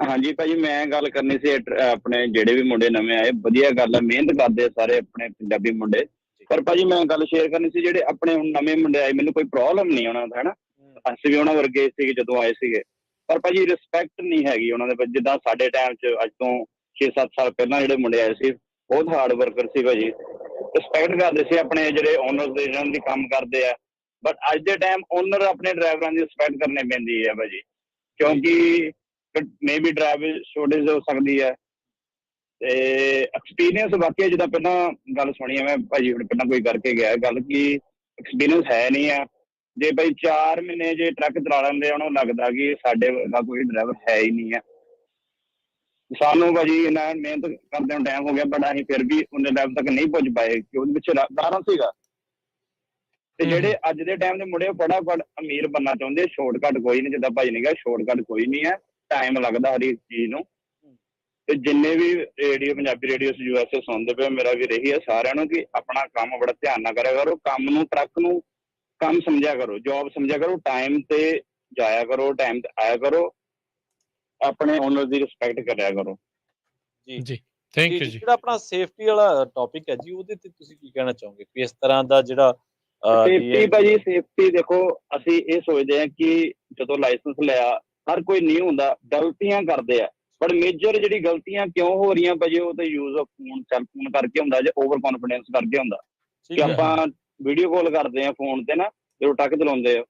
ਹਾਂਜੀ ਭਾਜੀ, ਮੈਂ ਗੱਲ ਕਰਨੀ ਸੀ ਆਪਣੇ ਜਿਹੜੇ ਵੀ ਮੁੰਡੇ ਨਵੇਂ ਆਏ, ਵਧੀਆ ਗੱਲ ਹੈ, ਮਿਹਨਤ ਕਰਦੇ ਆ ਸਾਰੇ ਆਪਣੇ ਪੰਜਾਬੀ ਮੁੰਡੇ। ਪਰ ਭਾਜੀ ਮੈਂ ਗੱਲ ਸ਼ੇਅਰ ਕਰਨੀ ਸੀ, ਜਿਹੜੇ ਆਪਣੇ ਹੁਣ ਨਵੇਂ ਮੁੰਡੇ ਆਏ, ਮੈਨੂੰ ਕੋਈ ਪ੍ਰੋਬਲਮ ਨਹੀਂ ਉਹਨਾਂ ਦਾ, ਹੈਨਾ, ਅਸੀਂ ਵੀ ਉਹਨਾਂ ਵਰਗੇ ਸੀਗੇ ਜਦੋਂ ਆਏ ਸੀਗੇ, ਪਰ ਭਾਜੀ ਰਿਸਪੈਕਟ ਨਹੀਂ ਹੈਗੀ ਉਹਨਾਂ ਦੇ ਵਿੱਚ। ਜਿੱਦਾਂ ਸਾਡੇ ਟਾਈਮ 'ਚ ਅੱਜ ਤੋਂ 6-7 ਸਾਲ ਪਹਿਲਾਂ ਜਿਹੜੇ ਮੁੰਡੇ ਆਏ ਸੀ, ਬਹੁਤ ਹਾਰਡ ਵਰਕਰ ਸੀ ਭਾਜੀ, ਰਿਸਪੈਕਟ ਕਰਦੇ ਸੀ ਆਪਣੇ ਜਿਹੜੇ ਓਨਰ ਦੇ, ਜਿਹਨਾਂ ਦੀ ਕੰਮ ਕਰਦੇ ਆ। ਬਟ ਅੱਜ ਦੇ ਟਾਈਮ ਓਨਰ ਆਪਣੇ ਡਰਾਈਵਰਾਂ ਦੀ ਰਿਸਪੈਕਟ ਕਰਨੀ ਪੈਂਦੀ ਹੈ ਭਾਜੀ, ਕਿਉਂਕਿ ਮੇ ਵੀ ਡਰਾਈਵਰ ਸ਼ੋਰਟੇਜ ਹੋ ਸਕਦੀ ਹੈ। ਤੇ ਐਕਸਪੀਰੀਅੰਸ ਵਾਕਿਆ, ਜਿੱਦਾਂ ਪਹਿਲਾਂ ਗੱਲ ਸੁਣੀ ਹੈ ਮੈਂ ਭਾਜੀ ਹੁਣ ਪਹਿਲਾਂ ਕੋਈ ਕਰਕੇ ਗਿਆ ਗੱਲ, ਕਿ ਐਕਸਪੀਰੀਅੰਸ ਹੈ ਨਹੀਂ ਆ। ਜੇ ਭਾਈ 4 ਮਹੀਨੇ ਜੇ ਟਰੱਕ ਚਲਾ ਲੈਂਦੇ ਆ, ਉਹਨੂੰ ਲੱਗਦਾ ਕਿ ਸਾਡੇ ਵਰਗਾ ਕੋਈ ਡਰਾਈਵਰ ਹੈ ਹੀ ਨਹੀਂ ਹੈ। ਸਾਨੂੰ ਭਾਜੀ ਇੰਨਾ ਮਿਹਨਤ ਕਰਦੇ ਨੂੰ ਟਾਈਮ ਹੋ ਗਿਆ, ਬਟ ਅਸੀਂ ਫਿਰ ਵੀ ਉਹਨੇ ਲੈਵਲ ਤੱਕ ਨਹੀਂ ਪਹੁੰਚ ਪਾਏ, ਕਿ ਉਹਦੇ ਪਿੱਛੇ ਕਾਰਨ ਸੀਗਾ। ਤੇ ਜਿਹੜੇ ਅੱਜ ਦੇ ਟਾਈਮ ਦੇ ਮੁੰਡੇ ਫਟਾਫਟ ਅਮੀਰ ਬਣਨਾ ਚਾਹੁੰਦੇ, ਸ਼ਾਰਟਕਟ ਕੋਈ ਨਹੀਂ, ਜਿੱਦਾਂ ਭਾਜੀ ਨੇ ਕਿਹਾ ਸ਼ਾਰਟਕਟ ਕੋਈ ਨਹੀਂ ਹੈ, ਟਾਈਮ ਲੱਗਦਾ ਹਰ ਇੱਕ ਚੀਜ਼ ਨੂੰ। ਤੇ ਜਿੰਨੇ ਵੀ ਰੇਡੀਓ, ਪੰਜਾਬੀ ਰੇਡੀਓ USA ਸੁਣਦੇ ਪਏ, ਮੇਰਾ ਵੀ ਰਹੀ ਹੈ ਸਾਰਿਆਂ ਨੂੰ ਕਿ ਆਪਣਾ ਕੰਮ ਬੜਾ ਧਿਆਨ ਨਾਲ ਕਰਿਆ ਕਰੋ, ਕੰਮ ਨੂੰ, ਟਰੱਕ ਨੂੰ ਕੰਮ ਸਮਝਿਆ ਕਰੋ, ਜੌਬ ਸਮਝਿਆ ਕਰੋ, ਟਾਈਮ ਤੇ ਜਾਇਆ ਕਰੋ, ਟਾਈਮ ਤੇ ਆਇਆ ਕਰੋ, ਆਪਣੇ ਓਨਰ ਦੀ ਰਿਸਪੈਕਟ ਕਰਿਆ ਕਰੋ। ਜੀ ਥੈਂਕ ਯੂ ਜੀ। ਜਿਹੜਾ ਆਪਣਾ ਸੇਫਟੀ ਵਾਲਾ ਟੌਪਿਕ ਹੈ ਜੀ, ਉਹਦੇ ਤੇ ਤੁਸੀਂ ਕੀ ਕਹਿਣਾ ਚਾਹੋਗੇ ਕਿ ਇਸ ਤਰ੍ਹਾਂ ਦਾ ਜਿਹੜਾ ਸੇਫਟੀ ਭਾਜੀ, ਸੇਫਟੀ ਦੇਖੋ, ਅਸੀਂ ਇਹ ਸੋਚਦੇ ਹਾਂ ਕਿ ਜਦੋਂ ਲਾਇਸੈਂਸ ਲਿਆ, ਹਰ ਕੋਈ ਨਹੀਂ ਹੁੰਦਾ, ਗਲਤੀਆਂ ਕਰਦੇ ਆ, ਪਰ ਮੇਜਰ ਜਿਹੜੀ ਗਲਤੀਆਂ ਕਿਉਂ ਹੋ ਰਹੀਆਂ ਭਾਜੀ, ਉਹ ਤਾਂ use off phone, cell phone ਕਰਕੇ ਹੁੰਦਾ, ਜਾਂ ਓਵਰ ਕੌਨਫੀਡੈਂਸ ਕਰਕੇ ਹੁੰਦਾ। ਕਿ ਆਪਾਂ ਵੀਡੀਓ ਕਾਲ ਕਰਦੇ ਆ ਫੋਨ ਤੇ ਨਾ, ਜਦੋਂ ਟਰੱਕ ਚਲਾਉਂਦੇ ਆ,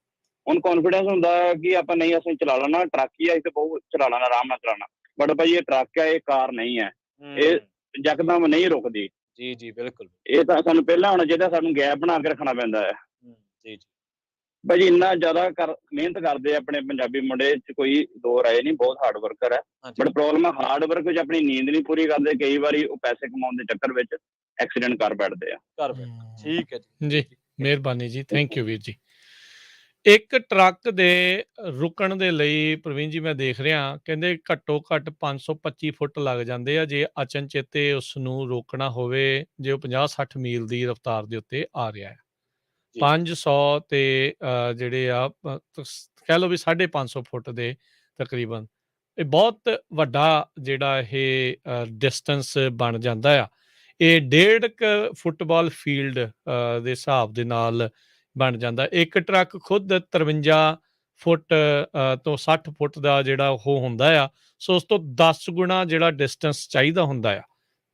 ਹੁਣ ਕੌਨਫੀਡੈਂਸ ਹੁੰਦਾ ਕਿ ਆਪਾਂ ਨਹੀਂ, ਅਸੀਂ ਚਲਾ ਲੈਣਾ, ਟਰੱਕ ਹੀ ਆ, ਅਸੀਂ ਬਹੁਤ ਚਲਾ ਲੈਣਾ, ਆਰਾਮ ਨਾਲ ਚਲਾਉਣਾ। ਬਟ ਭਾਜੀ ਇਹ ਟਰੱਕ ਹੈ, ਇਹ ਕਾਰ ਨਹੀਂ ਹੈ, ਇਹ ਯਕਦਮ ਨਹੀਂ ਰੁਕਦੀ। ਜੀ ਬਿਲਕੁਲ, ਇਹ ਤਾਂ ਸਾਨੂੰ ਪਹਿਲਾਂ ਹੋਣਾ ਚਾਹੀਦਾ, ਸਾਨੂੰ ਗੈਪ ਬਣਾ ਕੇ ਰੱਖਣਾ ਪੈਂਦਾ ਹੈ। ਜੀ ਭਾਜੀ ਇੰਨਾ ਜ਼ਿਆਦਾ ਮਿਹਨਤ ਕਰਦੇ ਆ ਆਪਣੇ ਪੰਜਾਬੀ ਮੁੰਡੇ, ਚ ਕੋਈ ਦੋ ਰਾਏ ਨਹੀਂ, ਬਹੁਤ ਹਾਰਡ ਵਰਕਰ ਹੈ। ਬਟ ਪ੍ਰੋਬਲਮ ਹੈ ਹਾਰਡ ਵਰਕ ਵਿੱਚ ਆਪਣੀ ਨੀਂਦ ਨਹੀਂ ਪੂਰੀ ਕਰਦੇ, ਕਈ ਵਾਰੀ ਉਹ ਪੈਸੇ ਕਮਾਉਣ ਦੇ ਚੱਕਰ ਵਿੱਚ ਐਕਸੀਡੈਂਟ ਕਰ ਬੈਠਦੇ ਆ। ਠੀਕ ਹੈ ਜੀ, ਮਿਹਰਬਾਨੀ ਜੀ, ਥੈਂਕ ਯੂ ਵੀਰ ਜੀ। ਇੱਕ ਟਰੱਕ ਦੇ ਰੁਕਣ ਦੇ ਲਈ ਪ੍ਰਵੀਨ ਜੀ ਮੈਂ ਦੇਖ ਰਿਹਾ, ਕਹਿੰਦੇ ਘੱਟੋ ਘੱਟ 525 ਫੁੱਟ ਲੱਗ ਜਾਂਦੇ ਆ ਜੇ ਅਚਨਚੇਤੇ ਉਸ ਨੂੰ ਰੋਕਣਾ ਹੋਵੇ, ਜੇ ਉਹ 50-60 ਮੀਲ ਦੀ ਰਫ਼ਤਾਰ ਦੇ ਉੱਤੇ ਆ ਰਿਹਾ ਹੈ। 500 ਤੇ ਜਿਹੜੇ ਆ ਕਹਿ ਲਓ ਵੀ 550 ਫੁੱਟ ਦੇ ਤਕਰੀਬਨ, ਇਹ ਬਹੁਤ ਵੱਡਾ ਜਿਹੜਾ ਇਹ ਡਿਸਟੈਂਸ ਬਣ ਜਾਂਦਾ ਆ। ਇਹ 1.5 ਫੁੱਟਬਾਲ ਫੀਲਡ ਦੇ ਹਿਸਾਬ ਦੇ ਨਾਲ ਬਣ ਜਾਂਦਾ। ਇੱਕ ਟਰੱਕ ਖੁਦ 53 ਫੁੱਟ ਤੋਂ 60 ਫੁੱਟ ਦਾ ਜਿਹੜਾ ਉਹ ਹੁੰਦਾ ਆ, ਸੋ ਉਸ ਤੋਂ 10 ਗੁਣਾ ਜਿਹੜਾ ਡਿਸਟੈਂਸ ਚਾਹੀਦਾ ਹੁੰਦਾ ਆ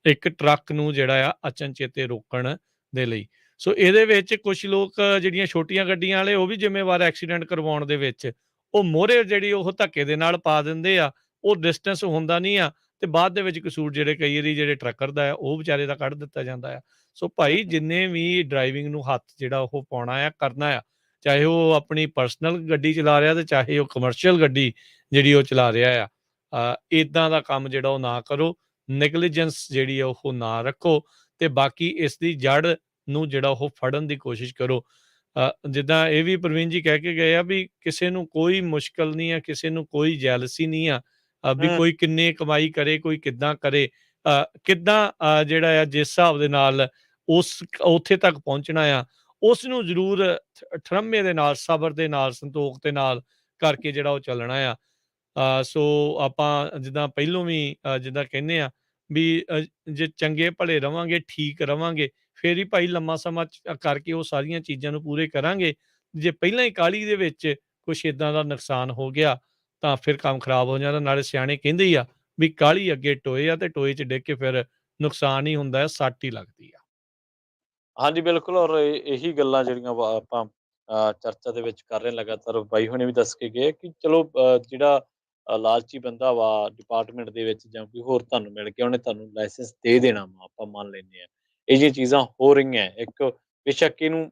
ਇੱਕ ਟਰੱਕ ਨੂੰ ਜਿਹੜਾ ਆ ਅਚਨਚੇਤੇ ਰੋਕਣ ਦੇ ਲਈ। ਸੋ ਇਹਦੇ ਵਿੱਚ ਕੁਝ ਲੋਕ ਜਿਹੜੀਆਂ ਛੋਟੀਆਂ ਗੱਡੀਆਂ ਵਾਲੇ, ਉਹ ਵੀ ਜ਼ਿੰਮੇਵਾਰ ਐਕਸੀਡੈਂਟ ਕਰਵਾਉਣ ਦੇ ਵਿੱਚ। ਉਹ ਮੋਹਰੇ ਜਿਹੜੀ ਉਹ ਧੱਕੇ ਦੇ ਨਾਲ ਪਾ ਦਿੰਦੇ ਆ, ਉਹ ਡਿਸਟੈਂਸ ਹੁੰਦਾ ਨਹੀਂ ਆ, ਤੇ ਬਾਅਦ ਦੇ ਵਿੱਚ ਕਸੂਰ ਜਿਹੜੇ ਕਈ ਵਾਰੀ ਜਿਹੜੇ ਟਰੱਕਰ ਦਾ ਆ, ਉਹ ਵਿਚਾਰੇ ਦਾ ਕੱਢ ਦਿੱਤਾ ਜਾਂਦਾ ਆ। ਸੋ ਭਾਈ ਜਿੰਨੇ ਵੀ ਡਰਾਈਵਿੰਗ ਨੂੰ ਹੱਥ ਜਿਹੜਾ ਉਹ ਪਾਉਣਾ ਆ, ਕਰਨਾ ਆ, ਚਾਹੇ ਉਹ ਆਪਣੀ ਪਰਸਨਲ ਗੱਡੀ ਚਲਾ ਰਿਹਾ ਤੇ ਚਾਹੇ ਉਹ ਕਮਰਸ਼ੀਅਲ ਗੱਡੀ ਜਿਹੜੀ ਉਹ ਚਲਾ ਰਿਹਾ ਆ, ਇੱਦਾਂ ਦਾ ਕੰਮ ਜਿਹੜਾ ਉਹ ਨਾ ਕਰੋ, ਨੈਗਲੀਜੈਂਸ ਜਿਹੜੀ ਆ ਉਹ ਨਾ ਰੱਖੋ, ਤੇ ਬਾਕੀ ਇਸ ਦੀ ਜੜ ਨੂੰ ਜਿਹੜਾ ਉਹ ਫੜਨ ਦੀ ਕੋਸ਼ਿਸ਼ ਕਰੋ। ਜਿੱਦਾਂ ਇਹ ਵੀ ਪ੍ਰਵੀਨ ਜੀ ਕਹਿ ਕੇ ਗਏ ਆ ਵੀ ਕਿਸੇ ਨੂੰ ਕੋਈ ਮੁਸ਼ਕਲ ਨਹੀਂ ਆ, ਕਿਸੇ ਨੂੰ ਕੋਈ ਜੈਲਸੀ ਨਹੀਂ ਆ ਵੀ ਕੋਈ ਕਿੰਨੇ ਕਮਾਈ ਕਰੇ, ਕੋਈ ਕਿੱਦਾਂ ਕਰੇ, ਕਿੱਦਾਂ ਜਿਹੜਾ ਆ ਜਿਸ ਹਿਸਾਬ ਦੇ ਨਾਲ ਉਸ ਉੱਥੇ ਤੱਕ ਪਹੁੰਚਣਾ ਆ, ਉਸ ਨੂੰ ਜ਼ਰੂਰ ਠਰਮੇ ਦੇ ਨਾਲ, ਸਬਰ ਦੇ ਨਾਲ, ਸੰਤੋਖ ਦੇ ਨਾਲ ਕਰਕੇ ਜਿਹੜਾ ਉਹ ਚੱਲਣਾ ਆ। ਸੋ ਆਪਾਂ ਜਿੱਦਾਂ ਪਹਿਲੋਂ ਵੀ ਜਿੱਦਾਂ ਕਹਿੰਦੇ ਆ ਵੀ ਜੇ ਚੰਗੇ ਭਲੇ ਰਵਾਂਗੇ, ਠੀਕ ਰਵਾਂਗੇ, ਫਿਰ ਹੀ ਭਾਈ ਲੰਮਾ ਸਮਾਂ ਕਰਕੇ ਉਹ ਸਾਰੀਆਂ ਚੀਜ਼ਾਂ ਨੂੰ ਪੂਰੇ ਕਰਾਂਗੇ। ਜੇ ਪਹਿਲਾਂ ਹੀ ਕਾਹਲੀ ਦੇ ਵਿੱਚ ਕੁਛ ਇੱਦਾਂ ਦਾ ਨੁਕਸਾਨ ਹੋ ਗਿਆ ਤਾਂ ਫਿਰ ਕੰਮ ਖਰਾਬ ਹੋ ਜਾਂਦਾ। ਨਾਲੇ ਸਿਆਣੇ ਕਹਿੰਦੇ ਹੀ ਆ ਵੀ ਕਾਹਲੀ ਅੱਗੇ ਟੋਏ ਆ, ਤੇ ਟੋਏ 'ਚ ਡਿੱਗ ਕੇ ਫਿਰ ਨੁਕਸਾਨ ਹੀ ਹੁੰਦਾ ਹੈ, ਸੱਟ ਹੀ ਲੱਗਦੀ ਆ। ਹਾਂਜੀ ਬਿਲਕੁਲ, ਔਰ ਇਹੀ ਗੱਲਾਂ ਜਿਹੜੀਆਂ ਆਪਾਂ ਚਰਚਾ ਦੇ ਵਿੱਚ ਕਰ ਰਹੇ ਲਗਾਤਾਰ, ਬਾਈ ਹੁਣੇ ਵੀ ਦੱਸ ਕੇ ਗਏ ਕਿ ਚਲੋ ਜਿਹੜਾ ਲਾਲਚੀ ਬੰਦਾ ਵਾ ਡਿਪਾਰਟਮੈਂਟ ਦੇ ਵਿੱਚ ਜਾਂ ਕੋਈ ਹੋਰ ਤੁਹਾਨੂੰ ਮਿਲ ਕੇ ਉਹਨੇ ਤੁਹਾਨੂੰ ਲਾਇਸੈਂਸ ਦੇ ਦੇਣਾ ਵਾ, ਆਪਾਂ ਮੰਨ ਲੈਂਦੇ ਹਾਂ ਇਹ ਜਿਹੀਆਂ ਚੀਜ਼ਾਂ ਹੋ ਰਹੀਆਂ। ਇੱਕ ਬੇਸ਼ੱਕ ਇਹਨੂੰ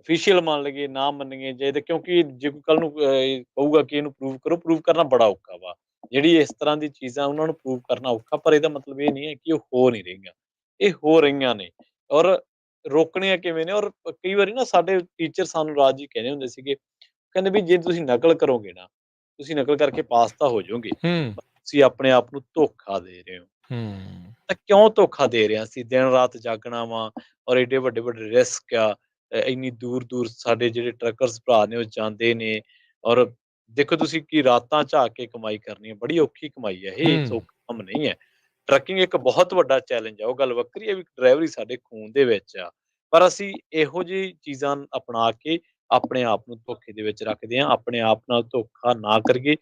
ਅਫੀਸ਼ੀਅਲ ਮੰਨ ਲਈਏ, ਨਾ ਮੰਨੀਏ ਜੇ, ਕਿਉਂਕਿ ਜੇ ਕੋਈ ਕੱਲ ਨੂੰ ਕਹੂਗਾ ਕਿ ਇਹਨੂੰ ਪ੍ਰੂਵ ਕਰਨਾ ਬੜਾ ਔਖਾ ਵਾ। ਜਿਹੜੀ ਇਸ ਤਰ੍ਹਾਂ ਦੀ ਚੀਜ਼ਾਂ ਉਹਨਾਂ ਨੂੰ ਪ੍ਰੂਵ ਕਰਨਾ ਔਖਾ, ਪਰ ਇਹਦਾ ਮਤਲਬ ਇਹ ਨਹੀਂ ਹੈ ਕਿ ਉਹ ਹੋ ਨਹੀਂ ਰਹੀਆਂ, ਇਹ ਹੋ ਰਹੀਆਂ ਨੇ। ਔਰ ਰੋਕਣੀਆਂ ਕਿਵੇਂ ਨੇ? ਔਰ ਕਈ ਵਾਰੀ ਨਾ ਸਾਡੇ ਟੀਚਰ ਸਾਨੂੰ ਰਾਜ ਜੀ ਕਹਿੰਦੇ ਹੁੰਦੇ ਸੀਗੇ, ਕਹਿੰਦੇ ਵੀ ਜੇ ਤੁਸੀਂ ਨਕਲ ਕਰੋਗੇ ਨਾ, ਤੁਸੀਂ ਨਕਲ ਕਰਕੇ ਪਾਸ ਤਾਂ ਹੋ ਜਾਓਗੇ, ਤੁਸੀਂ ਆਪਣੇ ਆਪ ਨੂੰ ਧੋਖਾ ਦੇ ਰਹੇ ਹੋ। ਤਾਂ ਕਿਉਂ ਧੋਖਾ ਦੇ ਰਹੇ ਹਾਂ ਅਸੀਂ? ਦਿਨ ਰਾਤ ਜਾਗਣਾ ਵਾ, ਔਰ ਏਡੇ ਵੱਡੇ ਵੱਡੇ ਰਿਸਕ ਆ, ਇੰਨੀ ਦੂਰ ਦੂਰ ਸਾਡੇ ਜਿਹੜੇ ਟਰੱਕਰਸ ਭਰਾ ਨੇ ਉਹ ਜਾਂਦੇ ਨੇ, ਔਰ ਦੇਖੋ ਤੁਸੀਂ ਕਿ ਰਾਤਾਂ ਝਾਕ ਕੇ ਕਮਾਈ ਕਰਨੀ ਹੈ, ਬੜੀ ਔਖੀ ਕਮਾਈ ਹੈ ਇਹ, ਸੌਖਾ ਕੰਮ ਨਹੀਂ ਹੈ। ਟਰੱਕਿੰਗ ਇੱਕ ਬਹੁਤ ਵੱਡਾ ਚੈਲੰਜ ਹੈ, ਉਹ ਗੱਲ ਵੱਖਰੀ ਹੈ ਵੀ ਡਰਾਈਵਰੀ ਸਾਡੇ ਖੂਨ ਦੇ ਵਿੱਚ ਆ, ਪਰ ਅਸੀਂ ਇਹੋ ਜਿਹੀ ਚੀਜ਼ਾਂ ਅਪਣਾ ਕੇ ਆਪਣੇ ਆਪ ਨੂੰ ਧੋਖੇ ਦੇ ਵਿੱਚ ਰੱਖਦੇ ਹਾਂ, ਆਪਣੇ ਆਪ ਨਾਲ ਧੋਖਾ ਨਾ ਕਰੀਏ,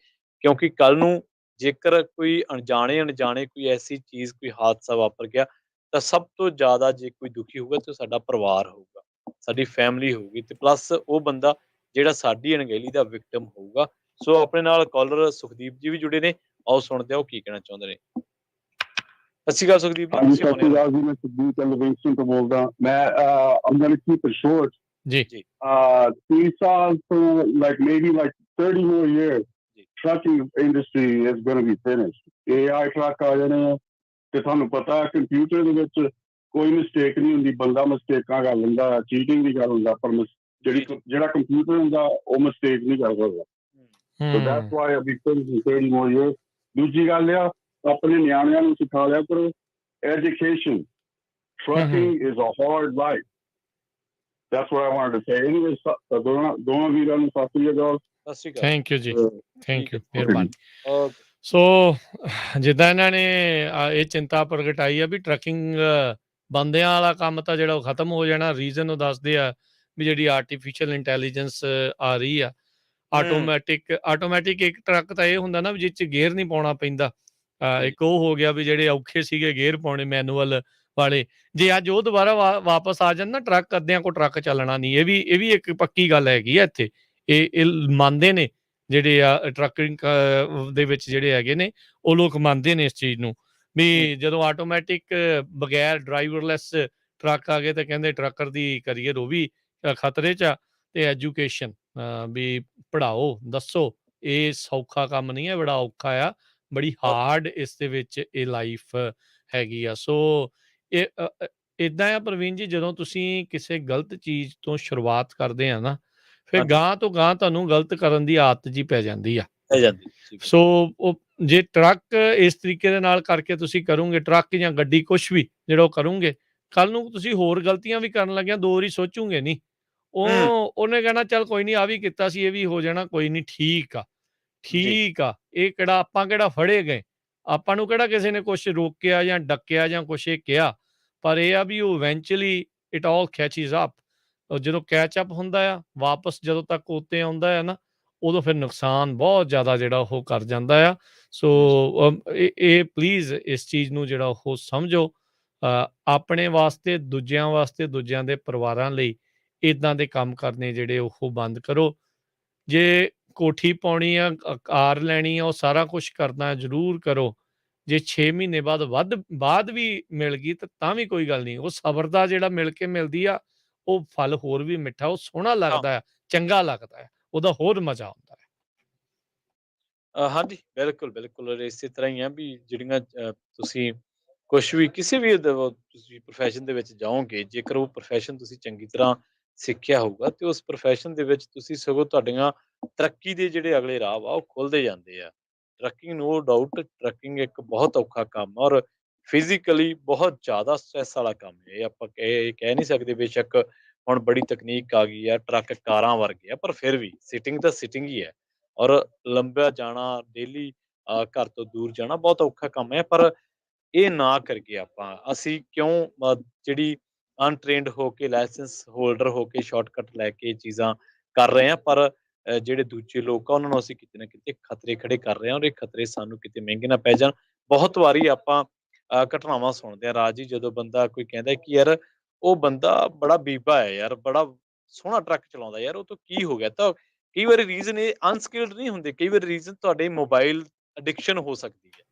ਕਿਉਂਕਿ ਕੱਲ ਨੂੰ ਜੇਕਰ ਕੋਈ ਅਣਜਾਣੇ ਕੋਈ ਐਸੀ ਚੀਜ਼, ਕੋਈ ਹਾਦਸਾ ਵਾਪਰ ਗਿਆ, ਤਾਂ ਸਭ ਤੋਂ ਜ਼ਿਆਦਾ ਜੇ ਕੋਈ ਦੁਖੀ ਹੋਊਗਾ ਤੇ ਉਹ ਸਾਡਾ ਪਰਿਵਾਰ ਹੋਊਗਾ, ਸਾਡੀ ਫੈਮਿਲੀ ਹੋਊਗੀ, ਤੇ ਪਲੱਸ ਉਹ ਬੰਦਾ ਜਿਹੜਾ ਸਾਡੀ ਅਣਗਹਿਲੀ ਦਾ ਵਿਕਟਮ ਹੋਊਗਾ। ਸੋ ਆਪਣੇ ਨਾਲ ਕਾਲਰ ਸੁਖਦੀਪ ਜੀ ਵੀ ਜੁੜੇ ਨੇ, ਆਓ ਸੁਣਦੇ ਹਾਂ ਉਹ ਕੀ ਕਹਿਣਾ ਚਾਹੁੰਦੇ ਨੇ। ਸਤਿ ਸ਼੍ਰੀ ਅਕਾਲ ਸੁਖਦੀਪ ਜੀ, ਹਾਂਜੀ, ਤੁਸੀਂ ਸਤਿ ਬਣੇ ਸ਼੍ਰੀ ਰਹੋ। ਅਕਾਲ ਜੀ। ਮੈਂ ਸੁਖਦੀਪ ਲਿਵਿੰਗਸਟਨ ਤੋਂ ਬੋਲਦਾ। ਮੈਂ I'm gonna keep it short. ਜੀ 3 ਸਾਲ ਤੋਂ maybe 30 more years, ਜੀ trucking industry is going to be finished. AI truck ਆ ਜਾਣੇ ਆ, ਤੇ ਤੁਹਾਨੂੰ ਪਤਾ ਕੰਪਿਊਟਰ ਦੇ ਵਿੱਚ ਕੋਈ ਮਿਸਟੇਕ ਨਹੀਂ ਹੁੰਦੀ, ਬੰਦਾ ਮਿਸਟੇਕਾਂ ਕਰ ਲੈਂਦਾ, ਚੀਟਿੰਗ ਵੀ ਕਰ ਲੈਂਦਾ, ਪਰ ਜਿਹੜਾ ਕੰਪਿਊਟਰ ਹੁੰਦਾ ਉਹ ਮਿਸਟੇਕ ਨਹੀਂ ਕਰ ਸਕਦਾ। So that's why I'll be finishing 30 more years. ਦੂਜੀ ਗੱਲ ਆ, ਆਪਣੇ ਨਿਆਣਿਆਂ ਨੂੰ ਸਿਖਾ ਲਿਆ ਕਰੋ education. Trucking is a hard life. That's what I wanted to say. Anyways, ਦੋਵਾਂ ਵੀਰਾਂ ਨੂੰ ਸਤਿ ਸ਼੍ਰੀ ਅਕਾਲ। ਸਤਿ ਸ਼੍ਰੀ ਅਕਾਲ। ਥੈਂਕ ਯੂ ਜੀ, ਥੈਂਕ ਯੂ, Okay. ਮਿਹਰਬਾਨੀ। ਓਕੇ। ਸੋ ਜਿੱਦਾਂ ਇਹਨਾਂ ਨੇ ਇਹ ਚਿੰਤਾ ਪ੍ਰਗਟਾਈ ਆ ਵੀ ਟਰੱਕਿੰਗ ਬੰਦਿਆਂ ਵਾਲਾ ਕੰਮ ਤਾਂ ਜਿਹੜਾ ਉਹ ਖਤਮ ਹੋ ਜਾਣਾ। ਰੀਜ਼ਨ ਉਹ ਦੱਸਦੇ ਆ ਵੀ ਜਿਹੜੀ ਆਰਟੀਫਿਸ਼ੀਅਲ ਇੰਟੈਲੀਜੈਂਸ ਆ ਰਹੀ ਆ, ਆਟੋਮੈਟਿਕ ਇੱਕ ਟਰੱਕ ਤਾਂ ਇਹ ਹੁੰਦਾ ਨਾ ਵੀ ਜਿਹ 'ਚ ਗੇਅਰ ਨਹੀਂ ਪਾਉਣਾ ਪੈਂਦਾ। ਇੱਕ ਉਹ ਹੋ ਗਿਆ ਵੀ ਜਿਹੜੇ ਔਖੇ ਸੀਗੇ ਗੇਅਰ ਪਾਉਣੇ ਮੈਨੂਅਲ ਵਾਲੇ, ਜੇ ਅੱਜ ਉਹ ਦੁਬਾਰਾ ਵਾਪਸ ਆ ਜਾਣ ਨਾ ਟਰੱਕ, ਅੱਧਿਆਂ ਕੋਲ ਟਰੱਕ ਚੱਲਣਾ ਨਹੀਂ। ਇਹ ਵੀ ਇੱਕ ਪੱਕੀ ਗੱਲ ਹੈਗੀ ਆ ਇੱਥੇ, ਇਹ ਮੰਨਦੇ ਨੇ ਜਿਹੜੇ ਆ ਟਰੱਕਿੰਗ ਦੇ ਵਿੱਚ ਜਿਹੜੇ ਹੈਗੇ ਨੇ, ਉਹ ਲੋਕ ਮੰਨਦੇ ਨੇ ਇਸ ਚੀਜ਼ ਨੂੰ ਵੀ ਜਦੋਂ ਆਟੋਮੈਟਿਕ ਬਗੈਰ ਡਰਾਈਵਰਲੈਸ ਟਰੱਕ ਆ ਗਏ ਤਾਂ ਕਹਿੰਦੇ ਟਰੱਕਰ ਦੀ ਕਰੀਅਰ ਉਹ ਵੀ ਖਤਰੇ 'ਚ ਆ। ਤੇ ਐਜੂਕੇਸ਼ਨ ਵੀ ਪੜ੍ਹਾਓ, ਦੱਸੋ, ਇਹ ਸੌਖਾ ਕੰਮ ਨਹੀਂ ਹੈ, ਬੜਾ ਔਖਾ ਆ, ਬੜੀ ਹਾਰਡ ਇਸ ਦੇ ਵਿੱਚ ਇਹ ਲਾਈਫ ਹੈਗੀ ਆ। ਸੋ ਇਹ ਇੱਦਾਂ ਆ ਪ੍ਰਵੀਨ ਜੀ, ਜਦੋਂ ਤੁਸੀਂ ਕਿਸੇ ਗਲਤ ਚੀਜ਼ ਤੋਂ ਸ਼ੁਰੂਆਤ ਕਰਦੇ ਆ ਨਾ, ਫਿਰ ਗਾਂਹ ਤੋਂ ਗਾਂਹ ਤੁਹਾਨੂੰ ਗਲਤ ਕਰਨ ਦੀ ਆਦਤ ਜੀ ਪੈ ਜਾਂਦੀ ਆ। ਸੋ ਉਹ ਜੇ ਟਰੱਕ ਇਸ ਤਰੀਕੇ ਦੇ ਨਾਲ ਕਰਕੇ ਤੁਸੀਂ ਕਰੋਗੇ, ਟਰੱਕ ਜਾਂ ਗੱਡੀ ਕੁਛ ਵੀ ਜਿਹੜਾ ਉਹ ਕਰੋਗੇ, ਕੱਲ ਨੂੰ ਤੁਸੀਂ ਹੋਰ ਗਲਤੀਆਂ ਵੀ ਕਰਨ ਲੱਗਿਆ ਦੋ ਵਾਰੀ ਸੋਚੋਗੇ ਨਹੀਂ। ਉਹਨੇ ਕਹਿਣਾ ਚੱਲ ਕੋਈ ਨਹੀਂ, ਆ ਵੀ ਕੀਤਾ ਸੀ, ਇਹ ਵੀ ਹੋ ਜਾਣਾ, ਕੋਈ ਨਹੀਂ, ਠੀਕ ਆ ਠੀਕ ਆ। ਇਹ ਕਿਹੜਾ ਆਪਾਂ ਕਿਹੜਾ ਫੜੇ ਗਏ, ਆਪਾਂ ਨੂੰ ਕਿਹੜਾ ਕਿਸੇ ਨੇ ਕੁਛ ਰੋਕਿਆ ਜਾਂ ਡੱਕਿਆ ਜਾਂ ਕੁਛ ਇਹ ਕਿਹਾ, ਪਰ ਇਹ ਆ ਵੀ ਉਹ ਇਵੈਂਚੁਅਲੀ ਇਟ ਆਲ ਕੈਚਿਸ ਅਪ। ਜਦੋਂ ਕੈਚ ਅਪ ਹੁੰਦਾ ਆ, ਵਾਪਸ ਜਦੋਂ ਤੱਕ ਉੱਤੇ ਆਉਂਦਾ ਆ ਨਾ, ਉਦੋਂ ਫਿਰ ਨੁਕਸਾਨ ਬਹੁਤ ਜ਼ਿਆਦਾ ਜਿਹੜਾ ਉਹ ਕਰ ਜਾਂਦਾ ਆ। ਸੋ ਇਹ ਪਲੀਜ਼ ਇਸ ਚੀਜ਼ ਨੂੰ ਜਿਹੜਾ ਉਹ ਸਮਝੋ, ਆਪਣੇ ਵਾਸਤੇ, ਦੂਜਿਆਂ ਵਾਸਤੇ, ਦੂਜਿਆਂ ਦੇ ਪਰਿਵਾਰਾਂ ਲਈ ਇੱਦਾਂ ਦੇ ਕੰਮ ਕਰਨੇ ਜਿਹੜੇ ਉਹ ਬੰਦ ਕਰੋ। ਜੇ ਕੋਠੀ ਪਾਉਣੀ ਆ, ਕਾਰ ਲੈਣੀ ਆ, ਉਹ ਸਾਰਾ ਕੁਛ ਕਰਨਾ ਜ਼ਰੂਰ ਕਰੋ। ਜੇ 6 ਮਹੀਨੇ ਬਾਅਦ ਵੀ ਮਿਲ ਗਈ ਤਾਂ ਵੀ ਕੋਈ ਗੱਲ ਨਹੀਂ। ਉਹ ਸਬਰ ਦਾ ਜਿਹੜਾ ਮਿਲ ਕੇ ਮਿਲਦੀ ਆ, ਉਹ ਫਲ ਹੋਰ ਵੀ ਮਿੱਠਾ, ਉਹ ਸੋਹਣਾ ਲੱਗਦਾ ਆ, ਚੰਗਾ ਲੱਗਦਾ ਹੈ, ਉਹਦਾ ਹੋਰ ਮਜ਼ਾ ਆਉਂਦਾ ਹੈ। ਹਾਂਜੀ, ਬਿਲਕੁਲ ਬਿਲਕੁਲ ਇਸੇ ਤਰ੍ਹਾਂ ਹੀ ਆ ਵੀ ਜਿਹੜੀਆਂ ਤੁਸੀਂ ਕੁਛ ਵੀ ਕਿਸੇ ਵੀ ਤੁਸੀਂ ਪ੍ਰੋਫੈਸ਼ਨ ਦੇ ਵਿੱਚ ਜਾਓਗੇ, ਜੇਕਰ ਉਹ ਪ੍ਰੋਫੈਸ਼ਨ ਤੁਸੀਂ ਚੰਗੀ ਤਰ੍ਹਾਂ ਸਿੱਖਿਆ ਹੋਊਗਾ, ਤੇ ਉਸ ਪ੍ਰੋਫੈਸ਼ਨ ਦੇ ਵਿੱਚ ਤੁਸੀਂ ਸਗੋਂ ਤੁਹਾਡੀਆਂ ਤਰੱਕੀ ਦੇ ਜਿਹੜੇ ਅਗਲੇ ਰਾਹ ਵਾ ਉਹ ਖੁੱਲਦੇ ਜਾਂਦੇ ਆ। ਟਰੱਕਿੰਗ ਨੋ ਡਾਊਟ, ਟਰੱਕਿੰਗ ਇੱਕ ਬਹੁਤ ਔਖਾ ਕੰਮ ਔਰ ਫਿਜ਼ੀਕਲੀ ਬਹੁਤ ਜ਼ਿਆਦਾ ਸਟ੍ਰੈਸ ਵਾਲਾ ਕੰਮ ਹੈ। ਇਹ ਆਪਾਂ ਕਹਿ ਨਹੀਂ ਸਕਦੇ, ਬੇਸ਼ੱਕ ਹੁਣ ਬੜੀ ਤਕਨੀਕ ਆ ਗਈ ਆ, ਟਰੱਕ ਕਾਰਾਂ ਵਰਗੇ ਆ, ਪਰ ਫਿਰ ਵੀ ਸਿਟਿੰਗ ਤਾਂ ਸਿਟਿੰਗ ਹੀ ਹੈ। ਔਰ ਲੰਬਾ ਜਾਣਾ, ਡੇਲੀ ਘਰ ਤੋਂ ਦੂਰ ਜਾਣਾ ਬਹੁਤ ਔਖਾ ਕੰਮ ਹੈ। ਪਰ ਇਹ ਨਾ ਕਰਕੇ ਅਸੀਂ ਕਿਉਂ ਜਿਹੜੀ ਅਨਟ੍ਰੇਨਡ ਹੋ ਕੇ, ਲਾਇਸੈਂਸ ਹੋਲਡਰ ਹੋ ਕੇ ਸ਼ਾਰਟਕਟ ਲੈ ਕੇ ਚੀਜ਼ਾਂ ਕਰ ਰਹੇ ਹਾਂ, ਪਰ ਜਿਹੜੇ ਦੂਜੇ ਲੋਕ ਆ ਉਹਨਾਂ ਨੂੰ ਅਸੀਂ ਕਿਤੇ ਨਾ ਕਿਤੇ ਖਤਰੇ ਖੜੇ ਕਰ ਰਹੇ ਹਾਂ, ਔਰ ਇਹ ਖਤਰੇ ਸਾਨੂੰ ਕਿਤੇ ਮਹਿੰਗੇ ਨਾ ਪੈ ਜਾਣ। ਬਹੁਤ ਵਾਰੀ ਆਪਾਂ ਘਟਨਾਵਾਂ ਸੁਣਦੇ ਹਾਂ ਰਾਜ ਜੀ, ਜਦੋਂ ਬੰਦਾ ਕੋਈ ਕਹਿੰਦਾ ਕਿ ਯਾਰ ਉਹ ਬੰਦਾ ਬੜਾ ਬੀਬਾ ਹੈ ਯਾਰ, ਬੜਾ ਸੋਹਣਾ ਟਰੱਕ ਚਲਾਉਂਦਾ ਯਾਰ, ਉਹ ਤੋਂ ਕੀ ਹੋ ਗਿਆ। ਤਾਂ ਕਈ ਵਾਰੀ ਰੀਜ਼ਨ ਇਹ ਅਨਸਕਿਲਡ ਨਹੀਂ ਹੁੰਦੇ, ਕਈ ਵਾਰੀ ਰੀਜ਼ਨ ਤੁਹਾਡੇ ਮੋਬਾਈਲ ਅਡਿਕਸ਼ਨ ਹੋ ਸਕਦੀ ਹੈ।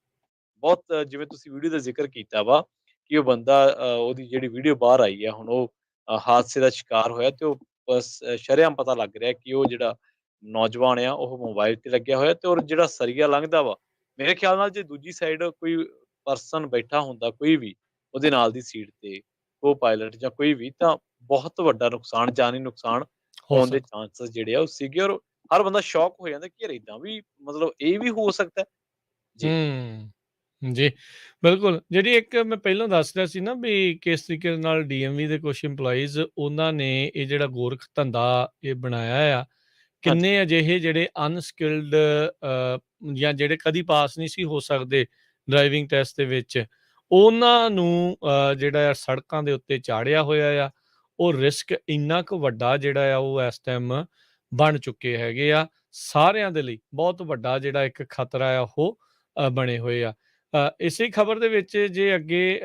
ਬਹੁਤ ਜਿਵੇਂ ਤੁਸੀਂ ਵੀਡੀਓ ਦਾ ਜ਼ਿਕਰ ਕੀਤਾ ਵਾ ਕਿ ਉਹ ਬੰਦਾ ਉਹਦੀ ਜਿਹੜੀ ਵੀਡੀਓ ਬਾਹਰ ਆਈ ਆ, ਹੁਣ ਉਹ ਹਾਦਸੇ ਦਾ ਸ਼ਿਕਾਰ ਹੋਇਆ, ਤੇ ਉਹ ਸ਼ਰੇਆਮ ਪਤਾ ਲੱਗ ਰਿਹਾ ਕਿ ਉਹ ਜਿਹੜਾ ਨੌਜਵਾਨ ਆ ਉਹ ਮੋਬਾਈਲ ਤੇ ਲੱਗਿਆ ਹੋਇਆ, ਤੇ ਔਰ ਜਿਹੜਾ ਸਰੀਆ ਲੰਘਦਾ ਵਾ, ਮੇਰੇ ਖਿਆਲ ਨਾਲ ਜੇ ਦੂਜੀ ਸਾਈਡ ਕੋਈ ਪਰਸਨ ਬੈਠਾ ਹੁੰਦਾ, ਕੋਈ ਵੀ ਉਹਦੇ ਨਾਲ ਦੀ ਸੀਟ ਤੇ, ਕੋ ਪਾਇਲਟ ਜਾਂ ਕੋਈ ਵੀ, ਤਾਂ ਬਹੁਤ ਵੱਡਾ ਨੁਕਸਾਨ, ਜਾਨੀ ਨੁਕਸਾਨ ਹੋਣ ਦੇ ਚਾਂਸਸ ਜਿਹੜੇ ਆ ਉਹ ਸੀਗੇ। ਔਰ ਹਰ ਬੰਦਾ ਸ਼ੌਕ ਹੋ ਜਾਂਦਾ ਕਿ ਯਾਰ ਏਦਾਂ ਵੀ, ਮਤਲਬ ਇਹ ਵੀ ਹੋ ਸਕਦਾ ਹੈ ਜੀ। ਜੀ, ਬਿਲਕੁਲ। ਜਿਹੜੀ ਇੱਕ ਮੈਂ ਪਹਿਲਾਂ ਦੱਸ ਰਿਹਾ ਸੀ ਨਾ ਵੀ ਕਿਸ ਤਰੀਕੇ ਦੇ ਨਾਲ ਡੀਐਮਵੀ ਦੇ ਕੁਛ ਇੰਪਲਾਈਜ਼ ਉਹਨਾਂ ਨੇ ਇਹ ਜਿਹੜਾ ਗੋਰਖ ਧੰਦਾ ਇਹ ਬਣਾਇਆ ਆ ਕਿੰਨੇ ਅਜਿਹੇ ਜਿਹੜੇ ਅਨਸਕਿਲਡ ਜਾਂ ਜਿਹੜੇ ਕਦੀ ਪਾਸ ਨਹੀਂ ਸੀ ਹੋ ਸਕਦੇ ਡਰਾਈਵਿੰਗ ਟੈਸਟ ਦੇ ਵਿੱਚ, ਉਹਨਾਂ ਨੂੰ ਜਿਹੜਾ ਆ ਸੜਕਾਂ ਦੇ ਉੱਤੇ ਚਾੜਿਆ ਹੋਇਆ ਆ। ਉਹ ਰਿਸਕ ਇੰਨਾ ਕੁ ਵੱਡਾ ਜਿਹੜਾ ਆ ਉਹ ਇਸ ਟਾਈਮ ਬਣ ਚੁੱਕੇ ਹੈਗੇ ਆ, ਸਾਰਿਆਂ ਦੇ ਲਈ ਬਹੁਤ ਵੱਡਾ ਜਿਹੜਾ ਇੱਕ ਖਤਰਾ ਆ ਉਹ ਬਣੇ ਹੋਏ ਆ। ਇਸੇ ਖਬਰ ਦੇ ਵਿੱਚ ਜੇ ਅੱਗੇ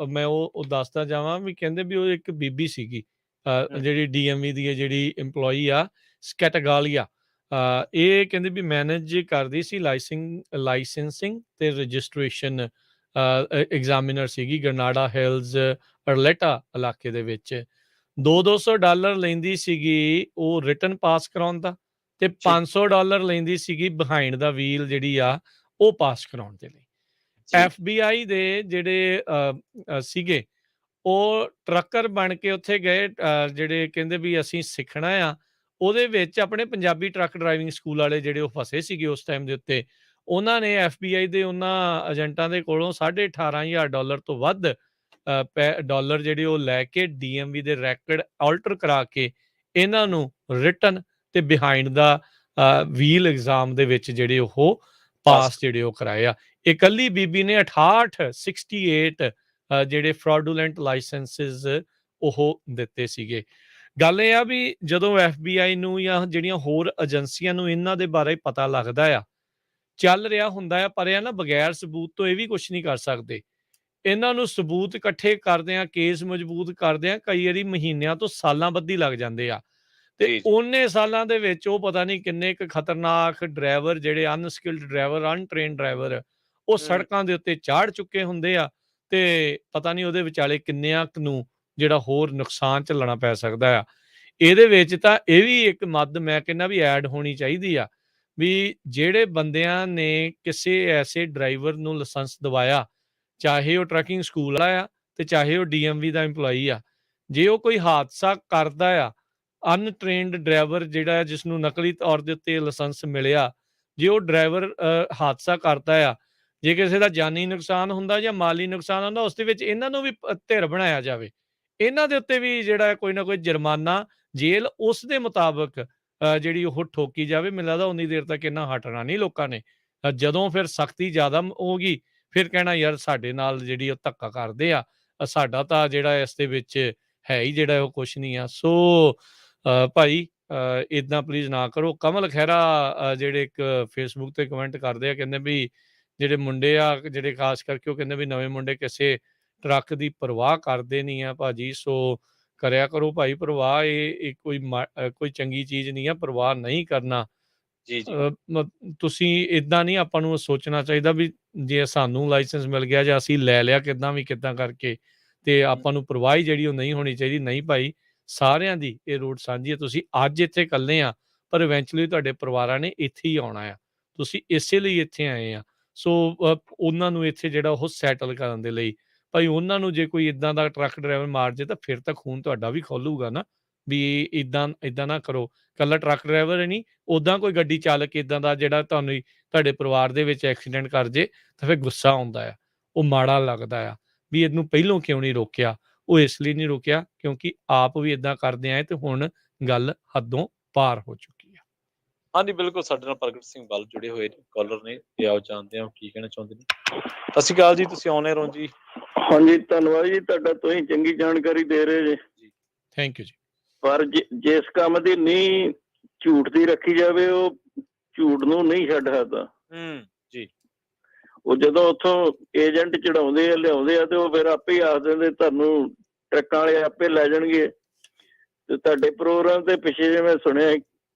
ਮੈਂ ਉਹ ਦੱਸਦਾ ਜਾਵਾਂ ਵੀ ਕਹਿੰਦੇ ਵੀ ਉਹ ਇੱਕ ਬੀਬੀ ਸੀਗੀ ਜਿਹੜੀ DMV ਦੀ ਜਿਹੜੀ EMPLOYEE ਆ, ਸਕੈਟਾਗਾਲੀਆ। ਇਹ ਕਹਿੰਦੇ ਵੀ ਮੈਨੇਜ ਕਰਦੀ ਸੀ ਲਾਇਸੈਂਸਿੰਗ ਤੇ ਰਜਿਸਟ੍ਰੇਸ਼ਨ ਐਗਜ਼ਾਮੀਨਰ ਸੀਗੀ ਗਰਨਾਡਾ ਹਿਲਜ਼ ਅਰਲੇਟਾ ਇਲਾਕੇ ਦੇ ਵਿੱਚ। $200 ਲੈਂਦੀ ਸੀਗੀ ਉਹ ਰਿਟਨ ਪਾਸ ਕਰਾਉਣ ਦਾ, ਤੇ $500 ਲੈਂਦੀ ਸੀਗੀ ਬਿਹਾਈਂਡ ਦਾ ਵੀਲ ਜਿਹੜੀ ਆ ਉਹ ਪਾਸ ਕਰਾਉਣ ਦੇ ਲਈ। FBI ਦੇ ਜਿਹੜੇ ਸੀਗੇ ਉਹ ਟਰੱਕਰ ਬਣ ਕੇ ਉੱਥੇ ਗਏ, ਜਿਹੜੇ ਕਹਿੰਦੇ ਵੀ ਅਸੀਂ ਸਿੱਖਣਾ ਆ। ਉਹਦੇ ਵਿੱਚ ਆਪਣੇ ਪੰਜਾਬੀ ਟਰੱਕ ਡਰਾਈਵਿੰਗ ਸਕੂਲ ਵਾਲੇ ਜਿਹੜੇ ਉਹ ਫਸੇ ਸੀਗੇ ਉਸ ਟਾਈਮ ਦੇ ਉੱਤੇ, ਉਹਨਾਂ ਨੇ FBI ਦੇ ਉਹਨਾਂ ਏਜੰਟਾਂ ਦੇ ਕੋਲੋਂ $18,500 ਤੋਂ ਵੱਧ ਡਾਲਰ ਜਿਹੜੇ ਉਹ ਲੈ ਕੇ DMV ਦੇ ਰੈਕਡ ਆਲਟਰ ਕਰਾ ਕੇ ਇਹਨਾਂ ਨੂੰ ਰਿਟਨ ਤੇ ਬਿਹਾਈਂਡ ਦਾ ਵੀਲ ਐਗਜ਼ਾਮ ਦੇ ਵਿੱਚ ਜਿਹੜੇ ਉਹ ਪਾਸ ਜਿਹੜੇ ਉਹ ਕਰਾਏ ਆ। ਇਕੱਲੀ ਬੀਬੀ ਨੇ 68 ਜਿਹੜੇ ਫਰਾਡੂਲੈਂਟ ਲਾਇਸੈਂਸਿਸ ਉਹ ਦਿੱਤੇ ਸੀਗੇ। ਗੱਲ ਇਹ ਆ ਵੀ ਜਦੋਂ FBI ਨੂੰ ਜਾਂ ਜਿਹੜੀਆਂ ਹੋਰ ਏਜੰਸੀਆਂ ਨੂੰ ਇਹਨਾਂ ਦੇ ਬਾਰੇ ਪਤਾ ਲੱਗਦਾ ਆ, ਚੱਲ ਰਿਹਾ ਹੁੰਦਾ ਆ, ਪਰ ਇਹ ਨਾ ਬਗੈਰ ਸਬੂਤ ਤੋਂ ਇਹ ਵੀ ਕੁਛ ਨਹੀਂ ਕਰ ਸਕਦੇ। ਇਹਨਾਂ ਨੂੰ ਸਬੂਤ ਇਕੱਠੇ ਕਰਦਿਆਂ, ਕੇਸ ਮਜ਼ਬੂਤ ਕਰਦਿਆਂ ਕਈ ਵਾਰੀ ਮਹੀਨਿਆਂ ਤੋਂ ਸਾਲਾਂ ਬੱਧੀ ਲੱਗ ਜਾਂਦੇ ਆ। ਤੇ ਉਹਨੇ ਸਾਲਾਂ ਦੇ ਵਿੱਚ ਉਹ ਪਤਾ ਨਹੀਂ ਕਿੰਨੇ ਕੁ ਖਤਰਨਾਕ ਡਰਾਈਵਰ, ਜਿਹੜੇ ਅਨਸਕਿਲਡ ਡਰਾਈਵਰ, ਅਨਟ੍ਰੇਨਡ ਡਰਾਈਵਰ, ਉਹ ਸੜਕਾਂ ਦੇ ਉੱਤੇ ਚਾੜ ਚੁੱਕੇ ਹੁੰਦੇ ਆ, ਤੇ ਪਤਾ ਨਹੀਂ ਉਹਦੇ ਵਿਚਾਲੇ ਕਿੰਨਿਆਂ ਕੁ ਨੂੰ ਜਿਹੜਾ ਹੋਰ ਨੁਕਸਾਨ ਝੱਲਣਾ ਪੈ ਸਕਦਾ ਆ। ਇਹਦੇ ਵਿੱਚ ਤਾਂ ਇਹ ਵੀ ਇੱਕ ਮੱਦ ਮੈਂ ਕਹਿੰਦਾ ਵੀ ਐਡ ਹੋਣੀ ਚਾਹੀਦੀ ਆ ਵੀ ਜਿਹੜੇ ਬੰਦਿਆਂ ਨੇ ਕਿਸੇ ਐਸੇ ਡਰਾਈਵਰ ਨੂੰ ਲਾਇਸੈਂਸ ਦਿਵਾਇਆ, ਚਾਹੇ ਉਹ ਟਰੱਕਿੰਗ ਸਕੂਲ ਵਾਲਾ ਆ ਤੇ ਚਾਹੇ ਉਹ DMV ਦਾ EMPLOYEE ਆ, ਜੇ ਉਹ ਕੋਈ ਹਾਦਸਾ ਕਰਦਾ ਆ, ਅਨਟ੍ਰੇਨਡ ਡਰਾਈਵਰ ਜਿਹੜਾ ਜਿਸ ਨੂੰ ਨਕਲੀ ਤੌਰ ਦੇ ਉੱਤੇ ਲਾਇਸੈਂਸ ਮਿਲਿਆ, ਜੇ ਉਹ ਡਰਾਈਵਰ ਹਾਦਸਾ ਕਰਦਾ ਆ, ਜੇ ਕਿਸੇ ਦਾ ਜਾਨੀ ਨੁਕਸਾਨ ਹੁੰਦਾ ਜਾਂ ਮਾਲੀ ਨੁਕਸਾਨ ਹੁੰਦਾ, ਉਸ ਦੇ ਵਿੱਚ ਇਹਨਾਂ ਨੂੰ ਵੀ ਧਿਰ ਬਣਾਇਆ ਜਾਵੇ। ਇਹਨਾਂ ਦੇ ਉੱਤੇ ਵੀ ਜਿਹੜਾ ਕੋਈ ਨਾ ਕੋਈ ਜੁਰਮਾਨਾ, ਜੇਲ੍ਹ ਉਸ ਦੇ ਮੁਤਾਬਕ ਜਿਹੜੀ ਉਹ ਠੋਕੀ ਜਾਵੇ। ਮੈਨੂੰ ਲੱਗਦਾ ਉਨੀ ਦੇਰ ਤੱਕ ਇਹਨਾਂ ਹਟਣਾ ਨਹੀਂ ਲੋਕਾਂ ਨੇ। ਜਦੋਂ ਫਿਰ ਸਖਤੀ ਜ਼ਿਆਦਾ ਹੋਗੀ, ਫਿਰ ਕਹਿਣਾ ਯਾਰ ਸਾਡੇ ਨਾਲ ਜਿਹੜੀ ਉਹ ਧੱਕਾ ਕਰਦੇ ਆ, ਸਾਡਾ ਤਾਂ ਜਿਹੜਾ ਇਸ ਦੇ ਵਿੱਚ ਹੈ ਹੀ ਜਿਹੜਾ ਉਹ ਕੁਛ ਨਹੀਂ ਆ। ਸੋ ਭਾਈ ਇੱਦਾਂ ਪਲੀਜ਼ ਨਾ ਕਰੋ। ਕਮਲ ਖਹਿਰਾ ਜਿਹੜੇ ਇੱਕ ਫੇਸਬੁੱਕ ਤੇ ਕਮੈਂਟ ਕਰਦੇ ਆ, ਕਹਿੰਦੇ ਵੀ ਜਿਹੜੇ ਮੁੰਡੇ ਆ, ਜਿਹੜੇ ਖਾਸ ਕਰਕੇ ਉਹ ਕਹਿੰਦੇ ਵੀ ਨਵੇਂ ਮੁੰਡੇ ਕਿਸੇ ਟਰੱਕ ਦੀ ਪਰਵਾਹ ਕਰਦੇ ਨਹੀਂ ਆ ਭਾਜੀ। ਸੋ ਕਰਿਆ ਕਰੋ ਭਾਈ ਪਰਵਾਹ, ਇਹ ਕੋਈ ਚੰਗੀ ਚੀਜ਼ ਨਹੀਂ ਆ, ਪਰਵਾਹ ਨਹੀਂ ਕਰਨਾ। ਤੁਸੀਂ ਇੱਦਾਂ ਨਹੀਂ, ਆਪਾਂ ਨੂੰ ਸੋਚਣਾ ਚਾਹੀਦਾ ਵੀ ਜੇ ਸਾਨੂੰ ਲਾਇਸੈਂਸ ਮਿਲ ਗਿਆ ਜਾਂ ਅਸੀਂ ਲੈ ਲਿਆ ਕਿੱਦਾਂ ਕਰਕੇ, ਤੇ ਆਪਾਂ ਨੂੰ ਪਰਵਾਹ ਹੀ ਜਿਹੜੀ ਉਹ ਨਹੀਂ ਹੋਣੀ ਚਾਹੀਦੀ। ਨਹੀਂ ਭਾਈ, ਸਾਰਿਆਂ ਦੀ ਇਹ ਰੋਡ ਸਾਂਝੀ ਹੈ। ਤੁਸੀਂ ਅੱਜ ਇੱਥੇ ਇਕੱਲੇ ਆ, ਪਰ ਇਵੈਂਚੁਅਲੀ ਤੁਹਾਡੇ ਪਰਿਵਾਰਾਂ ਨੇ ਇੱਥੇ ਹੀ ਆਉਣਾ ਆ, ਤੁਸੀਂ ਇਸੇ ਲਈ ਇੱਥੇ ਆਏ ਆ। ਸੋ ਉਹਨਾਂ ਨੂੰ ਇੱਥੇ ਜਿਹੜਾ ਉਹ ਸੈਟਲ ਕਰਨ ਦੇ ਲਈ ਭਾਈ, ਉਹਨਾਂ ਨੂੰ ਜੇ ਕੋਈ ਇੱਦਾਂ ਦਾ ਟਰੱਕ ਡਰਾਈਵਰ ਮਾਰ ਜੇ ਤਾਂ ਫਿਰ ਤਾਂ ਖੂਨ ਤੁਹਾਡਾ ਵੀ ਖੋਲੂਗਾ ਨਾ, ਵੀ ਇੱਦਾਂ ਨਾ ਕਰੋ। ਇਕੱਲਾ ਟਰੱਕ ਡਰਾਈਵਰ ਹੀ ਨਹੀਂ, ਉੱਦਾਂ ਕੋਈ ਗੱਡੀ ਚਾਲਕ ਇੱਦਾਂ ਦਾ ਜਿਹੜਾ ਤੁਹਾਡੇ ਪਰਿਵਾਰ ਦੇ ਵਿੱਚ ਐਕਸੀਡੈਂਟ ਕਰ ਜੇ ਤਾਂ ਫਿਰ ਗੁੱਸਾ ਆਉਂਦਾ ਆ, ਉਹ ਮਾੜਾ ਲੱਗਦਾ ਆ ਵੀ ਇਹਨੂੰ ਪਹਿਲੋਂ ਕਿਉਂ ਨਹੀਂ ਰੋਕਿਆ। ਉਹ ਇਸ ਲਈ ਨਹੀਂ ਰੋਕਿਆ ਕਿਉਂਕਿ ਆਪ ਵੀ ਇੱਦਾਂ ਕਰਦੇ ਆਏ ਤੇ ਹੁਣ ਗੱਲ ਹੱਦੋਂ ਪਾਰ ਹੋ ਚੁੱਕੀ ਆ। ਹਾਂਜੀ ਬਿਲਕੁਲ, ਸਾਡੇ ਨਾਲ ਪ੍ਰਗਟ ਸਿੰਘ ਬੱਲ ਜੁੜੇ ਹੋਏ ਨੇ, ਕਾਲਰ ਨੇ, ਤੇ ਆਓ ਜਾਣਦੇ ਹਾਂ ਕੀ ਕਹਿਣਾ ਚਾਹੁੰਦੇ ਨੇ। ਸਤਿ ਸ਼੍ਰੀ ਅਕਾਲ ਜੀ, ਤੁਸੀਂ ਆਉਣੇ ਰਹੋ ਜੀ। ਹਾਂਜੀ ਧੰਨਵਾਦ ਜੀ ਤੁਹਾਡਾ, ਤੁਸੀਂ ਚੰਗੀ ਜਾਣਕਾਰੀ ਦੇ ਰਹੇ ਜੀ। ਥੈਂਕ ਯੂ ਜੀ। ਪਰ ਜਿਸ ਕੰਮ ਦੀ ਨੀਂਹ ਝੂਠ ਦੀ ਰੱਖੀ ਜਾਵੇ, ਉਹ ਝੂਠ ਨੂੰ ਨਹੀਂ ਛੱਡ ਸਕਦਾ ਜੀ। ਉਹ ਜਦੋਂ ਉੱਥੋਂ ਏਜੰਟ ਚੜਾਉਂਦੇ ਆ, ਲਿਆਉਂਦੇ ਆ, ਤੇ ਉਹ ਫਿਰ ਆਪੇ ਹੀ ਆਖ ਦਿੰਦੇ ਤੁਹਾਨੂੰ ਟਰੱਕਾਂ ਵਾਲੇ ਆਪੇ ਲੈ ਜਾਣਗੇ। ਤੇ ਤੁਹਾਡੇ ਪ੍ਰੋਗਰਾਮ ਤੇ ਪਿੱਛੇ ਜੇ ਮੈਂ ਸੁਣਿਆ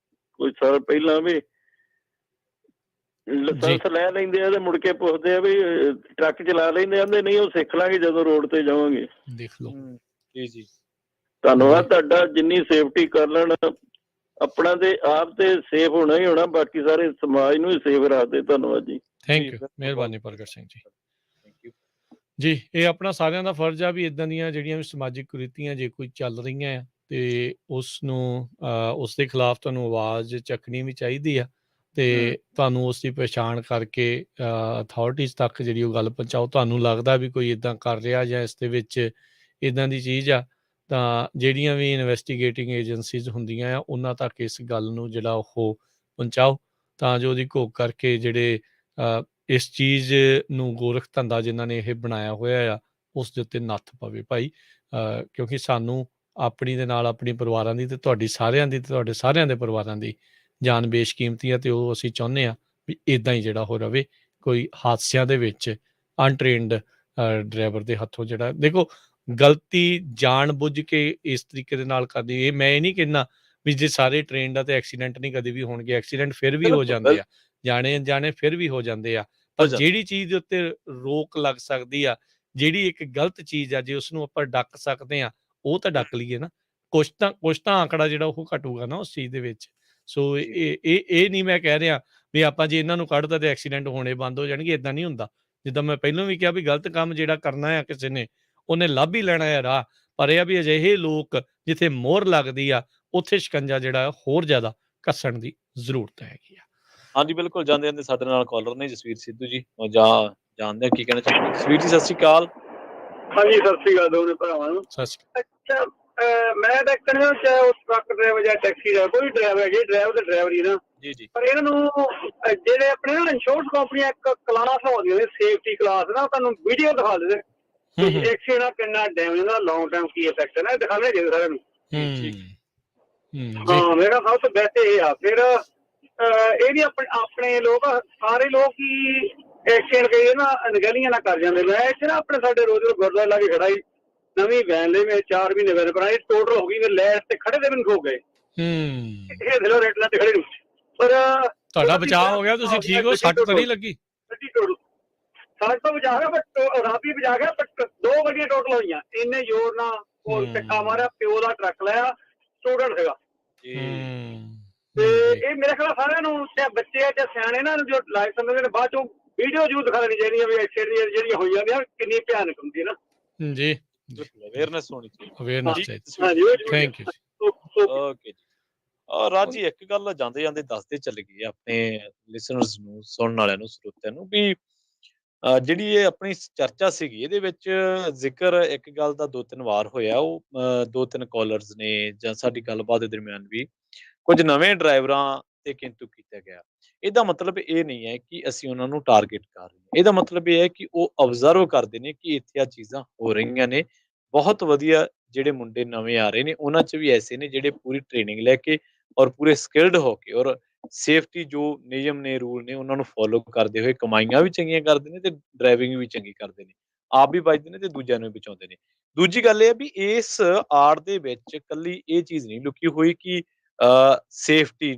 ਕੁਝ ਸਾਲ ਪਹਿਲਾਂ ਵੀ ਲਾਇਸੈਂਸ ਲੈ ਲੈਂਦੇ ਆ ਤੇ ਮੁੜ ਕੇ ਪੁੱਛਦੇ ਆ ਵੀ ਟਰੱਕ ਚਲਾ ਲੈਂਦੇ, ਆਂਦੇ ਨਹੀਂ ਉਹ ਸਿੱਖ ਲਾਂਗੇ ਜਦੋਂ ਰੋਡ ਤੇ ਜਾਵਾਂਗੇ। ਦੇਖ ਲਓ ਜੀ। ਧੰਨਵਾਦ ਤੁਹਾਡਾ, ਜਿੰਨੀ ਸੇਫਟੀ ਕਰ ਲੈਣ ਆਪਣਾ ਤੇ ਆਪ ਤੇ ਸੇਫ ਹੋਣਾ ਹੀ ਹੋਣਾ, ਬਾਕੀ ਸਾਰੇ ਸਮਾਜ ਨੂੰ ਹੀ ਸੇਫ ਰੱਖਦੇ। ਧੰਨਵਾਦ ਜੀ। ਥੈਂਕ ਯੂ, ਮਿਹਰਬਾਨੀ ਪ੍ਰਗਟ ਸਿੰਘ ਜੀ। ਜੀ, ਇਹ ਆਪਣਾ ਸਾਰਿਆਂ ਦਾ ਫਰਜ਼ ਆ ਵੀ ਇੱਦਾਂ ਦੀਆਂ ਜਿਹੜੀਆਂ ਵੀ ਸਮਾਜਿਕ ਕੁਰੀਤੀਆਂ ਜੇ ਕੋਈ ਚੱਲ ਰਹੀਆਂ ਆ ਤੇ ਉਸ ਨੂੰ ਉਸ ਦੇ ਖਿਲਾਫ ਤੁਹਾਨੂੰ ਆਵਾਜ਼ ਚੱਕਣੀ ਵੀ ਚਾਹੀਦੀ ਆ, ਤੇ ਤੁਹਾਨੂੰ ਉਸ ਦੀ ਪਛਾਣ ਕਰਕੇ ਅਥਾਰਟੀਜ਼ ਤੱਕ ਜਿਹੜੀ ਉਹ ਗੱਲ ਪਹੁੰਚਾਓ। ਤੁਹਾਨੂੰ ਲੱਗਦਾ ਵੀ ਕੋਈ ਇੱਦਾਂ ਕਰ ਰਿਹਾ ਜਾਂ ਇਸ ਦੇ ਵਿੱਚ ਇੱਦਾਂ ਦੀ ਚੀਜ਼ ਆ, ਤਾਂ ਜਿਹੜੀਆਂ ਵੀ ਇਨਵੈਸਟੀਗੇਟਿੰਗ ਏਜੰਸੀਜ਼ ਹੁੰਦੀਆਂ ਆ ਉਹਨਾਂ ਤੱਕ ਇਸ ਗੱਲ ਨੂੰ ਜਿਹੜਾ ਉਹ ਪਹੁੰਚਾਓ, ਤਾਂ ਜੋ ਉਹਦੀ ਘੋਖ ਕਰਕੇ ਜਿਹੜੇ ਇਸ ਚੀਜ਼ ਨੂੰ ਗੋਰਖ ਧੰਦਾ ਜਿਨ੍ਹਾਂ ਨੇ ਇਹ ਬਣਾਇਆ ਹੋਇਆ ਆ ਉਸ ਦੇ ਉੱਤੇ ਨੱਥ ਪਵੇ ਭਾਈ। ਕਿਉਂਕਿ ਸਾਨੂੰ ਆਪਣੀ ਦੇ ਨਾਲ ਆਪਣੀ ਪਰਿਵਾਰਾਂ ਦੀ ਤੇ ਤੁਹਾਡੀ ਸਾਰਿਆਂ ਦੀ ਤੇ ਤੁਹਾਡੇ ਸਾਰਿਆਂ ਦੇ ਪਰਿਵਾਰਾਂ ਦੀ ਜਾਨ ਬੇਸ਼ਕੀਮਤੀ ਆ, ਤੇ ਉਹ ਅਸੀਂ ਚਾਹੁੰਦੇ ਹਾਂ ਵੀ ਇੱਦਾਂ ਹੀ ਜਿਹੜਾ ਹੋ ਰਵੇ। ਕੋਈ ਹਾਦਸਿਆਂ ਦੇ ਵਿੱਚ ਅਨਟ੍ਰੇਨਡ ਡਰਾਈਵਰ ਦੇ ਹੱਥੋਂ ਜਿਹੜਾ ਦੇਖੋ ਗਲਤੀ ਜਾਣ ਬੁੱਝ ਕੇ ਇਸ ਤਰੀਕੇ ਦੇ ਨਾਲ ਕਰਦੀ, ਇਹ ਮੈਂ ਇਹ ਨਹੀਂ ਕਹਿੰਦਾ ਵੀ ਜੇ ਸਾਰੇ ਟ੍ਰੇਨਡ ਆ ਤੇ ਐਕਸੀਡੈਂਟ ਨਹੀਂ ਕਦੇ ਵੀ ਹੋਣਗੇ, ਐਕਸੀਡੈਂਟ ਫਿਰ ਵੀ ਹੋ ਜਾਂਦੇ ਆ, ਜਾਣੇ ਅਣਜਾਣੇ ਫਿਰ ਵੀ ਹੋ ਜਾਂਦੇ ਆ, ਪਰ ਜਿਹੜੀ ਚੀਜ਼ ਦੇ ਉੱਤੇ ਰੋਕ ਲੱਗ ਸਕਦੀ ਆ, ਜਿਹੜੀ ਇੱਕ ਗਲਤ ਚੀਜ਼ ਆ, ਜੇ ਉਸਨੂੰ ਆਪਾਂ ਡੱਕ ਸਕਦੇ ਆ ਉਹ ਤਾਂ ਡੱਕ ਲਈਏ ਨਾ। ਕੁਛ ਤਾਂ ਆਂਕੜਾ ਜਿਹੜਾ ਉਹ ਘਟੂਗਾ ਨਾ ਉਸ ਚੀਜ਼ ਦੇ ਵਿੱਚ। ਸੋ ਇਹ ਨਹੀਂ ਮੈਂ ਕਹਿ ਰਿਹਾ ਵੀ ਆਪਾਂ ਜੇ ਇਹਨਾਂ ਨੂੰ ਕੱਢਦਾ ਤੇ ਐਕਸੀਡੈਂਟ ਹੋਣੇ ਬੰਦ ਹੋ ਜਾਣਗੇ, ਇਦਾਂ ਨਹੀਂ ਹੁੰਦਾ। ਜਿੱਦਾਂ ਮੈਂ ਪਹਿਲਾਂ ਵੀ ਕਿਹਾ ਵੀ ਗਲਤ ਕੰਮ ਜਿਹੜਾ ਕਰਨਾ ਆ ਕਿਸੇ ਨੇ, ਉਹਨੇ ਲੱਭ ਹੀ ਲੈਣਾ ਆ ਰਾਹ, ਪਰ ਇਹ ਆ ਵੀ ਅਜਿਹੇ ਲੋਕ ਜਿੱਥੇ ਮੋਹਰ ਲੱਗਦੀ ਆ ਉੱਥੇ ਸ਼ਿਕੰਜਾ ਜਿਹੜਾ ਹੋਰ ਜ਼ਿਆਦਾ ਕੱਸਣ ਦੀ ਜ਼ਰੂਰਤ ਹੈਗੀ ਆ। ਹਾਂਜੀ ਬਿਲਕੁਲ, ਜਾਂਦੇ ਸਾਡੇ ਨਾਲ ਕਾਲਰ ਨੇ ਜਸਵੀਰ ਸਿੱਧੂ ਜੀ, ਜਾਣਦੇ ਕੀ ਕਹਿਣਾ ਚਾਹੁੰਦੇ ਜਸਵੀਰ ਜੀ? ਸਤਿ ਸ਼੍ਰੀ ਅਕਾਲ। ਹਾਂਜੀ ਸਤਿ ਸ਼੍ਰੀ ਅਕਾਲ ਦੋਨੇ ਭਰਾਵਾਂ ਨੂੰ। ਅੱਛਾ ਮੈਂ ਤਾਂ ਕਹਿੰਦਾ ਚਾਹੇ ਉਹ ਟਰੱਕ ਡਰਾਈਵਰ ਜਾਂ ਟੈਕਸੀ ਡਰਾਈਵਰ, ਕੋਈ ਡਰਾਈਵਰ ਹੈ, ਡਰਾਈਵਰ ਤੇ ਡਰਾਈਵਰ ਹੀ ਨਾ ਜੀ, ਪਰ ਇਹਨਾਂ ਨੂੰ ਜਿਹੜੇ ਆਪਣੇ ਨਾ ਇੰਸ਼ੋਰੈਂਸ ਕੰਪਨੀਆਂ ਇੱਕ ਕਲਾਸ ਲਾਉਂਦੀਆਂ ਨੇ, ਸੇਫਟੀ ਕਲਾਸ ਨਾ, ਤੁਹਾਨੂੰ ਵੀਡੀਓ ਦਿਖਾ ਦਿੰਦੇ ਐਕਸੀਡੈਂਟ ਨਾਲ ਕਿੰਨਾ ਡੈਮੇਜ ਦਾ ਲੌਂਗ ਟਰਮ ਕੀ ਇਫੈਕਟ ਹੈ ਨਾ, ਦਿਖਾਣੇ ਚਾਹੀਦੇ ਸਾਰਿਆਂ ਨੂੰ। ਹਾਂ ਮੇਰਾ ਸਭ ਤੋਂ ਬੈਸਟ ਇਹ ਆ। ਫਿਰ ਇਹ ਵੀ ਆਪਣੇ ਲੋਕ ਸਾਰੇ ਲੋਕ ਹੀ ਐਕਸੀਡੈਂਟ ਕਈ ਨਾ ਅਣਗਹਿਲੀਆਂ ਨਾ ਕਰ ਜਾਂਦੇ। ਮੈਂ ਇੱਥੇ ਨਾ ਆਪਣੇ ਸਾਡੇ ਰੋਜ਼ ਗੁਰਦੁਆਰੇ ਲਾ ਕੇ ਖੜਾ ਹੀ ਨਵੀਂ ਵੈਨ ਲਈ, ਮੈਂ 4 ਮਹੀਨੇ ਵੈਨ ਬਣਾਈ, ਟੋਟਲ ਹੋ ਗਈ ਮੇਰੇ ਲੈਟ ਤੇ ਖੜੇ ਤੇ ਮੈਨੂੰ ਠੋਕ ਗਏ। ਇਹ ਦਿਲੋਂ ਰੇਟ ਨਾਲ ਖੜੇ ਨੂੰ, ਪਰ ਤੁਹਾਡਾ ਬਚਾਅ ਹੋ ਗਿਆ, ਤੁਸੀਂ ਠੀਕ ਹੋ, ਸੱਟ ਤਾਂ ਨਹੀਂ ਲੱਗੀ? ਸੱਟ ਤੋਂ ਬਚਾ ਗਿਆ, ਬਟ ਰਾਤ ਵੀ ਬਚਾ ਗਿਆ, ਬਟ 2 ਗੱਡੀਆਂ ਟੋਟਲ ਹੋਈਆਂ। ਇੰਨੇ ਜ਼ੋਰ ਨਾਲ ਉਹ ਟੱਕਾ ਮਾਰਿਆ, ਪਿਓ ਦਾ ਟਰੱਕ ਲਿਆ, ਸਟੂਡੈਂਟ ਸੀਗਾ। ਤੇ ਇਹ ਮੇਰੇ ਖਿਆਲ ਸਾਰਿਆਂ ਨੂੰ, ਚਾਹੇ ਬੱਚੇ ਆ ਚਾਹੇ ਸਿਆਣੇ, ਨਾ ਜੋ ਲਾਈਵ ਸਮਝਦੇ ਨੇ, ਬਾਅਦ ਚੋਂ ਵੀਡੀਓ ਜ਼ਰੂਰ ਦਿਖਾ ਦੇਣੀ ਚਾਹੀਦੀ ਹੈ ਵੀ ਐਕਸੀਡੈਂਟ ਜਿਹੜੀਆਂ ਹੋਈਆਂ ਨੇ ਕਿੰਨੀ ਭਿਆਨਕ ਹੁੰਦੀ ਹੈ ਨਾ ਜੀ। ਅਵੇਅਰਨੈਸ ਹੋਣੀ ਚਾਹੀਦੀ, ਅਵੇਅਰਨੈਸ ਚਾਹੀਦੀ। ਹਾਂਜੀ ਥੈਂਕ ਯੂ। ਓਕੇ ਜੀ। ਰਾਜ ਜੀ ਇੱਕ ਗੱਲ ਜਾਂਦੇ ਜਾਂਦੇ ਦੱਸਦੇ ਚੱਲ ਗਏ ਆਪਣੇ ਲਿਸਨਰਸ ਨੂੰ, ਸੁਣਨ ਵਾਲਿਆਂ ਨੂੰ, ਸਰੋਤਿਆਂ ਨੂੰ, ਵੀ ਜਿਹੜੀ ਇਹ ਆਪਣੀ ਚਰਚਾ ਸੀਗੀ ਇਹਦੇ ਵਿੱਚ ਜ਼ਿਕਰ ਇੱਕ ਗੱਲ ਦਾ 2-3 ਵਾਰ ਹੋਇਆ। ਉਹ 2-3 ਕਾਲਰਸ ਨੇ ਜਾਂ ਸਾਡੀ ਗੱਲਬਾਤ ਦੇ ਦਰਮਿਆਨ ਵੀ ਕੁਝ ਨਵੇਂ ਡਰਾਈਵਰਾਂ ਤੇ ਕਿੰਤੂ ਕੀਤਾ ਗਿਆ। ਇਹਦਾ ਮਤਲਬ ਇਹ ਨਹੀਂ ਹੈ ਕਿ ਅਸੀਂ ਉਹਨਾਂ ਨੂੰ ਟਾਰਗੇਟ ਕਰ ਰਹੇ ਹਾਂ, ਇਹਦਾ ਮਤਲਬ ਇਹ ਹੈ ਕਿ ਉਹ ਆਬਜ਼ਰਵ ਕਰਦੇ ਨੇ ਕਿ ਇੱਥੇ ਆ ਚੀਜ਼ਾਂ ਹੋ ਰਹੀਆਂ ਨੇ। ਬਹੁਤ ਵਧੀਆ ਜਿਹੜੇ ਮੁੰਡੇ ਨਵੇਂ ਆ ਰਹੇ ਨੇ, ਉਹਨਾਂ 'ਚ ਵੀ ਐਸੇ ਨੇ ਜਿਹੜੇ ਪੂਰੀ ਟ੍ਰੇਨਿੰਗ ਲੈ ਕੇ ਔਰ ਪੂਰੇ ਸਕਿਲਡ ਹੋ ਕੇ ਔਰ ਸੇਫਟੀ ਜੋ ਨਿਯਮ ਨੇ, ਰੂਲ ਨੇ, ਉਹਨਾਂ ਨੂੰ ਫੋਲੋ ਕਰਦੇ ਹੋਏ ਕਮਾਈਆਂ ਵੀ ਚੰਗੀਆਂ ਕਰਦੇ ਨੇ ਤੇ ਡਰਾਈਵਿੰਗ ਵੀ ਚੰਗੀ ਕਰਦੇ ਨੇ, ਆਪ ਵੀ ਬਚਦੇ ਨੇ ਤੇ ਦੂਜਿਆਂ ਨੂੰ ਵੀ ਬਚਾਉਂਦੇ ਨੇ। ਦੂਜੀ ਗੱਲ ਇਹ ਹੈ ਵੀ ਇਸ ਆੜ ਦੇ ਵਿੱਚ ਇਕੱਲੀ ਇਹ ਚੀਜ਼ ਨਹੀਂ ਲੁਕੀ ਹੋਈ ਕਿ ਸੇਫਟੀ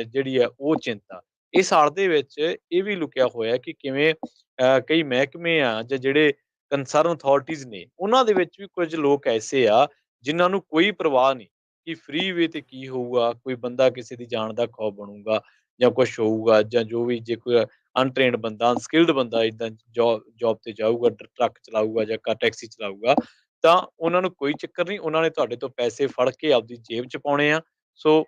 ਜਿਹੜੀ ਹੈ ਉਹ ਚਿੰਤਾ, ਇਸ ਆੜ ਦੇ ਵਿੱਚ ਇਹ ਵੀ ਲੁਕਿਆ ਹੋਇਆ ਕਿ ਕਿਵੇਂ ਕਈ ਮਹਿਕਮੇ ਆ ਜਾਂ ਜਿਹੜੇ ਕੰਸਰਨ ਅਥਾਰਟੀਜ਼ ਨੇ, ਉਹਨਾਂ ਦੇ ਵਿੱਚ ਵੀ ਕੁਝ ਲੋਕ ਐਸੇ ਆ ਜਿਨ੍ਹਾਂ ਨੂੰ ਕੋਈ ਪਰਵਾਹ ਨਹੀਂ ਕਿ ਫ੍ਰੀ ਵੇ ਤੇ ਕੀ ਹੋਊਗਾ, ਕੋਈ ਬੰਦਾ ਕਿਸੇ ਦੀ ਜਾਨ ਦਾ ਖੌਫ ਬਣੂਗਾ ਜਾਂ ਕੁਛ ਹੋਊਗਾ, ਜਾਂ ਜੋ ਵੀ ਜੇ ਕੋਈ ਅਨਟ੍ਰੇਨਡ ਬੰਦਾ, ਅਨਸਕਿਲਡ ਬੰਦਾ ਇੱਦਾਂ ਜੌਬ ਤੇ ਜਾਊਗਾ, ਟਰੱਕ ਚਲਾਊਗਾ ਜਾਂ ਟੈਕਸੀ ਚਲਾਊਗਾ, ਤਾਂ ਉਹਨਾਂ ਨੂੰ ਕੋਈ ਚੱਕਰ ਨਹੀਂ, ਉਹਨਾਂ ਨੇ ਤੁਹਾਡੇ ਤੋਂ ਪੈਸੇ ਫੜ ਕੇ ਆਪਦੀ ਜੇਬ 'ਚ ਪਾਉਣੇ ਆ। ਸੋ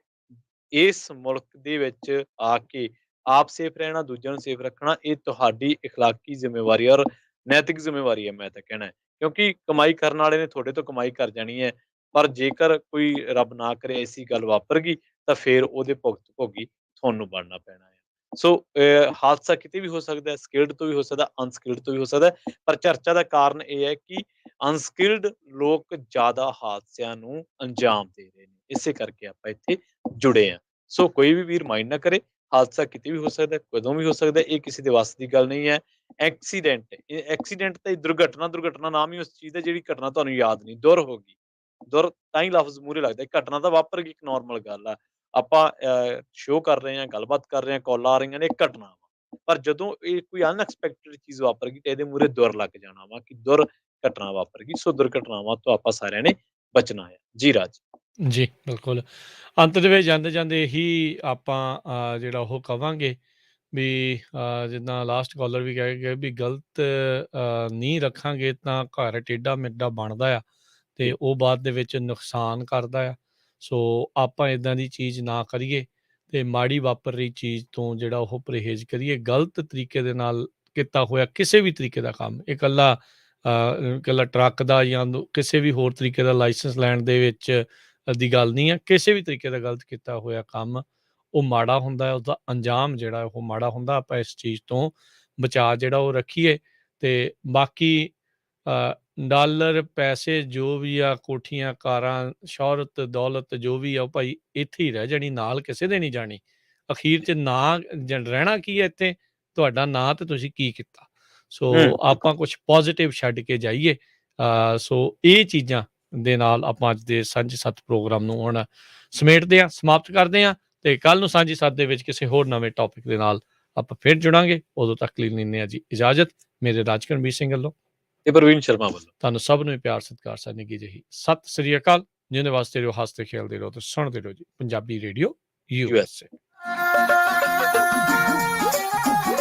ਇਸ ਮੁਲਕ ਦੇ ਵਿੱਚ ਆ ਕੇ ਆਪ ਸੇਫ ਰਹਿਣਾ, ਦੂਜਿਆਂ ਨੂੰ ਸੇਫ ਰੱਖਣਾ, ਇਹ ਤੁਹਾਡੀ ਇਖਲਾਕੀ ਜ਼ਿੰਮੇਵਾਰੀ ਔਰ ਨੈਤਿਕ ਜ਼ਿੰਮੇਵਾਰੀ ਹੈ, ਮੈਂ ਤਾਂ ਕਹਿਣਾ। ਕਿਉਂਕਿ ਕਮਾਈ ਕਰਨ ਵਾਲੇ ਨੇ ਤੁਹਾਡੇ ਤੋਂ ਕਮਾਈ ਕਰ ਜਾਣੀ ਹੈ, ਪਰ ਜੇਕਰ ਕੋਈ ਰੱਬ ਨਾ ਕਰੇ ਐਸੀ ਗੱਲ ਵਾਪਰ ਗਈ ਤਾਂ ਫਿਰ ਉਹਦੇ ਭੁਗਤ ਭੋਗੀ ਤੁਹਾਨੂੰ ਬਣਨਾ ਪੈਣਾ ਹੈ। ਸੋ ਹਾਦਸਾ ਕਿਤੇ ਵੀ ਹੋ ਸਕਦਾ ਹੈ, ਸਕਿਲਡ ਤੋਂ ਵੀ ਹੋ ਸਕਦਾ, ਅਨਸਕਿਲਡ ਤੋਂ ਵੀ ਹੋ ਸਕਦਾ, ਪਰ ਚਰਚਾ ਦਾ ਕਾਰਨ ਇਹ ਹੈ ਕਿ ਅਨਸਕਿਲਡ ਲੋਕ ਜ਼ਿਆਦਾ ਹਾਦਸਿਆਂ ਨੂੰ ਅੰਜਾਮ ਦੇ ਰਹੇ ਨੇ, ਇਸੇ ਕਰਕੇ ਆਪਾਂ ਇੱਥੇ ਜੁੜੇ ਹਾਂ। ਸੋ ਕੋਈ ਵੀ ਵੀਰ ਮਾਈਂਡ ਨਾ ਕਰੇ, ਹਾਦਸਾ ਕਿਤੇ ਵੀ ਹੋ ਸਕਦਾ, ਕਦੋਂ ਵੀ ਹੋ ਸਕਦਾ, ਇਹ ਕਿਸੇ ਦੇ ਵੱਸ ਦੀ ਗੱਲ ਨਹੀਂ ਹੈ। ਐਕਸੀਡੈਂਟ ਤੇ ਦੁਰਘਟਨਾ ਨਾਮ ਹੀ ਉਸ ਚੀਜ਼ ਹੈ ਜਿਹੜੀ ਘਟਨਾ ਤੁਹਾਨੂੰ ਯਾਦ ਨਹੀਂ, ਦੁਰ ਹੋ ਗਈ। ਦੁਰ ਤਾਂ ਹੀ ਲਫ਼ਜ਼ ਮੂਹਰੇ ਲੱਗਦਾ, ਘਟਨਾ ਤਾਂ ਵਾਪਰ ਗਈ, ਇੱਕ ਨੋਰਮਲ ਗੱਲ ਆ, ਆਪਾਂ ਸ਼ੋਅ ਕਰ ਰਹੇ ਹਾਂ, ਗੱਲਬਾਤ ਕਰ ਰਹੇ ਹਾਂ, ਕਾਲਾਂ ਆ ਰਹੀਆਂ ਨੇ, ਘਟਨਾ ਵਾ। ਪਰ ਜਦੋਂ ਇਹ ਕੋਈ ਅਨਐਕਸਪੈਕਟਡ ਚੀਜ਼ ਵਾਪਰ ਗਈ ਤਾਂ ਇਹਦੇ ਮੂਹਰੇ ਦੁਰ ਲੱਗ ਜਾਣਾ ਵਾ ਕਿ ਦੁਰ ਘਟਨਾ ਵਾਪਰ ਗਈ। ਸੋ ਦੁਰਘਟਨਾਵਾਂ ਤੋਂ ਆਪਾਂ ਸਾਰਿਆਂ ਨੇ ਬਚਣਾ ਹੈ ਜੀ। ਰਾਜ ਜੀ ਬਿਲਕੁਲ, ਅੰਤ ਦੇ ਵਿੱਚ ਜਾਂਦੇ ਜਾਂਦੇ ਇਹੀ ਆਪਾਂ ਜਿਹੜਾ ਉਹ ਕਵਾਂਗੇ ਵੀ ਜਿੱਦਾਂ ਲਾਸਟ ਕਾਲਰ ਵੀ ਕਹਿ ਗਏ ਵੀ ਗਲਤ ਨਹੀਂ ਰੱਖਾਂਗੇ ਤਾਂ ਘਰ ਟੇਢਾ ਮੇਢਾ ਬਣਦਾ ਆ ਤੇ ਉਹ ਬਾਅਦ ਦੇ ਵਿੱਚ ਨੁਕਸਾਨ ਕਰਦਾ ਆ। ਸੋ ਆਪਾਂ ਇੱਦਾਂ ਦੀ ਚੀਜ਼ ਨਾ ਕਰੀਏ ਤੇ ਮਾੜੀ ਵਾਪਰ ਰਹੀ ਚੀਜ਼ ਤੋਂ ਜਿਹੜਾ ਉਹ ਪਰਹੇਜ਼ ਕਰੀਏ। ਗਲਤ ਤਰੀਕੇ ਦੇ ਨਾਲ ਕੀਤਾ ਹੋਇਆ ਕਿਸੇ ਵੀ ਤਰੀਕੇ ਦਾ ਕੰਮ, ਇਹ ਇਕੱਲਾ ਇਕੱਲਾ ਟਰੱਕ ਦਾ ਜਾਂ ਕਿਸੇ ਵੀ ਹੋਰ ਤਰੀਕੇ ਦਾ ਲਾਇਸੈਂਸ ਲੈਣ ਦੇ ਵਿੱਚ ਦੀ ਗੱਲ ਨਹੀਂ ਹੈ। ਕਿਸੇ ਵੀ ਤਰੀਕੇ ਦਾ ਗਲਤ ਕੀਤਾ ਹੋਇਆ ਕੰਮ ਉਹ ਮਾੜਾ ਹੁੰਦਾ ਹੈ, ਉਹਦਾ ਅੰਜਾਮ ਜਿਹੜਾ ਉਹ ਮਾੜਾ ਹੁੰਦਾ। ਆਪਾਂ ਇਸ ਚੀਜ਼ ਤੋਂ ਬਚਾਅ ਜਿਹੜਾ ਉਹ ਰੱਖੀਏ। ਅਤੇ ਬਾਕੀ ਡਾਲਰ ਪੈਸੇ ਜੋ ਵੀ ਆ, ਕੋਠੀਆਂ ਕਾਰਾਂ, ਸ਼ੌਹਰਤ ਦੌਲਤ ਜੋ ਵੀ ਆ, ਉਹ ਭਾਈ ਇੱਥੇ ਹੀ ਰਹਿ ਜਾਣੀ, ਨਾਲ ਕਿਸੇ ਦੇ ਨਹੀਂ ਜਾਣੀ। ਅਖੀਰ 'ਚ ਨਾਂ ਰਹਿਣਾ ਕੀ ਹੈ ਇੱਥੇ, ਤੁਹਾਡਾ ਨਾਂ ਅਤੇ ਤੁਸੀਂ ਕੀ ਕੀਤਾ। ਸੋ ਆਪਾਂ ਕੁਛ ਪੋਜ਼ੀਟਿਵ ਛੱਡ ਕੇ ਜਾਈਏ। ਸੋ ਇਹ ਚੀਜ਼ਾਂ ਦੇ ਨਾਲ ਆਪਾਂ ਅੱਜ ਦੇ ਸਾਂਝੀ ਸੱਤ ਪ੍ਰੋਗਰਾਮ ਨੂੰ ਹੁਣ ਸਮੇਟਦੇ ਹਾਂ, ਸਮਾਪਤ ਕਰਦੇ ਹਾਂ, ਅਤੇ ਕੱਲ੍ਹ ਨੂੰ ਸਾਂਝੀ ਸੱਤ ਦੇ ਵਿੱਚ ਕਿਸੇ ਹੋਰ ਨਵੇਂ ਟੌਪਿਕ ਦੇ ਨਾਲ ਆਪਾਂ ਫਿਰ ਜੁੜਾਂਗੇ। ਉਦੋਂ ਤੱਕ ਲਈ ਲੈਂਦੇ ਹਾਂ ਜੀ ਇਜਾਜ਼ਤ। ਮੇਰੇ ਰਾਜਕਰਮਵੀਰ ਸਿੰਘ ਵੱਲੋਂ ਤੇ ਪ੍ਰਵੀਨ ਸ਼ਰਮਾ ਵੱਲੋਂ ਤੁਹਾਨੂੰ ਸਭ ਨੂੰ ਪਿਆਰ ਸਤਿਕਾਰ ਸਾਡੀ ਨਿੱਘੀ ਜਿਹੀ ਸਤਿ ਸ੍ਰੀ ਅਕਾਲ। ਜਿਹਦੇ ਵਾਸਤੇ ਰਹੋ, ਹੱਸਦੇ ਖੇਡਦੇ ਰਹੋ ਤੇ ਸੁਣਦੇ ਰਹੋ ਜੀ ਪੰਜਾਬੀ ਰੇਡੀਓ USA।